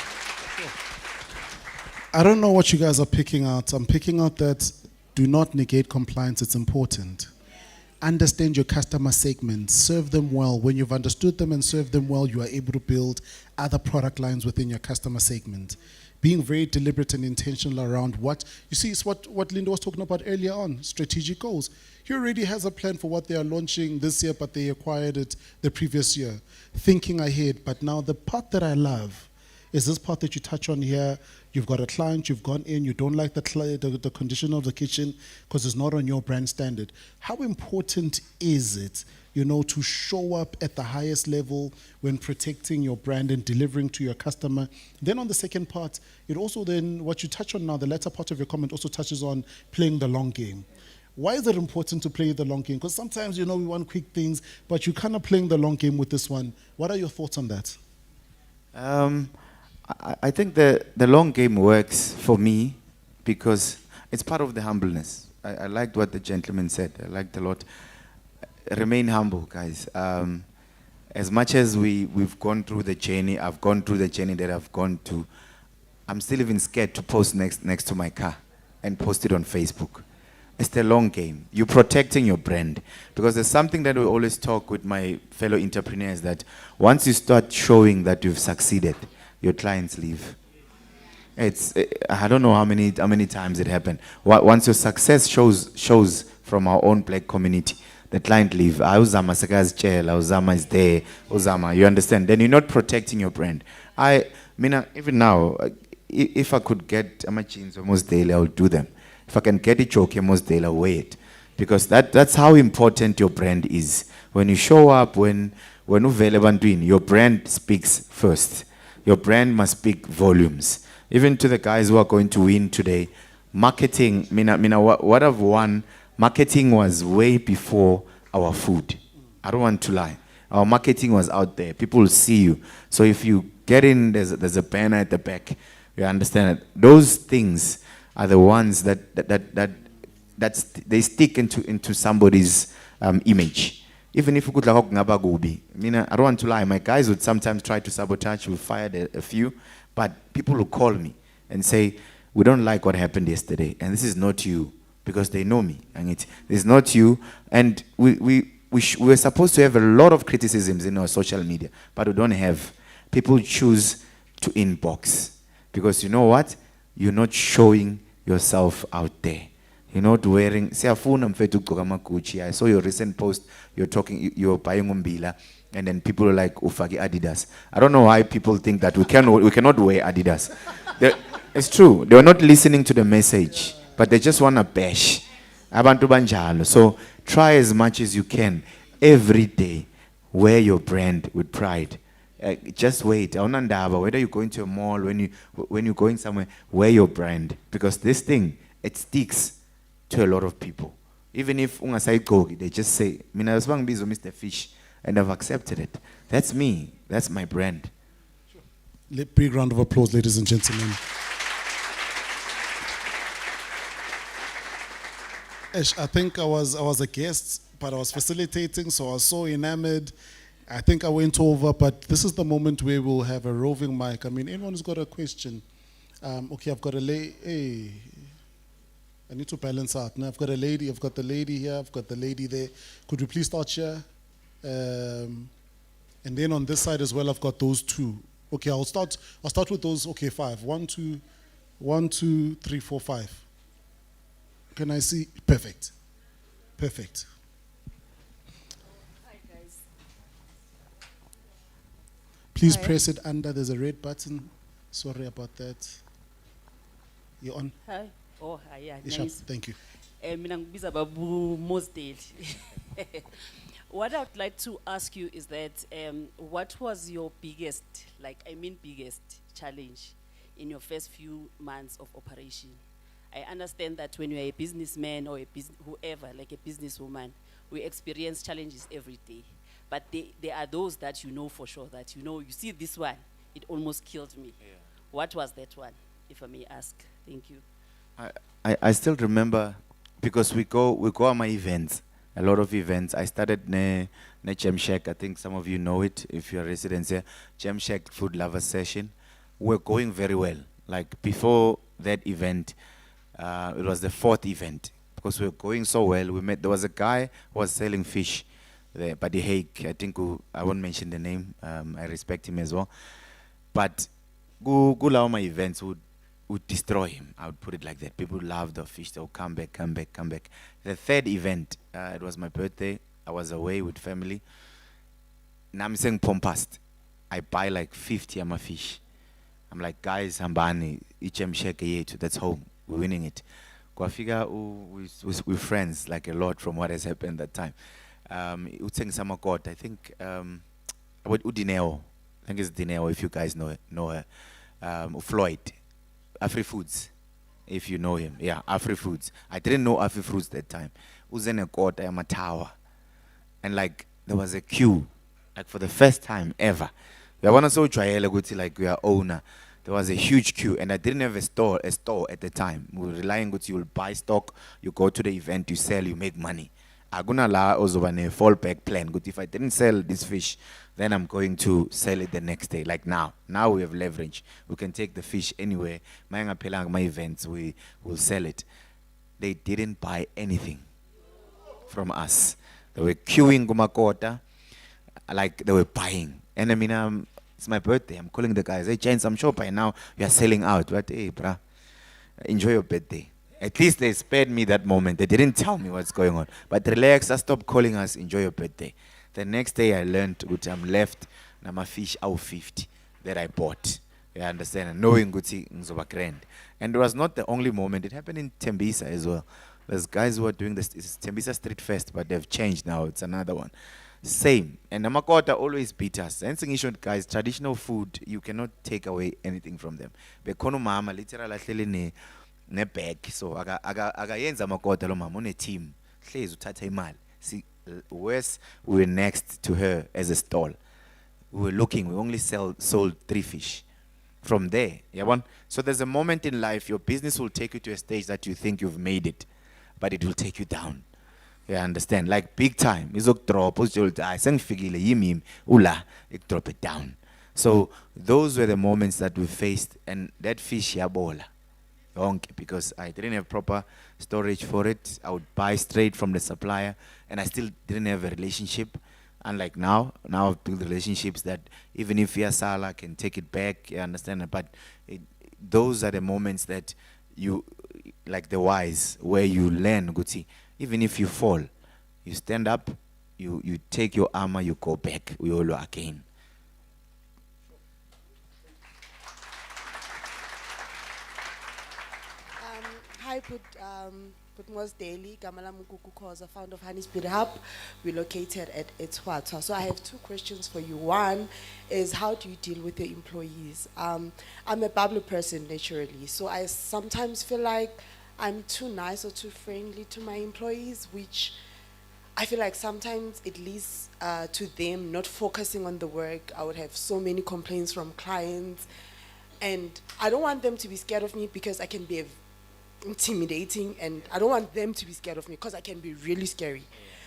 I don't know what you guys are picking out. I'm picking out that do not negate compliance. It's important. Understand your customer segments. Serve them well. When you've understood them and served them well, you are able to build other product lines within your customer segment. Being very deliberate and intentional around what, you see, it's what Linda was talking about earlier on, strategic goals. He already has a plan for what they are launching this year, but they acquired it the previous year. Thinking ahead, but now the part that I love is this part that you touch on here. You've got a client, you've gone in, you don't like the condition of the kitchen because it's not on your brand standard. How important is it, to show up at the highest level when protecting your brand and delivering to your customer? Then on the second part, it also then, what you touch on now, the latter part of your comment also touches on playing the long game. Why is it important to play the long game? Because sometimes, we want quick things, but you're kind of playing the long game with this one. What are your thoughts on that? I think the long game works for me because it's part of the humbleness. I liked what the gentleman said. I liked a lot. Remain humble, guys. As much as we've gone through the journey, I've gone through the journey that I've gone to, I'm still even scared to post next to my car and post it on Facebook. It's the long game. You're protecting your brand. Because there's something that we always talk with my fellow entrepreneurs, that once you start showing that you've succeeded, your clients leave. I don't know how many times it happened. Once your success shows from our own black community, the client leave. Uzama is there. Uzama, you understand? Then you're not protecting your brand. Even now, if I could get jeans almost daily, I would do them. If I can get a choke almost daily, I'll wear it. Because that's how important your brand is. When you show up, when your brand speaks first. Your brand must speak volumes. Even to the guys who are going to win today, marketing, what I've won, marketing was way before our food. I don't want to lie. Our marketing was out there. People will see you. So if you get in, there's a banner at the back. You understand that those things are the ones that they stick into somebody's image. Even if you could like Ngabagubi, I don't want to lie. My guys would sometimes try to sabotage. We fired a few, but people will call me. and say, we don't like what happened yesterday, and this is not you, because they know me, and this is not you, and we're supposed to have a lot of criticisms in our social media, but we don't have. People choose to inbox, because you know what? You're not showing yourself out there. You're not wearing. I saw your recent post. You're buying Mbila, and then people are like, "Ufagi Adidas." I don't know why people think that we cannot wear Adidas. It's true. They're not listening to the message, but they just want to bash. Abantu banjalo. So try as much as you can every day. Wear your brand with pride. Just wait. Whether you're going to a mall, when you're going somewhere, wear your brand, because this thing, it sticks to a lot of people. Even if they just say, "Mina Bizo Mr. Fish," and I've accepted it. That's me. That's my brand. Big round of applause, ladies and gentlemen. Ash, I think I was a guest, but I was facilitating, so I was so enamored. I think I went over, but this is the moment where we'll have a roving mic. I mean, anyone who's got a question? Okay, I've got a lady. Hey, I need to balance out. Now I've got a lady. I've got the lady here. I've got the lady there. Could we please start here? And then on this side as well, I've got those two. Okay, I'll start with those. Okay, 5. 1, 2, 3, 4, 5. Can I see? Perfect. Perfect. Hi, guys. Please Hi. press it under. There's a red button. Sorry about that. You're on. Hi. Oh, hi, yeah, Isham, nice. thank you. Mina ngibiza babu Mosdale. What I would like to ask you is that what was your biggest challenge in your first few months of operation? I understand that when you're a businessman or whoever, like a businesswoman, we experience challenges every day. But there are those that you know for sure that you see this one, it almost killed me. Yeah. What was that one, if I may ask? Thank you. I still remember, because we go on my events, a lot of events. I started ne Gem Shack. I think some of you know it if you're residents here. Gem Shack Food Lovers Session. We're going very well. Like before that event, it was the 4th event, because we were going so well. There was a guy who was selling fish there, Buddy Hake. I think I won't mention the name. I respect him as well. But go allow my events would destroy him. I would put it like that. People love the fish. They'll come back. The 3rd event, it was my birthday. I was away with family. Now I'm saying pompast. I buy like 50 of my fish. I'm like, guys, hambani, ichem shake yetu. That's home. We're winning it. Kwafika, we're friends like a lot from what has happened that time. Utseng Samakot, I think, about Udineo. I think it's Dineo, if you guys know her. Floyd. Afri Foods, if you know him. Yeah, Afri Foods. I didn't know Afri Foods that time. Uzene Kota, I'm a tower. And like, there was a queue, like for the first time ever. We want to so try like we are owner. There was a huge queue, and I didn't have a store at the time. We were relying on you will buy stock, you go to the event, you sell, you make money. I'm gonna allow also a fallback plan. But if I didn't sell this fish, then I'm going to sell it the next day. Like now we have leverage. We can take the fish anywhere. My events, we will sell it. They didn't buy anything from us. They were queuing Gumakota, like they were buying. And I mean, it's my birthday. I'm calling the guys. Hey, James, I'm sure by now you are selling out. But hey, bruh, enjoy your birthday. At least they spared me that moment. They didn't tell me what's going on. But relax, I stopped calling us, enjoy your birthday. The next day I learned which I'm left nama fish out 50 that I bought. You understand? Knowing Guti Nzoba grand. And it was not the only moment. It happened in Tembisa as well. There's guys who are doing this. It's Tembisa Street Fest, but they've changed now. It's another one. Same. And Namakota always beat us. And guys, traditional food, you cannot take away anything from them. Bekono mama literally ne bag. So aga yenza makota lo mama on a team. Hlezi uthatha imali. See, worse, we were next to her as a stall. We were looking, we only sold 3 fish. From there, so there's a moment in life your business will take you to a stage that you think you've made it, but it will take you down. You understand? Like big time. Izok drop, I send figile yimim ula, it drop it down. So those were the moments that we faced, and that fish yabola. Because I didn't have proper storage for it. I would buy straight from the supplier, and I still didn't have a relationship. Unlike now I've built relationships that even if Yasala I can take it back, you understand? But those are the moments that you, like the wise, where you learn, Guti, even if you fall, you stand up, you take your armor, you go back, we all again. Hi, Putmos Daily, Gamala Mukuku Koza, founder of Honey Speed Hub. We're located at Etwata. So I have two questions for you. One is, how do you deal with your employees? I'm a bubbly person naturally, so I sometimes feel like I'm too nice or too friendly to my employees, which I feel like sometimes it leads to them not focusing on the work. I would have so many complaints from clients, and I don't want them to be scared of me because I can be intimidating, and I don't want them to be scared of me because I can be really scary.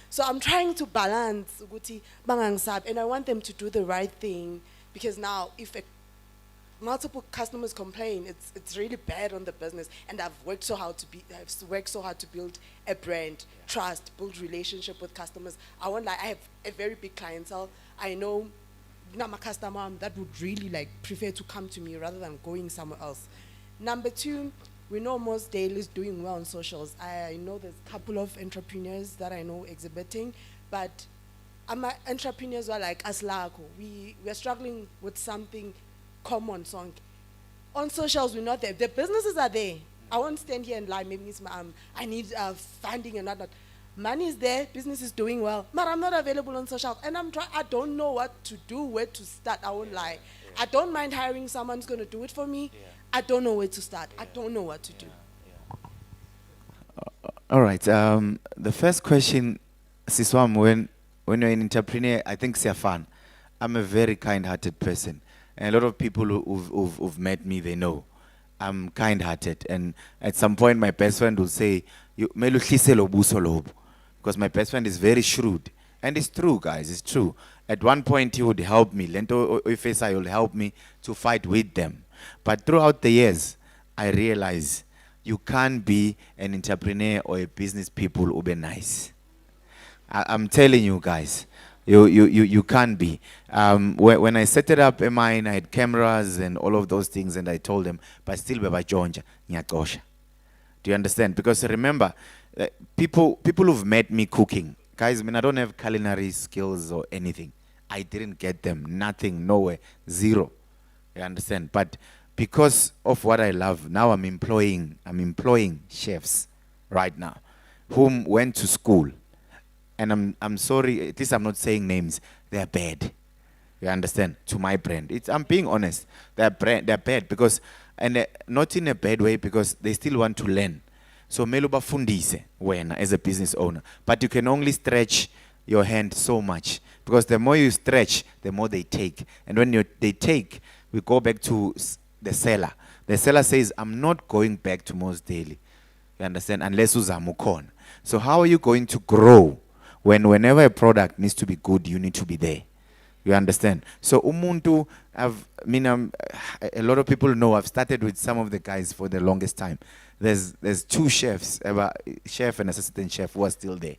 So I'm trying to balance ukuthi bangangisabi, and I want them to do the right thing, because now if multiple customers complain, it's really bad on the business, and I've worked so hard to build a brand, trust, build relationship with customers. I have a very big clientele. I know I'm a customer that would really prefer to come to me rather than going somewhere else. Number two, we know most dailies doing well on socials. I know there's a couple of entrepreneurs that I know exhibiting, but entrepreneurs are like us. We're struggling with something common. So on socials, we're not there. The businesses are there. I won't stand here and lie. Maybe I need funding and not. Money is there. Business is doing well. But I'm not available on socials, and I don't know what to do, where to start. I won't lie. I don't mind hiring someone who's going to do it for me. I don't know where to start. I don't know what to do. All right. The first question, Siswam, when you're an entrepreneur, I think Siafan, I'm a very kind-hearted person. And a lot of people who've met me, they know I'm kind-hearted. And at some point, my best friend will say, because my best friend is very shrewd. And it's true, guys, it's true. At one point, he would help me. Lento Ifesai will help me to fight with them. But throughout the years, I realized you can't be an entrepreneur or a business people who be nice. I'm telling you guys, you can't be. When I set it up in mine, I had cameras and all of those things, and I told them, but still beba jonja nyakosha. Do you understand? Because remember, people who've met me cooking, guys, I mean, I don't have culinary skills or anything. I didn't get them, nothing, nowhere, zero. You understand? But because of what I love, now I'm employing chefs right now, whom went to school. And I'm sorry, at least I'm not saying names. They're bad. You understand? To my brand. I'm being honest. They're bad because, and not in a bad way, because they still want to learn. So meluba fundise when as a business owner. But you can only stretch your hand so much, because the more you stretch, the more they take. And when they take, we go back to the seller. The seller says, I'm not going back to most daily. You understand? Unless uzamukon. So how are you going to grow whenever a product needs to be good, you need to be there? You understand? So umuntu, a lot of people know I've started with some of the guys for the longest time. There's two chefs, a chef and assistant chef, who are still there,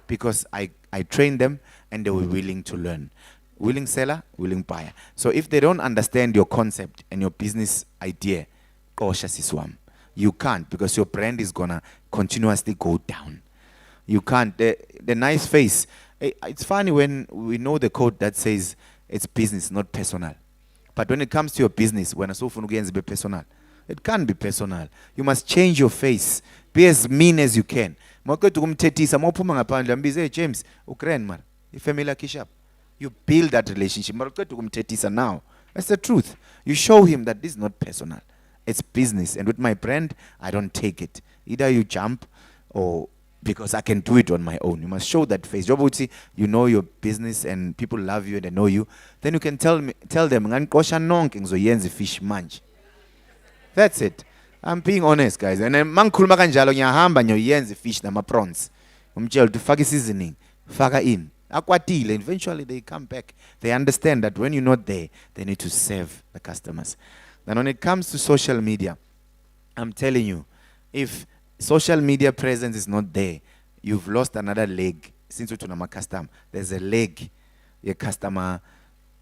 because I trained them and they were willing to learn. Willing seller, willing buyer. So if they don't understand your concept and your business idea, you can't, because your brand is gonna continuously go down. You can't. The nice face. It's funny when we know the code that says it's business, not personal. But when it comes to your business, when a sofa be personal, it can't be personal. You must change your face. Be as mean as you can. James, you build that relationship. Now, that's the truth. You show him that this is not personal. It's business. And with my brand, I don't take it. Either you jump, or because I can do it on my own. You must show that face. You know your business and people love you and they know you. Then you can tell them, fish manch. That's it. I'm being honest, guys. And then fish na prawns. To fagi seasoning. Faga in. Akwatile, eventually they come back. They understand that when you're not there, they need to serve the customers. Then when it comes to social media, I'm telling you, if social media presence is not there, you've lost another leg. Since you're to custom, there's a leg, your customer,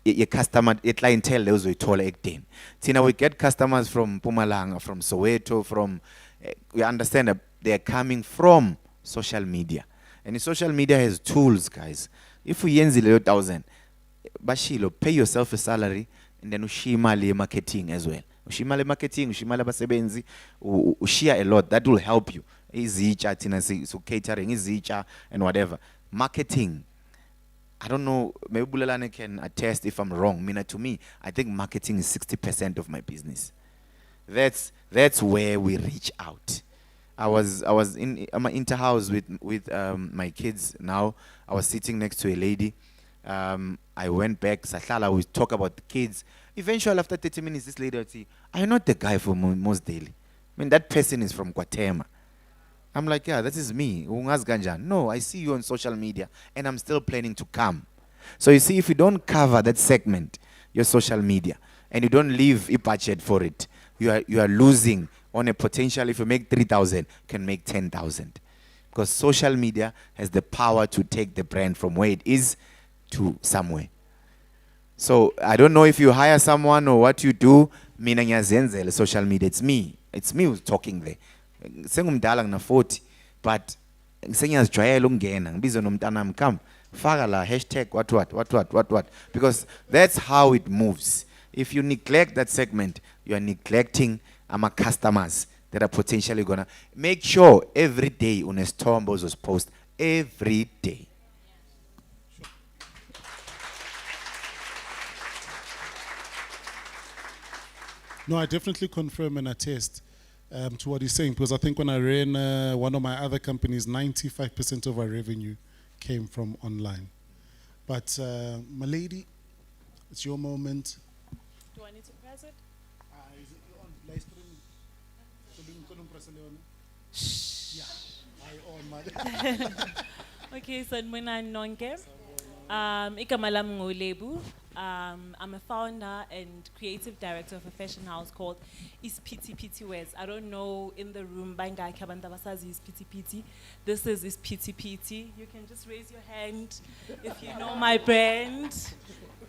your clientele, those we told again. Tina, we get customers from Mpumalanga, from Soweto, from, we understand that they're coming from social media. And the social media has tools, guys. If we yen 1,000, bashilo, pay yourself a salary, and then ushimali marketing as well. Ushimali marketing, ushimali basebenzi, ushia a lot. That will help you. Izicha, tina, so catering, izicha, and whatever. Marketing. I don't know, maybe Bulalane can attest if I'm wrong. To me, I think marketing is 60% of my business. That's where we reach out. I was in my inter-house with my kids now. I was sitting next to a lady. I went back, Sahlala, we talk about the kids. Eventually, after 30 minutes, this lady would say, "I'm not the guy for most daily. That person is from Gauteng." I'm like, yeah, that is me. No, I see you on social media, and I'm still planning to come. So you see, if you don't cover that segment, your social media, and you don't leave a budget for it, you are losing on a potential. If you make 3,000, you can make 10,000. Because social media has the power to take the brand from where it is to somewhere. So I don't know if you hire someone or what you do. Mina ngiyazenzela social media. It's me who's talking there. Sengumdala ngina 40, but sengiyazijwayela ukungena ngibize nomntanami come faka la hashtag what, because that's how it moves. If you neglect that segment, you are neglecting our customers that are potentially gonna make sure every day on a Stormbozos post every day. No, I definitely confirm and attest to what he's saying, because I think when I ran one of my other companies, 95% of our revenue came from online. But my lady, it's your moment. Do I need to press it? Is it on live streaming? Yeah, I on my. Okay, so Mwina Nonke. Igama lami nguLebu. I'm a founder and creative director of a fashion house called Is Pity Pity Wears. I don't know in the room, Bangai Kabandabasazi is Pity Pity. This is Pity Pity. You can just raise your hand if you know my brand.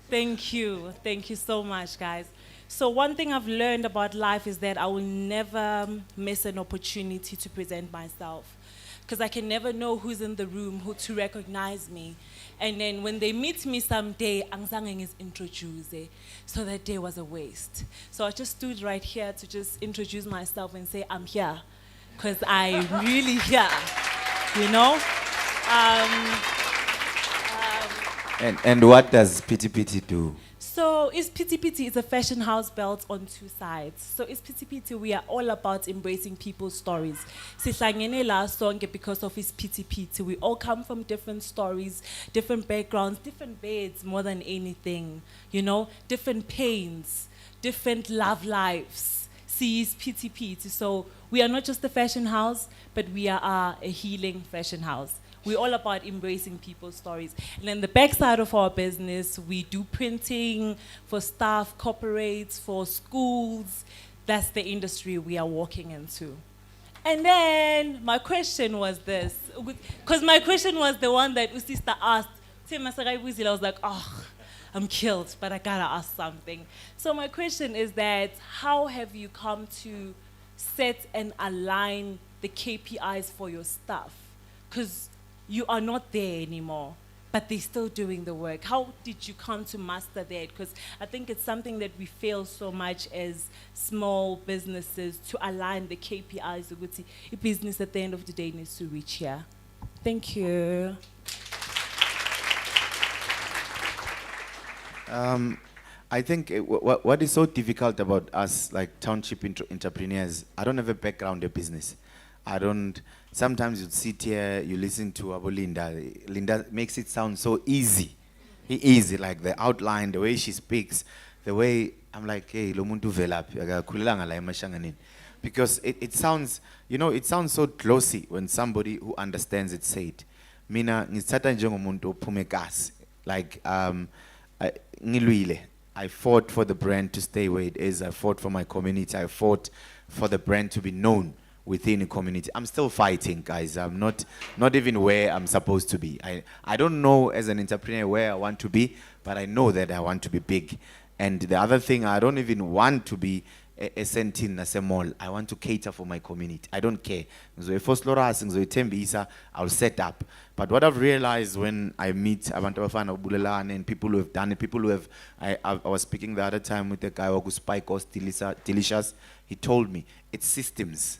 Thank you. Thank you so much, guys. So one thing I've learned about life is that I will never miss an opportunity to present myself, because I can never know who's in the room who to recognize me. And then when they meet me someday, Angzangeng is introduced. So that day was a waste. So I just stood right here to just introduce myself and say, I'm here. Because I'm really here, you know? And what does Pity Pity do? So Is Pity Pity is a fashion house built on two sides. So Is Pity Pity, we are all about embracing people's stories. Sihlangene la sonke because of Is Pity Pity. We all come from different stories, different backgrounds, different beds more than anything. You know, different pains, different love lives. See Is Pity Pity. So we are not just a fashion house, but we are a healing fashion house. We're all about embracing people's stories. And then the backside of our business, we do printing for staff, corporates, for schools. That's the industry we are walking into. And then my question was this, because my question was the one that Usista asked. I was like, oh, I'm killed, but I gotta ask something. So my question is that, how have you come to set and align the KPIs for your staff? Because you are not there anymore, but they're still doing the work. How did you come to master that? Because I think it's something that we fail so much as small businesses, to align the KPIs. A business at the end of the day needs to reach here. Thank you. I think what is so difficult about us, like township entrepreneurs, I don't have a background in business. Sometimes you sit here, you listen to Abu Linda. Linda makes it sound so easy. Easy, like the outline, the way she speaks, the way, I'm like, hey, lo muntu velaphi, akakhulelanga la eMashanganeni. Because it sounds, it sounds so glossy when somebody who understands it say it. mina ngizithatha njengomuntu ophume eGasi. Like ngilwile. I fought for the brand to stay where it is. I fought for my community. I fought for the brand to be known within the community. I'm still fighting, guys. I'm not even where I'm supposed to be. I don't know as an entrepreneur where I want to be, but I know that I want to be big. And the other thing, I don't even want to be a sentin as a mall. I want to cater for my community. I don't care. I'll set up. But what I've realized when I meet abantu abafana uBulelane and people who have done it, people who have, I was speaking the other time with a guy who Spike or Delicious. He told me it's systems.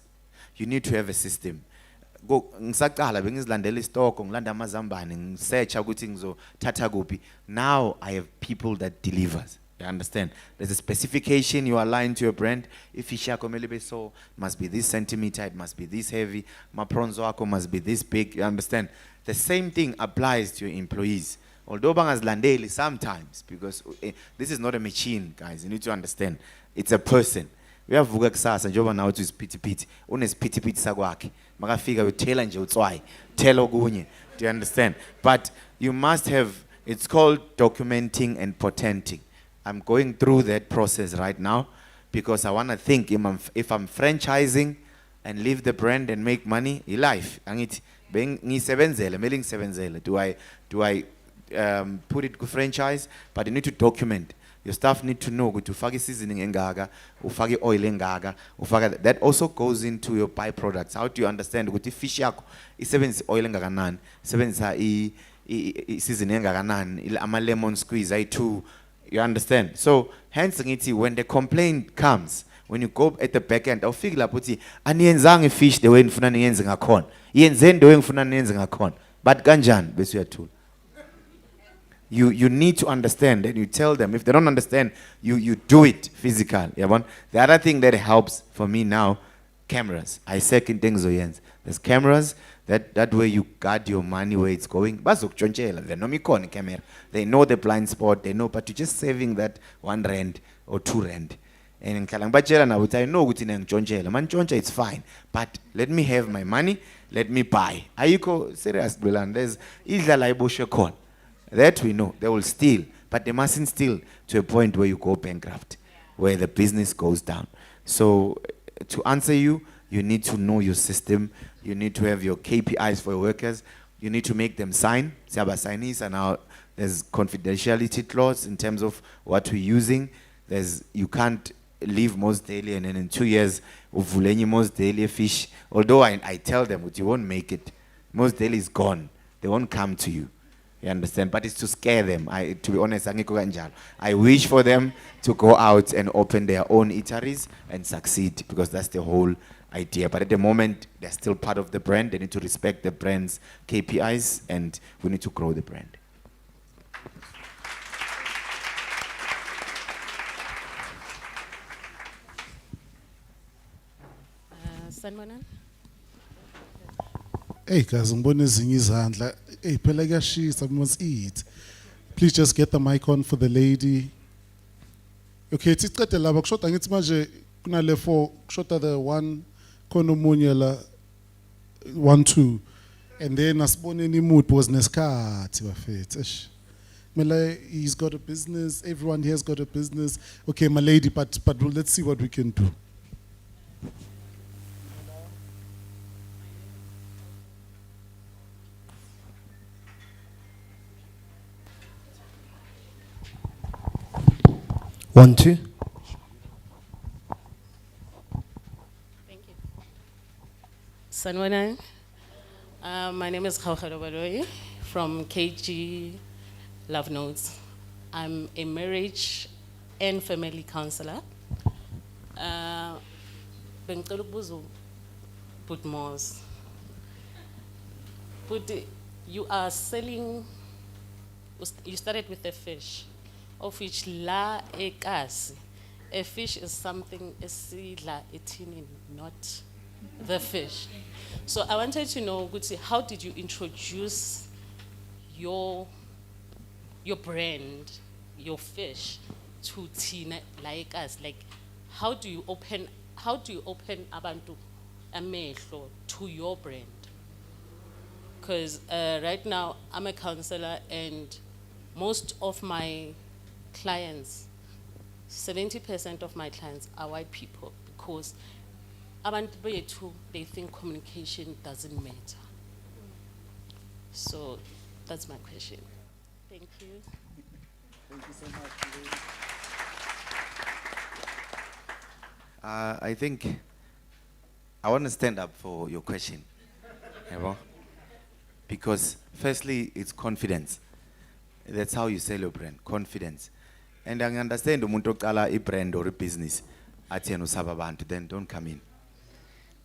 You need to have a system. Go ngisaqala bengizilandela isitoko ngilanda amazambane ngisearcha ukuthi ngizothatha kuphi. Now I have people that delivers. You understand? There's a specification you align to your brand. If fish yakho mele be so, must be this centimeter, it must be this heavy. Ma prawns wako must be this big. You understand? The same thing applies to your employees. Although bangazilandeli sometimes, because this is not a machine, guys. You need to understand. It's a person. Uyavuka kusasa njengoba nawe uthi isiphithiphithi unesiphithiphithi sakwakhe makafika uthela nje utswayi thela okunye. Do you understand? But you must have, it's called documenting and patenting. I'm going through that process right now because I want to think if I'm franchising and leave the brand and make money, life. Angithi ngisebenzele mele ngisebenzele. Do I put it to franchise? But you need to document. Your staff need to know ukuthi ufake seasoning engaka, ufake oil engaka, ufake that also goes into your byproducts. How do you understand ukuthi fish yakho isebenzisa oil engakanani, isebenzisa seasoning engakanani, ama lemon squeeze ayi2. You understand? So hence ngithi when the complaint comes, when you go at the back end, awufiki lapho uthi aniyenzanga fish the way ngifuna niyenze ngakhona. Yenzeni the way ngifuna niyenze ngakhona. But kanjani bese uyathula. You need to understand and you tell them. If they don't understand, you do it physical. The other thing that helps for me now, cameras. I second things oyenza. There's cameras. That way you guard your money where it's going. They know me calling camera. They know the blind spot. They know, but you're just saving that R1 or R2. And I know it's fine. But let me have my money. Let me buy. Are you serious, Bilan? There's that we know. They will steal. But they mustn't steal to a point where you go bankrupt, where the business goes down. So to answer you, you need to know your system. You need to have your KPIs for your workers. You need to make them sign. And now there's confidentiality clause in terms of what we're using. You can't leave most daily and then in 2 years, most daily fish. Although I tell them, you won't make it. Most daily is gone. They won't come to you. You understand? But it's to scare them. To be honest, I wish for them to go out and open their own eateries and succeed because that's the whole idea. But at the moment, they're still part of the brand. They need to respect the brand's KPIs and we need to grow the brand. Sanibonani. Hey guys, ngibona ezinye izandla. Hey, phela kuyashisa, we must eat. Please just get the mic on for the lady. Okay, sicede laba kushoda ngithi manje kunale 4 kushoda the one khona omunye la 1 2 and then asiboneni mood was nesikhathi bafethu. Mela, he's got a business, everyone here's got a business. Okay, my lady, but let's see what we can do. One, two. Thank you. Sanibonani. My name is Khawkhelo Baloyi from KG Love Notes. I'm a marriage and family counselor. Bengicela ukubuza But Moss. But you are selling, you started with a fish, of which la ekasi. A fish is something esidla ethini, not the fish. So I wanted to know, Gutsi, how did you introduce your brand, your fish, to Tina like us? Like, how do you open abantu amehlo to your brand? Because right now I'm a counselor and most of my clients, 70% of my clients are white people because abantu bethu, they think communication doesn't matter. So that's my question. Thank you. Thank you so much. I think I want to stand up for your question, because firstly, it's confidence. That's how you sell your brand, confidence. And I understand umuntu oqala a brand or a business, athi yena usaba abantu, then don't come in.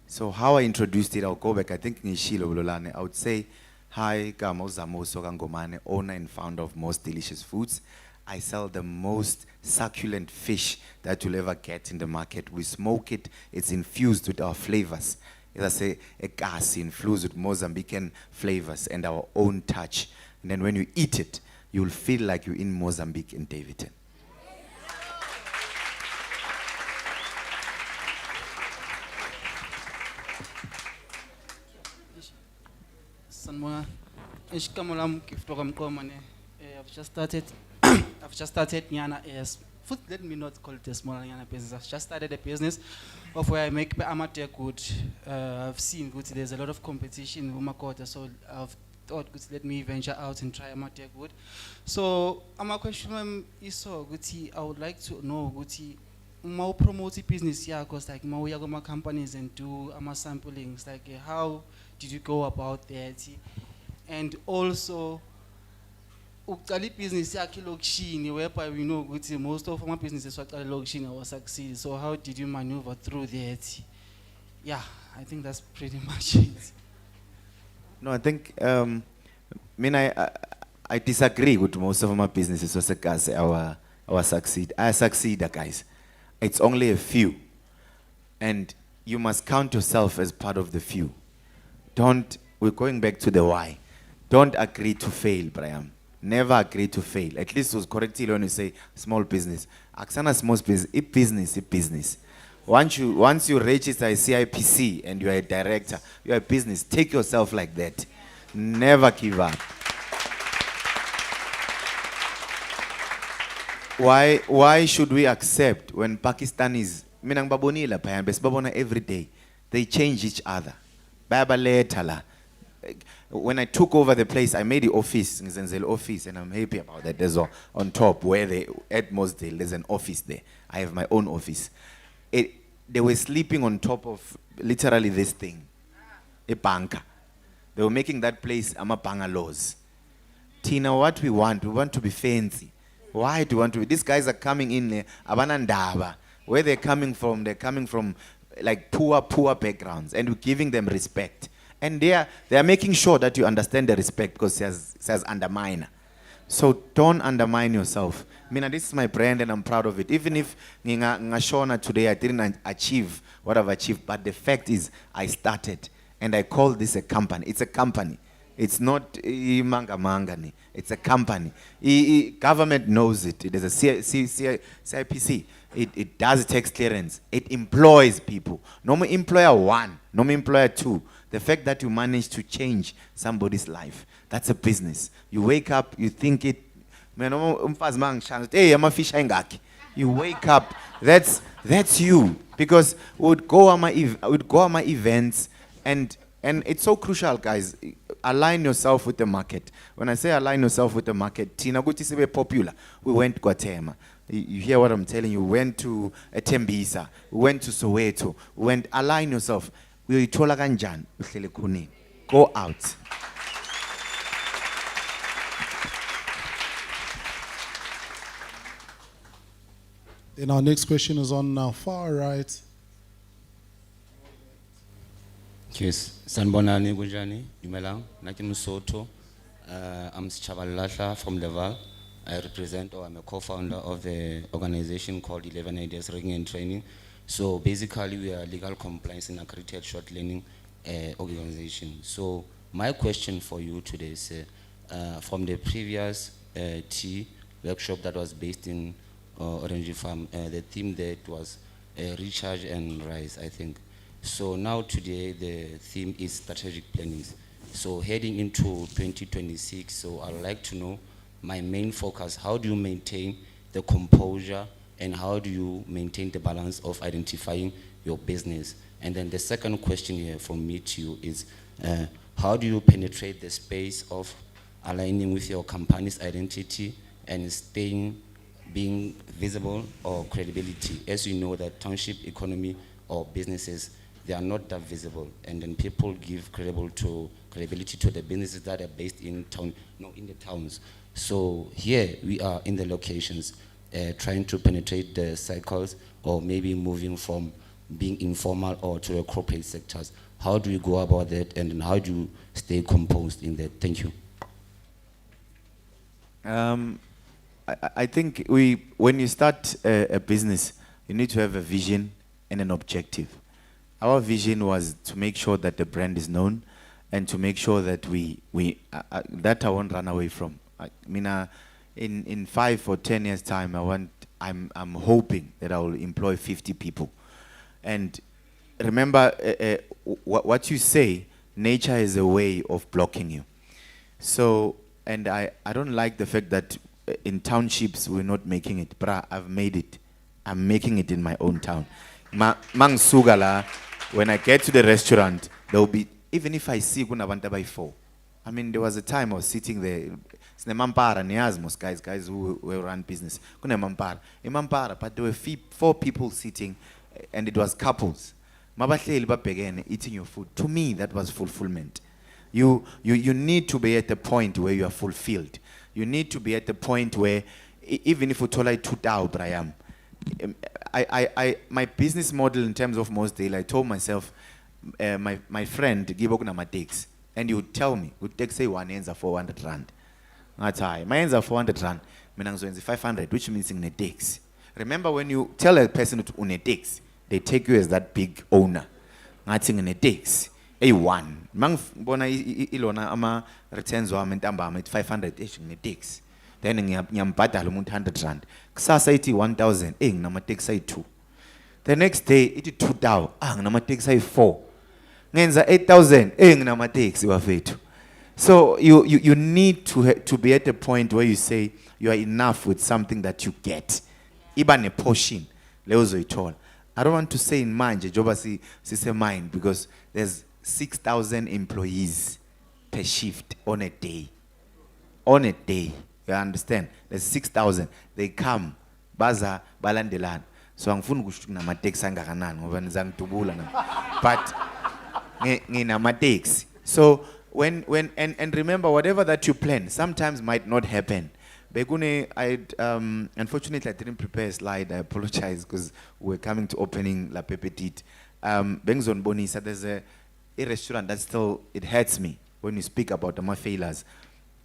So how I introduced it, I'll go back. I think ngishilo Bulolane. I would say, hi, Gamo Zamoso Gangomane, owner and founder of Most Delicious Foods. I sell the most succulent fish that you'll ever get in the market. We smoke it. It's infused with our flavors. As I say, a gas infused with Mozambican flavors and our own touch. And then when you eat it, you'll feel like you're in Mozambique in Daveyton. I've just started. I've just started Nyana as. Let me not call it a small Nyana business. I've just started a business of where I make amateur good. I've seen good. There's a lot of competition in Umakota, so I've thought good. Let me venture out and try amateur good. So my question is so good. I would like to know good. Mau promote business here, cause like mau yago ma companies and do ama samplings. Like how did you go about that? And also, ukali business yakhe lokishini, whereby we know most of my businesses wakali lokishini was succeed. So how did you maneuver through that? Yeah, I think that's pretty much it. No, I think I disagree with most of my businesses. So our succeed. I succeed, guys. It's only a few, and you must count yourself as part of the few. We're going back to the why. Don't agree to fail, Brian. Never agree to fail. At least it was correct when you say small business. Aksana small business, business. Once you register a CIPC and you are a director, you are a business. Take yourself like that. Never give up. Why should we accept when Pakistanis, minang babonila pa yan, bes babona every day, they change each other. Baba letala. When I took over the place, I made the office, Nzenzel office, and I'm happy about that. There's on top where at Mosdale, there's an office there. I have my own office. They were sleeping on top of literally this thing, a banker. They were making that place bungalows. Tina, what we want to be fancy. Why do you want to be? These guys are coming in there, abanandaba. Where they're coming from like poor backgrounds, and we're giving them respect. And they are making sure that you understand the respect, because it says undermine. So don't undermine yourself. I mean, this is my brand and I'm proud of it. Even if Ngashona today I didn't achieve what I've achieved, but the fact is I started and I call this a company. It's a company. It's not mangani. It's a company. Government knows it. It is a CIPC. It does tax clearance. It employs people. No more employer one, no more employer two. The fact that you manage to change somebody's life, that's a business. You wake up, you think it. Hey, I'm a fish. You wake up. That's you. Because we would go on my events, and it's so crucial, guys. Align yourself with the market. When I say align yourself with the market, Tina Guti is very popular. We went to Gauteng. You hear what I'm telling you? We went to Tembisa. We went to Soweto. Align yourself. Go out. Then our next question is on our far right. Yes, Sanbonani Gujani, Dumelang, Nakim Soto. I'm Chaballasha from Leval. I represent, or I'm a co-founder of the organization called 11 Ideas Rigging and Training. So basically, we are legal compliance and accredited short learning organization. So my question for you today is, from the previous tea workshop that was based in Orange Farm, the theme that was recharge and rise, I think. So now today the theme is strategic planning. So heading into 2026, so I'd like to know my main focus, how do you maintain the composure and how do you maintain the balance of identifying your business? And then the second question here from me to you is, how do you penetrate the space of aligning with your company's identity and staying, being visible or credibility? As you know, that township economy or businesses, they are not that visible, and then people give credibility to the businesses that are based in town, no, in the towns. So here we are in the locations, trying to penetrate the cycles, or maybe moving from being informal or to the corporate sectors. How do you go about that, and then how do you stay composed in that? Thank you. I think when you start a business, you need to have a vision and an objective. Our vision was to make sure that the brand is known, and to make sure that that I won't run away from. I mean, in 5 or 10 years time, I'm hoping that I will employ 50 people. And remember, what you say, nature is a way of blocking you. So, and I don't like the fact that in townships we're not making it. But I've made it. I'm making it in my own town. Mang Sugala, when I get to the restaurant, there will be, even if I see Gunabanta by 4. I mean, there was a time I was sitting there. It's the Mampara, Niasmos, guys who run business. Mampara, but there were 4 people sitting, and it was couples. Eating your food. To me, that was fulfillment. You need to be at the point where you are fulfilled. You need to be at the point where, even if you told I 2,000, Brian, my business model in terms of most daily, I told myself, my friend, give my takes, and he would tell me, would take say one ends are 400 rand. That's high. My ends are 400 rand. Menangzo 500, which means in the takes. Remember, when you tell a person to own a takes, they take you as that big owner. Nothing in a takes. A1. Mang bona ilona ama returns wa mentamba at 500 ish in a takes. Then ngiyambhadala umuntu 100 rand. Kusasa ithi 1000, nginama takes ayi 2. The next day ithi 2000, nginama takes ayi 4. Ngenza 8000, nginama takes wafethu. So you need to be at a point where you say you are enough with something that you get. Even a portion, leozo itola. I don't want to say in mind, joba si say mind, because there's 6,000 employees per shift on a day. On a day, you understand? There's 6,000. They come, baza balandelan. So angifuni kusho na matex angakanani ngoba nizangitubula na. But ngina matex. So and remember, whatever that you plan sometimes might not happen. Begune, unfortunately I didn't prepare a slide. I apologize because we're coming to opening La Pepetit. Bengzon Bonisa, there's a restaurant that still, it hurts me when you speak about my failures.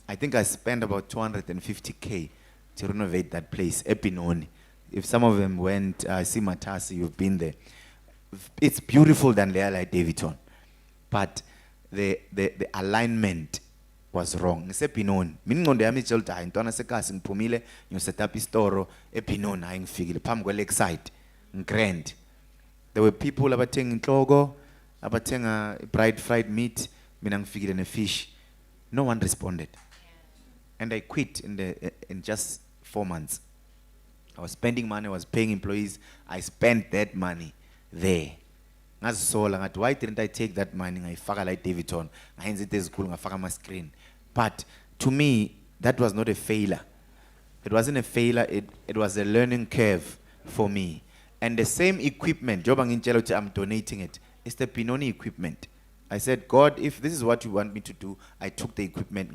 I think I spent about 250K to renovate that place, Epinoni. If some of them went, see Matasi, you've been there. It's beautiful than like Daveyton. But the alignment was wrong. Epinoni. Minngondo yami itshelta intwana sekasi ngiphumile set up istoro Epinoni ayingifikile phambi kwe Lakeside. Grand. There were people abathenga inhloko, abathenga bright fried meat, mina ngifikile ne fish. No one responded. And I quit in just 4 months. I was spending money, I was paying employees. I spent that money there. Why didn't I take that money? I like Daveyton. I it my screen. But to me, that was not a failure. It wasn't a failure, it was a learning curve for me. And the same equipment, I'm donating it. It's the Pinoni equipment. I said, God, if this is what you want me to do, I took the equipment.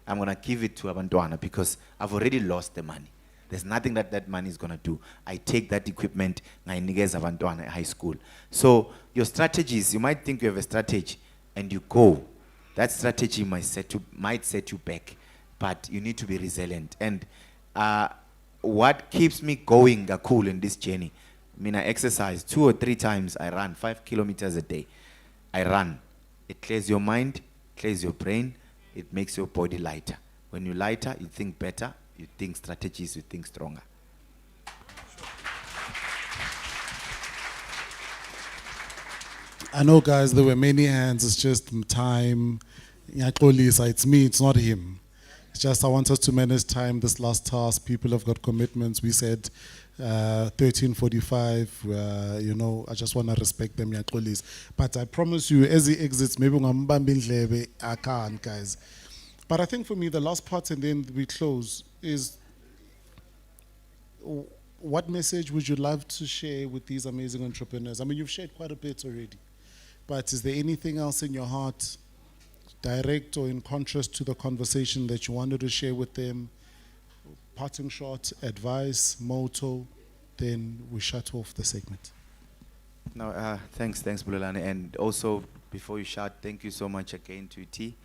I'm going to give it to Abantwana because I've already lost the money. There's nothing that money is going to do. I take that equipment, Nigez Abantwana High School. So your strategies, you might think you have a strategy and you go. That strategy might set you back, but you need to be resilient. And what keeps me going cool in this journey, I mean, I exercise 2 or 3 times. I run 5 kilometers a day. I run. It clears your mind, clears your brain. It makes your body lighter. When you're lighter, you think better, you think strategies, you think stronger. I know, guys, there were many hands. It's just time. It's me, it's not him. It's just I want us to manage time this last task. People have got commitments. We said 13:45. I just want to respect them, but I promise you, as he exits, maybe I can't, guys. But I think for me, the last part, and then we close, is what message would you love to share with these amazing entrepreneurs? I mean, you've shared quite a bit already, but is there anything else in your heart, direct or in contrast to the conversation, that you wanted to share with them? Parting shot, advice, motto, then we shut off the segment. No, thanks, Bulelani. And also, before you shut, thank you so much again to T.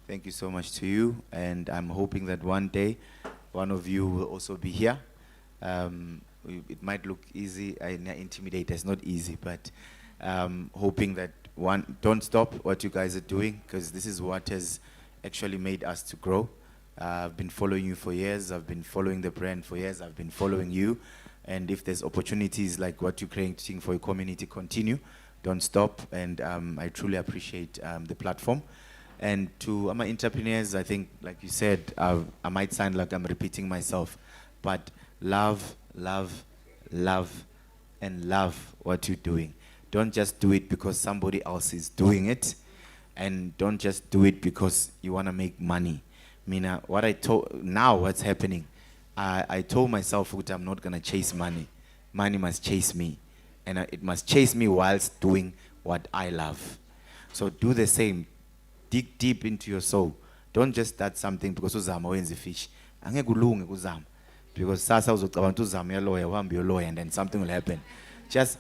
Thank you so much to you. And I'm hoping that one day, one of you will also be here. It might look easy, intimidate. It's not easy, but hoping that don't stop what you guys are doing, because this is what has actually made us to grow. I've been following you for years. I've been following the brand for years. I've been following you. And if there's opportunities like what you're creating for your community, continue. Don't stop. And I truly appreciate the platform. And to my entrepreneurs, I think, like you said, I might sound like I'm repeating myself, but love, love, love, and love what you're doing. Don't just do it because somebody else is doing it. And don't just do it because you want to make money. Mina, what's happening? I told myself that I'm not going to chase money. Money must chase me. And it must chase me whilst doing what I love. So do the same. Dig deep into your soul. Don't just start something because uzama wenza fish. Angeke kulunge kuzama. Because sasa uzocabanga uzama your lawyer, uhambe your lawyer, and then something will happen. Just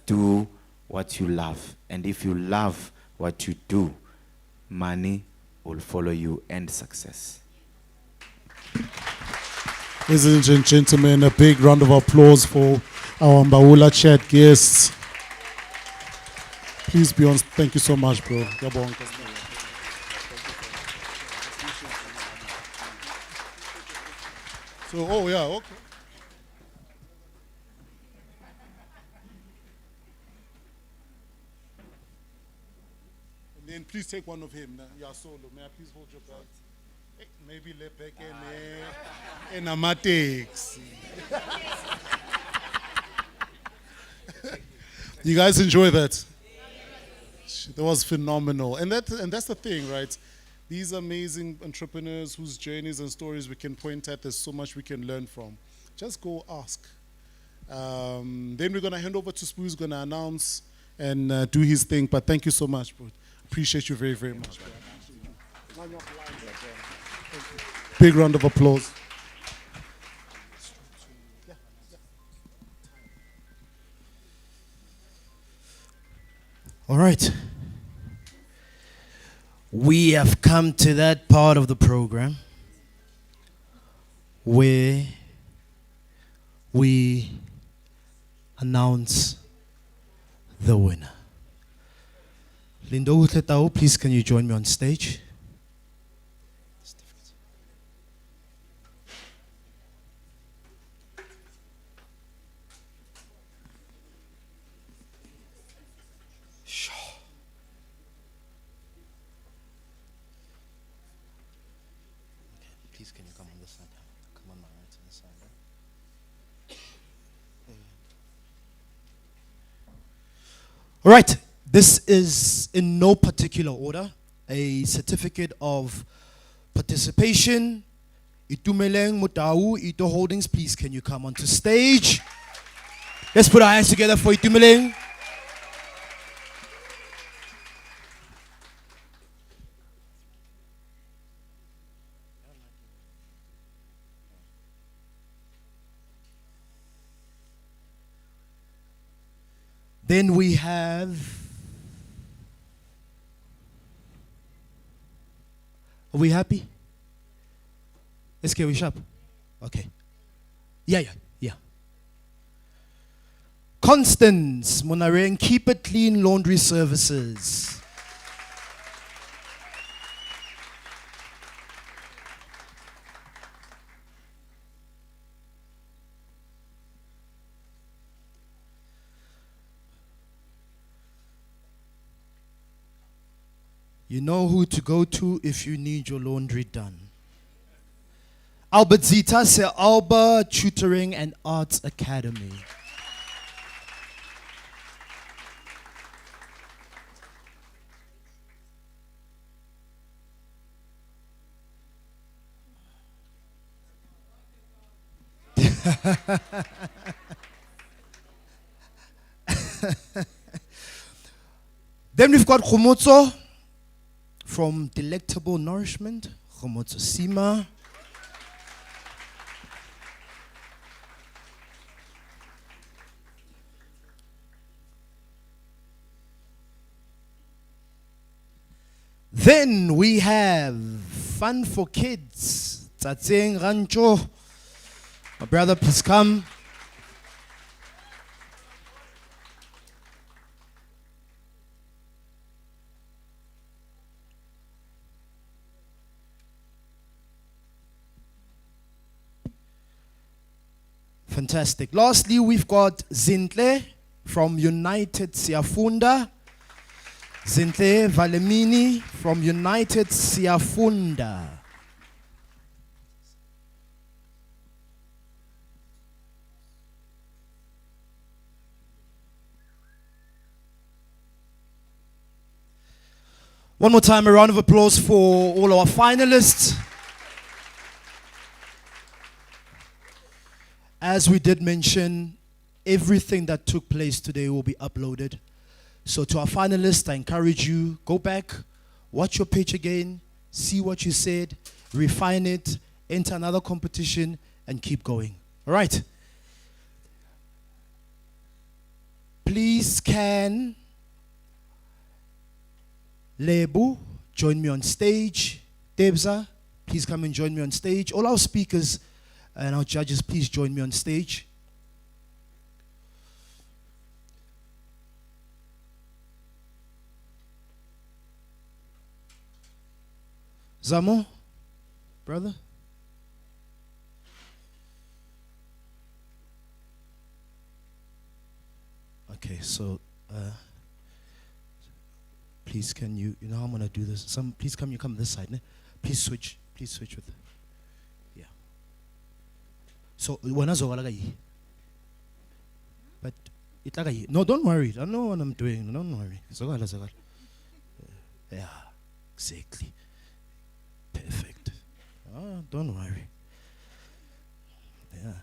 do what you love. And if you love what you do, money will follow you and success. Ladies and gentlemen, a big round of applause for our Mbawula Chat guests. Please be on. Thank you so much, bro. So, okay. And then please take one of him. Yeah, solo. May I please hold your bag? Maybe let back in amatics. You guys enjoy that? That was phenomenal. And that's the thing, right? These amazing entrepreneurs whose journeys and stories we can point at, there's so much we can learn from. Just go ask. Then we're going to hand over to Spoo, who's going to announce and do his thing. But thank you so much, bro. Appreciate you very, very much. Big round of applause. All right. We have come to that part of the program where we announce the winner. Lindo Utletao, please can you join me on stage? Please, can you come on this side? Come on my right to this side. All right. This is in no particular order. A certificate of participation. Itumeleng Mutau, Ito Holdings, please can you come onto stage? Let's put our hands together for Itumeleng. Then we have, are we happy? SK, we sharp? Okay. Yeah. Constance Monareng, Keep It Clean Laundry Services. You know who to go to if you need your laundry done. Albert Zita, Sir Alba Tutoring and Arts Academy. Then we've got Khomotso from Delectable Nourishment, Khomotso Sima. Then we have Fun for Kids, Tsatseng Rancho. My brother, please come. Fantastic. Lastly, we've got Zintle from United Siafunda. Zintle Valemini from United Siafunda. One more time, a round of applause for all our finalists. As we did mention, everything that took place today will be uploaded. So to our finalists, I encourage you, go back, watch your pitch again, see what you said, refine it, enter another competition, and keep going. All right. Please can Lebu join me on stage. Debza, please come and join me on stage. All our speakers and our judges, please join me on stage. Zamo, brother. Okay, so please can you know how I'm gonna do this. Please come this side, ne? Please switch with. Yeah. So but it no, don't worry. I know what I'm doing. Don't worry. Yeah, exactly. Perfect. Oh, don't worry. Yeah.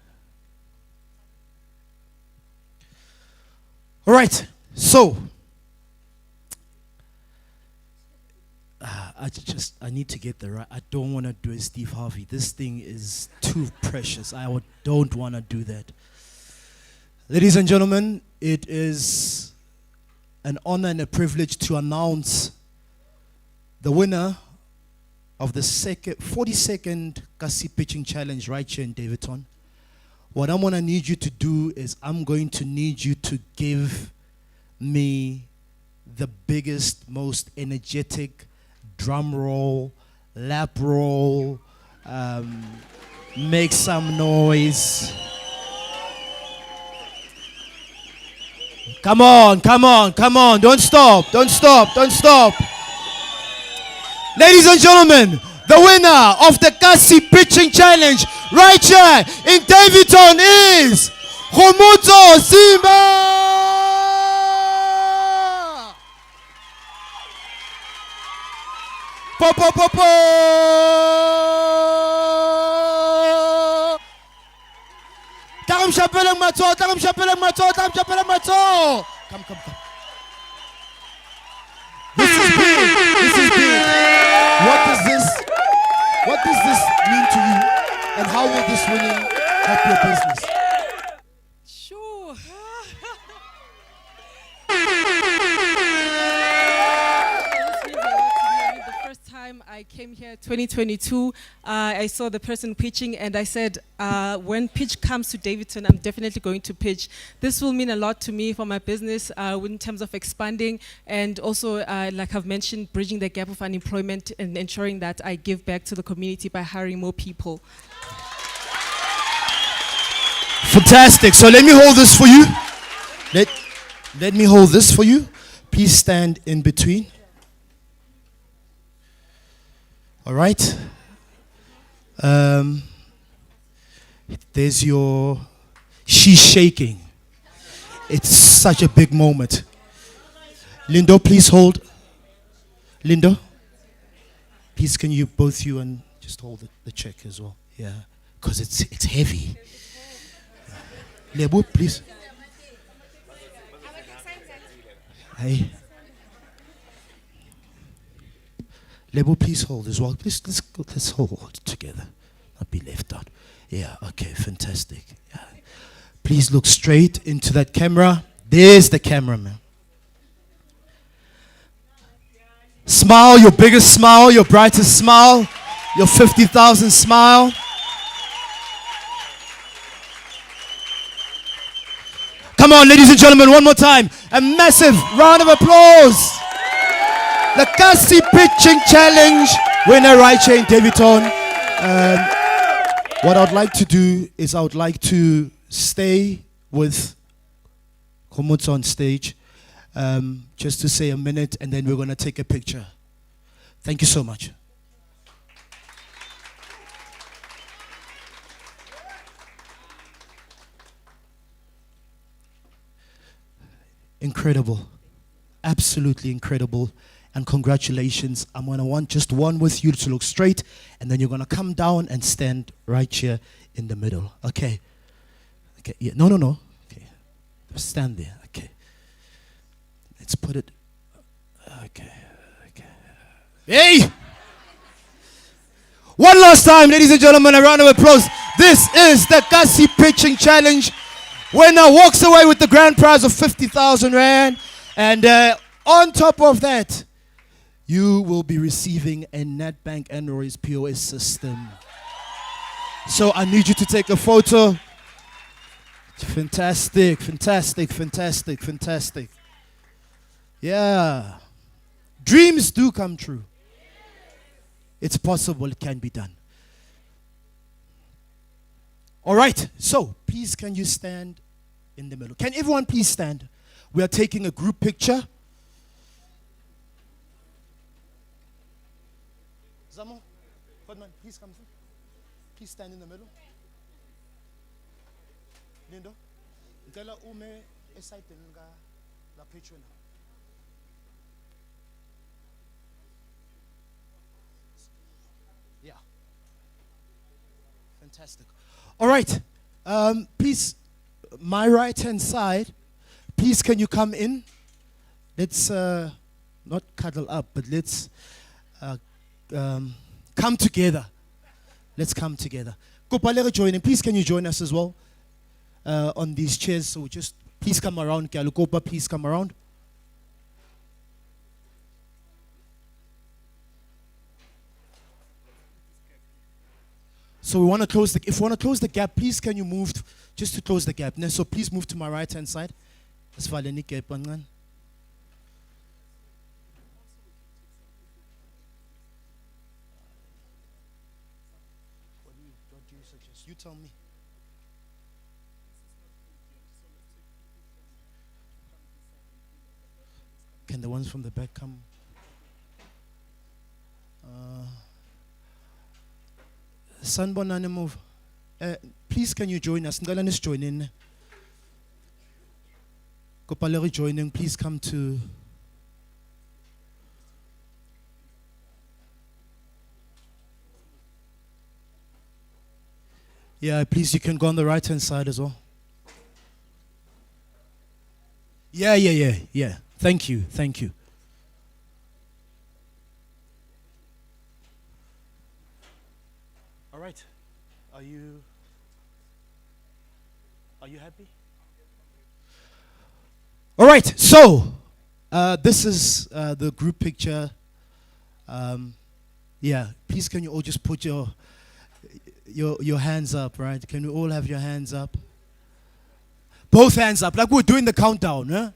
All right. So, I need to get the right. I don't want to do a Steve Harvey. This thing is too precious. Don't want to do that. Ladies and gentlemen, it is an honor and a privilege to announce the winner of the 42nd Kasi Pitching Challenge right here in Daveyton. What I'm going to need you to do is I'm going to need you to give me the biggest, most energetic drum roll, lap roll, make some noise. Come on. Don't stop. Ladies and gentlemen, the winner of the Kasi Pitching Challenge right here in Daveyton is Khomotso Simba! Po. Takam shapelang mato. Come. This is big. What does this mean to you? And how will this winning help your business? Sure. The first time I came here, 2022, I saw the person pitching and I said, when pitch comes to Daveyton, I'm definitely going to pitch. This will mean a lot to me for my business in terms of expanding and also, like I've mentioned, bridging the gap of unemployment and ensuring that I give back to the community by hiring more people. Fantastic. So let me hold this for you. Let me hold this for you. Please stand in between. All right. There's your. She's shaking. It's such a big moment. Lindo, please hold. Lindo, please can you both you and just hold the check as well. Yeah, because it's heavy. Lebo, please. Hey. Lebo, please hold as well. Please, let's hold together. Not be left out. Yeah, okay, fantastic. Yeah. Please look straight into that camera. There's the cameraman. Smile, your biggest smile, your brightest smile, your 50,000 smile. Come on, ladies and gentlemen, one more time. A massive round of applause. The Kasi Pitching Challenge winner right here in Daveyton. What I'd like to do is I would like to stay with Komut's on stage just to say a minute, and then we're going to take a picture. Thank you so much. Incredible. Absolutely incredible. And congratulations. I'm going to want just one with you to look straight, and then you're going to come down and stand right here in the middle. Okay. Okay. Yeah. No. Okay. Stand there. Okay. Let's put it. Okay. Hey! One last time, ladies and gentlemen, a round of applause. This is the Kasi Pitching Challenge. Winner walks away with the grand prize of 50,000 Rand. And on top of that, you will be receiving a Nedbank Android's POS system. So I need you to take a photo. Fantastic. Yeah. Dreams do come true. It's possible, it can be done. All right, so please can you stand in the middle? Can everyone please stand? We are taking a group picture. Zamo, Fodman, please come through. Please stand in the middle. Lindo, ngicela ume esayidini la picture now. Yeah. Fantastic. All right. Please, my right-hand side, please can you come in? Let's not cuddle up, but let's come together. Let's come together. Kopalere joining. Please can you join us as well on these chairs? So just please come around. Kopa, please come around. So we want to close if we want to close the gap, please can you move just to close the gap. So please move to my right hand side. As far as gap on. What do you suggest? You tell me. Can the ones from the back come? Sanbonani move. Please can you join us? Ngala nis join in. Kopalere joining. Please come to. Yeah, please you can go on the right hand side as well. Yeah. Thank you. All right. Are you happy? All right. So, this is the group picture. Yeah. Please, can you all just put your hands up, right? Can we all have your hands up? Both hands up, like we're doing the countdown, huh?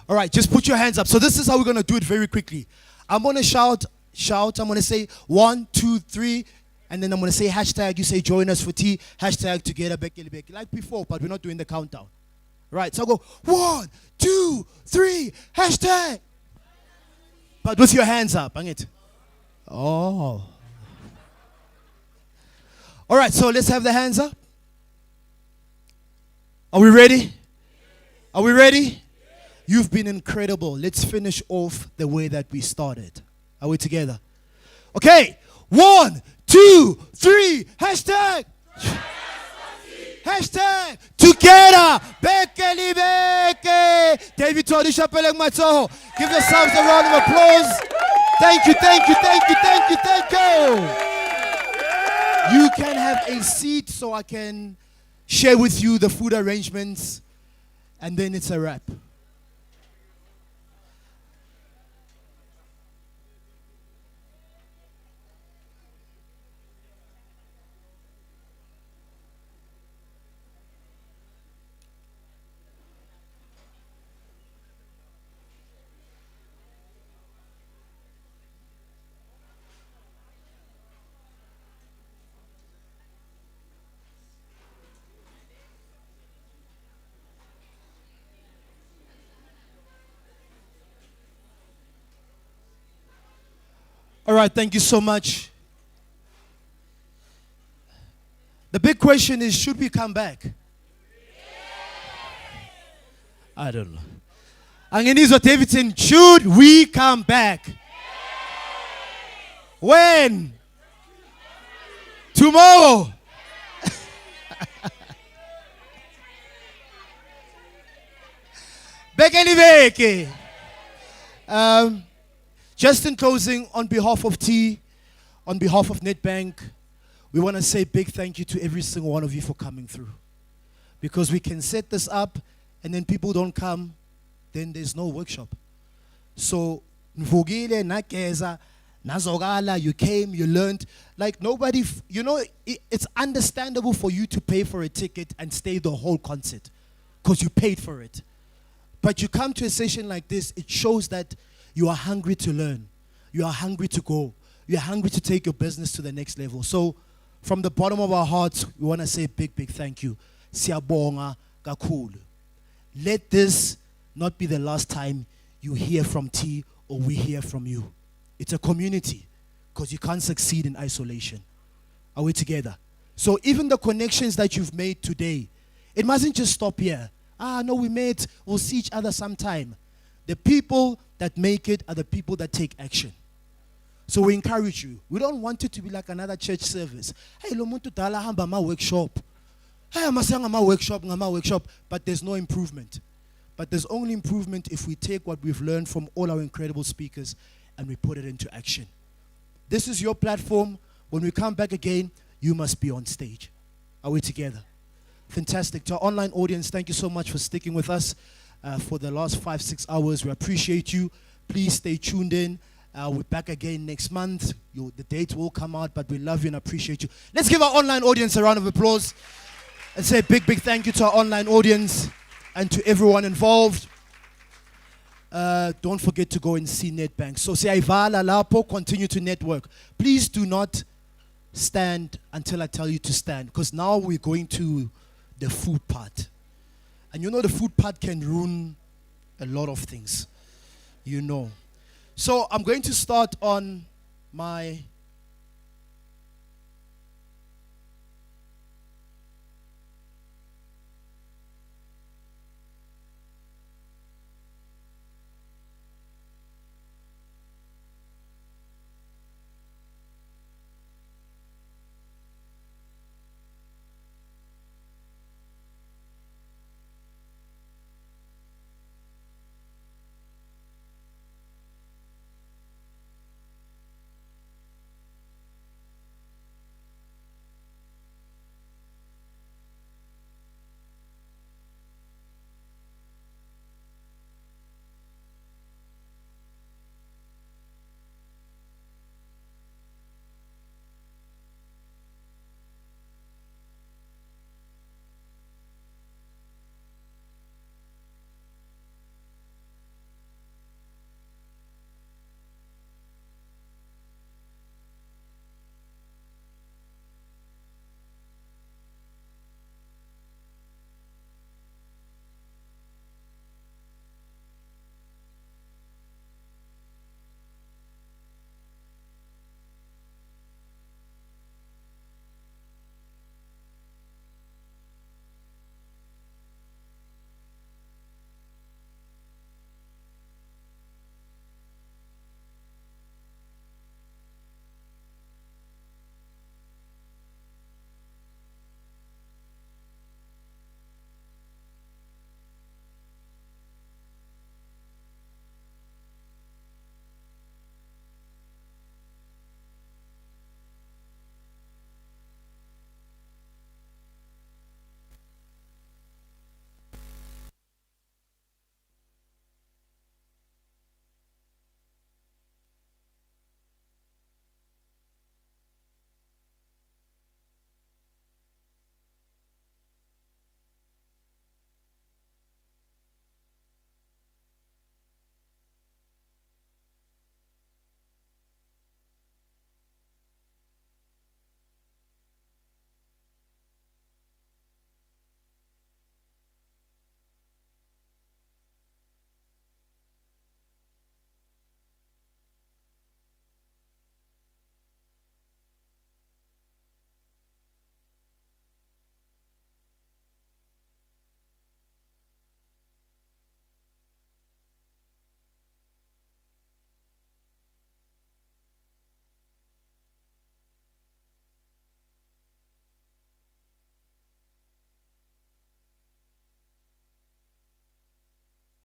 All right, just put your hands up. So this is how we're going to do it very quickly. I'm going to shout. I'm going to say 1, 2, 3, and then I'm going to say hashtag. You say join us for tea. Hashtag together, Becky, like before, but we're not doing the countdown. Right, so I'll go 1, 2, 3, hashtag. But with your hands up, bang it. Oh. All right, so let's have the hands up. Are we ready? Are we ready? You've been incredible. Let's finish off the way that we started. Are we together? Okay. 1, 2, 3. Hashtag. Hashtag. Together. Bekeli beke. Daveyton, give yourselves a round of applause. Thank you, thank you, thank you, thank you, thank you. You can have a seat so I can share with you the food arrangements, and then it's a wrap. All right, thank you so much. The big question is, should we come back? I don't know. Angenizwa Daveyton, should we come back? When? Tomorrow. Bekeli beke. Just in closing, on behalf of T, on behalf of Nedbank, we want to say big thank you to every single one of you for coming through. Because we can set this up and then people don't come, then there's no workshop. So, Mvugile, Nakeza, Nazogala, you came, you learned. Like nobody, you know, it's understandable for you to pay for a ticket and stay the whole concert because you paid for it. But you come to a session like this, it shows that you are hungry to learn. You are hungry to go. You are hungry to take your business to the next level. So, from the bottom of our hearts, we want to say big, big thank you. Siyabonga kakhulu. Let this not be the last time you hear from T or we hear from you. It's a community because you can't succeed in isolation. Are we together? So, even the connections that you've made today, it mustn't just stop here. No, we met. We'll see each other sometime. The people that make it are the people that take action. So we encourage you. We don't want it to be like another church service. Hey, lo muntu dala hamba ma workshop. Hey, amasanga ma workshop, but there's no improvement. But there's only improvement if we take what we've learned from all our incredible speakers and we put it into action. This is your platform. When we come back again, you must be on stage. Are we together? Fantastic. To our online audience, thank you so much for sticking with us for the last 5-6 hours. We appreciate you. Please stay tuned in. We're back again next month. The date will come out, but we love you and appreciate you. Let's give our online audience a round of applause and say a big, big thank you to our online audience and to everyone involved. Don't forget to go and see Nedbank. So siyayivala lapho, continue to network. Please do not stand until I tell you to stand, because now we're going to the food part. And you know the food part can ruin a lot of things. You know. So I'm going to start on my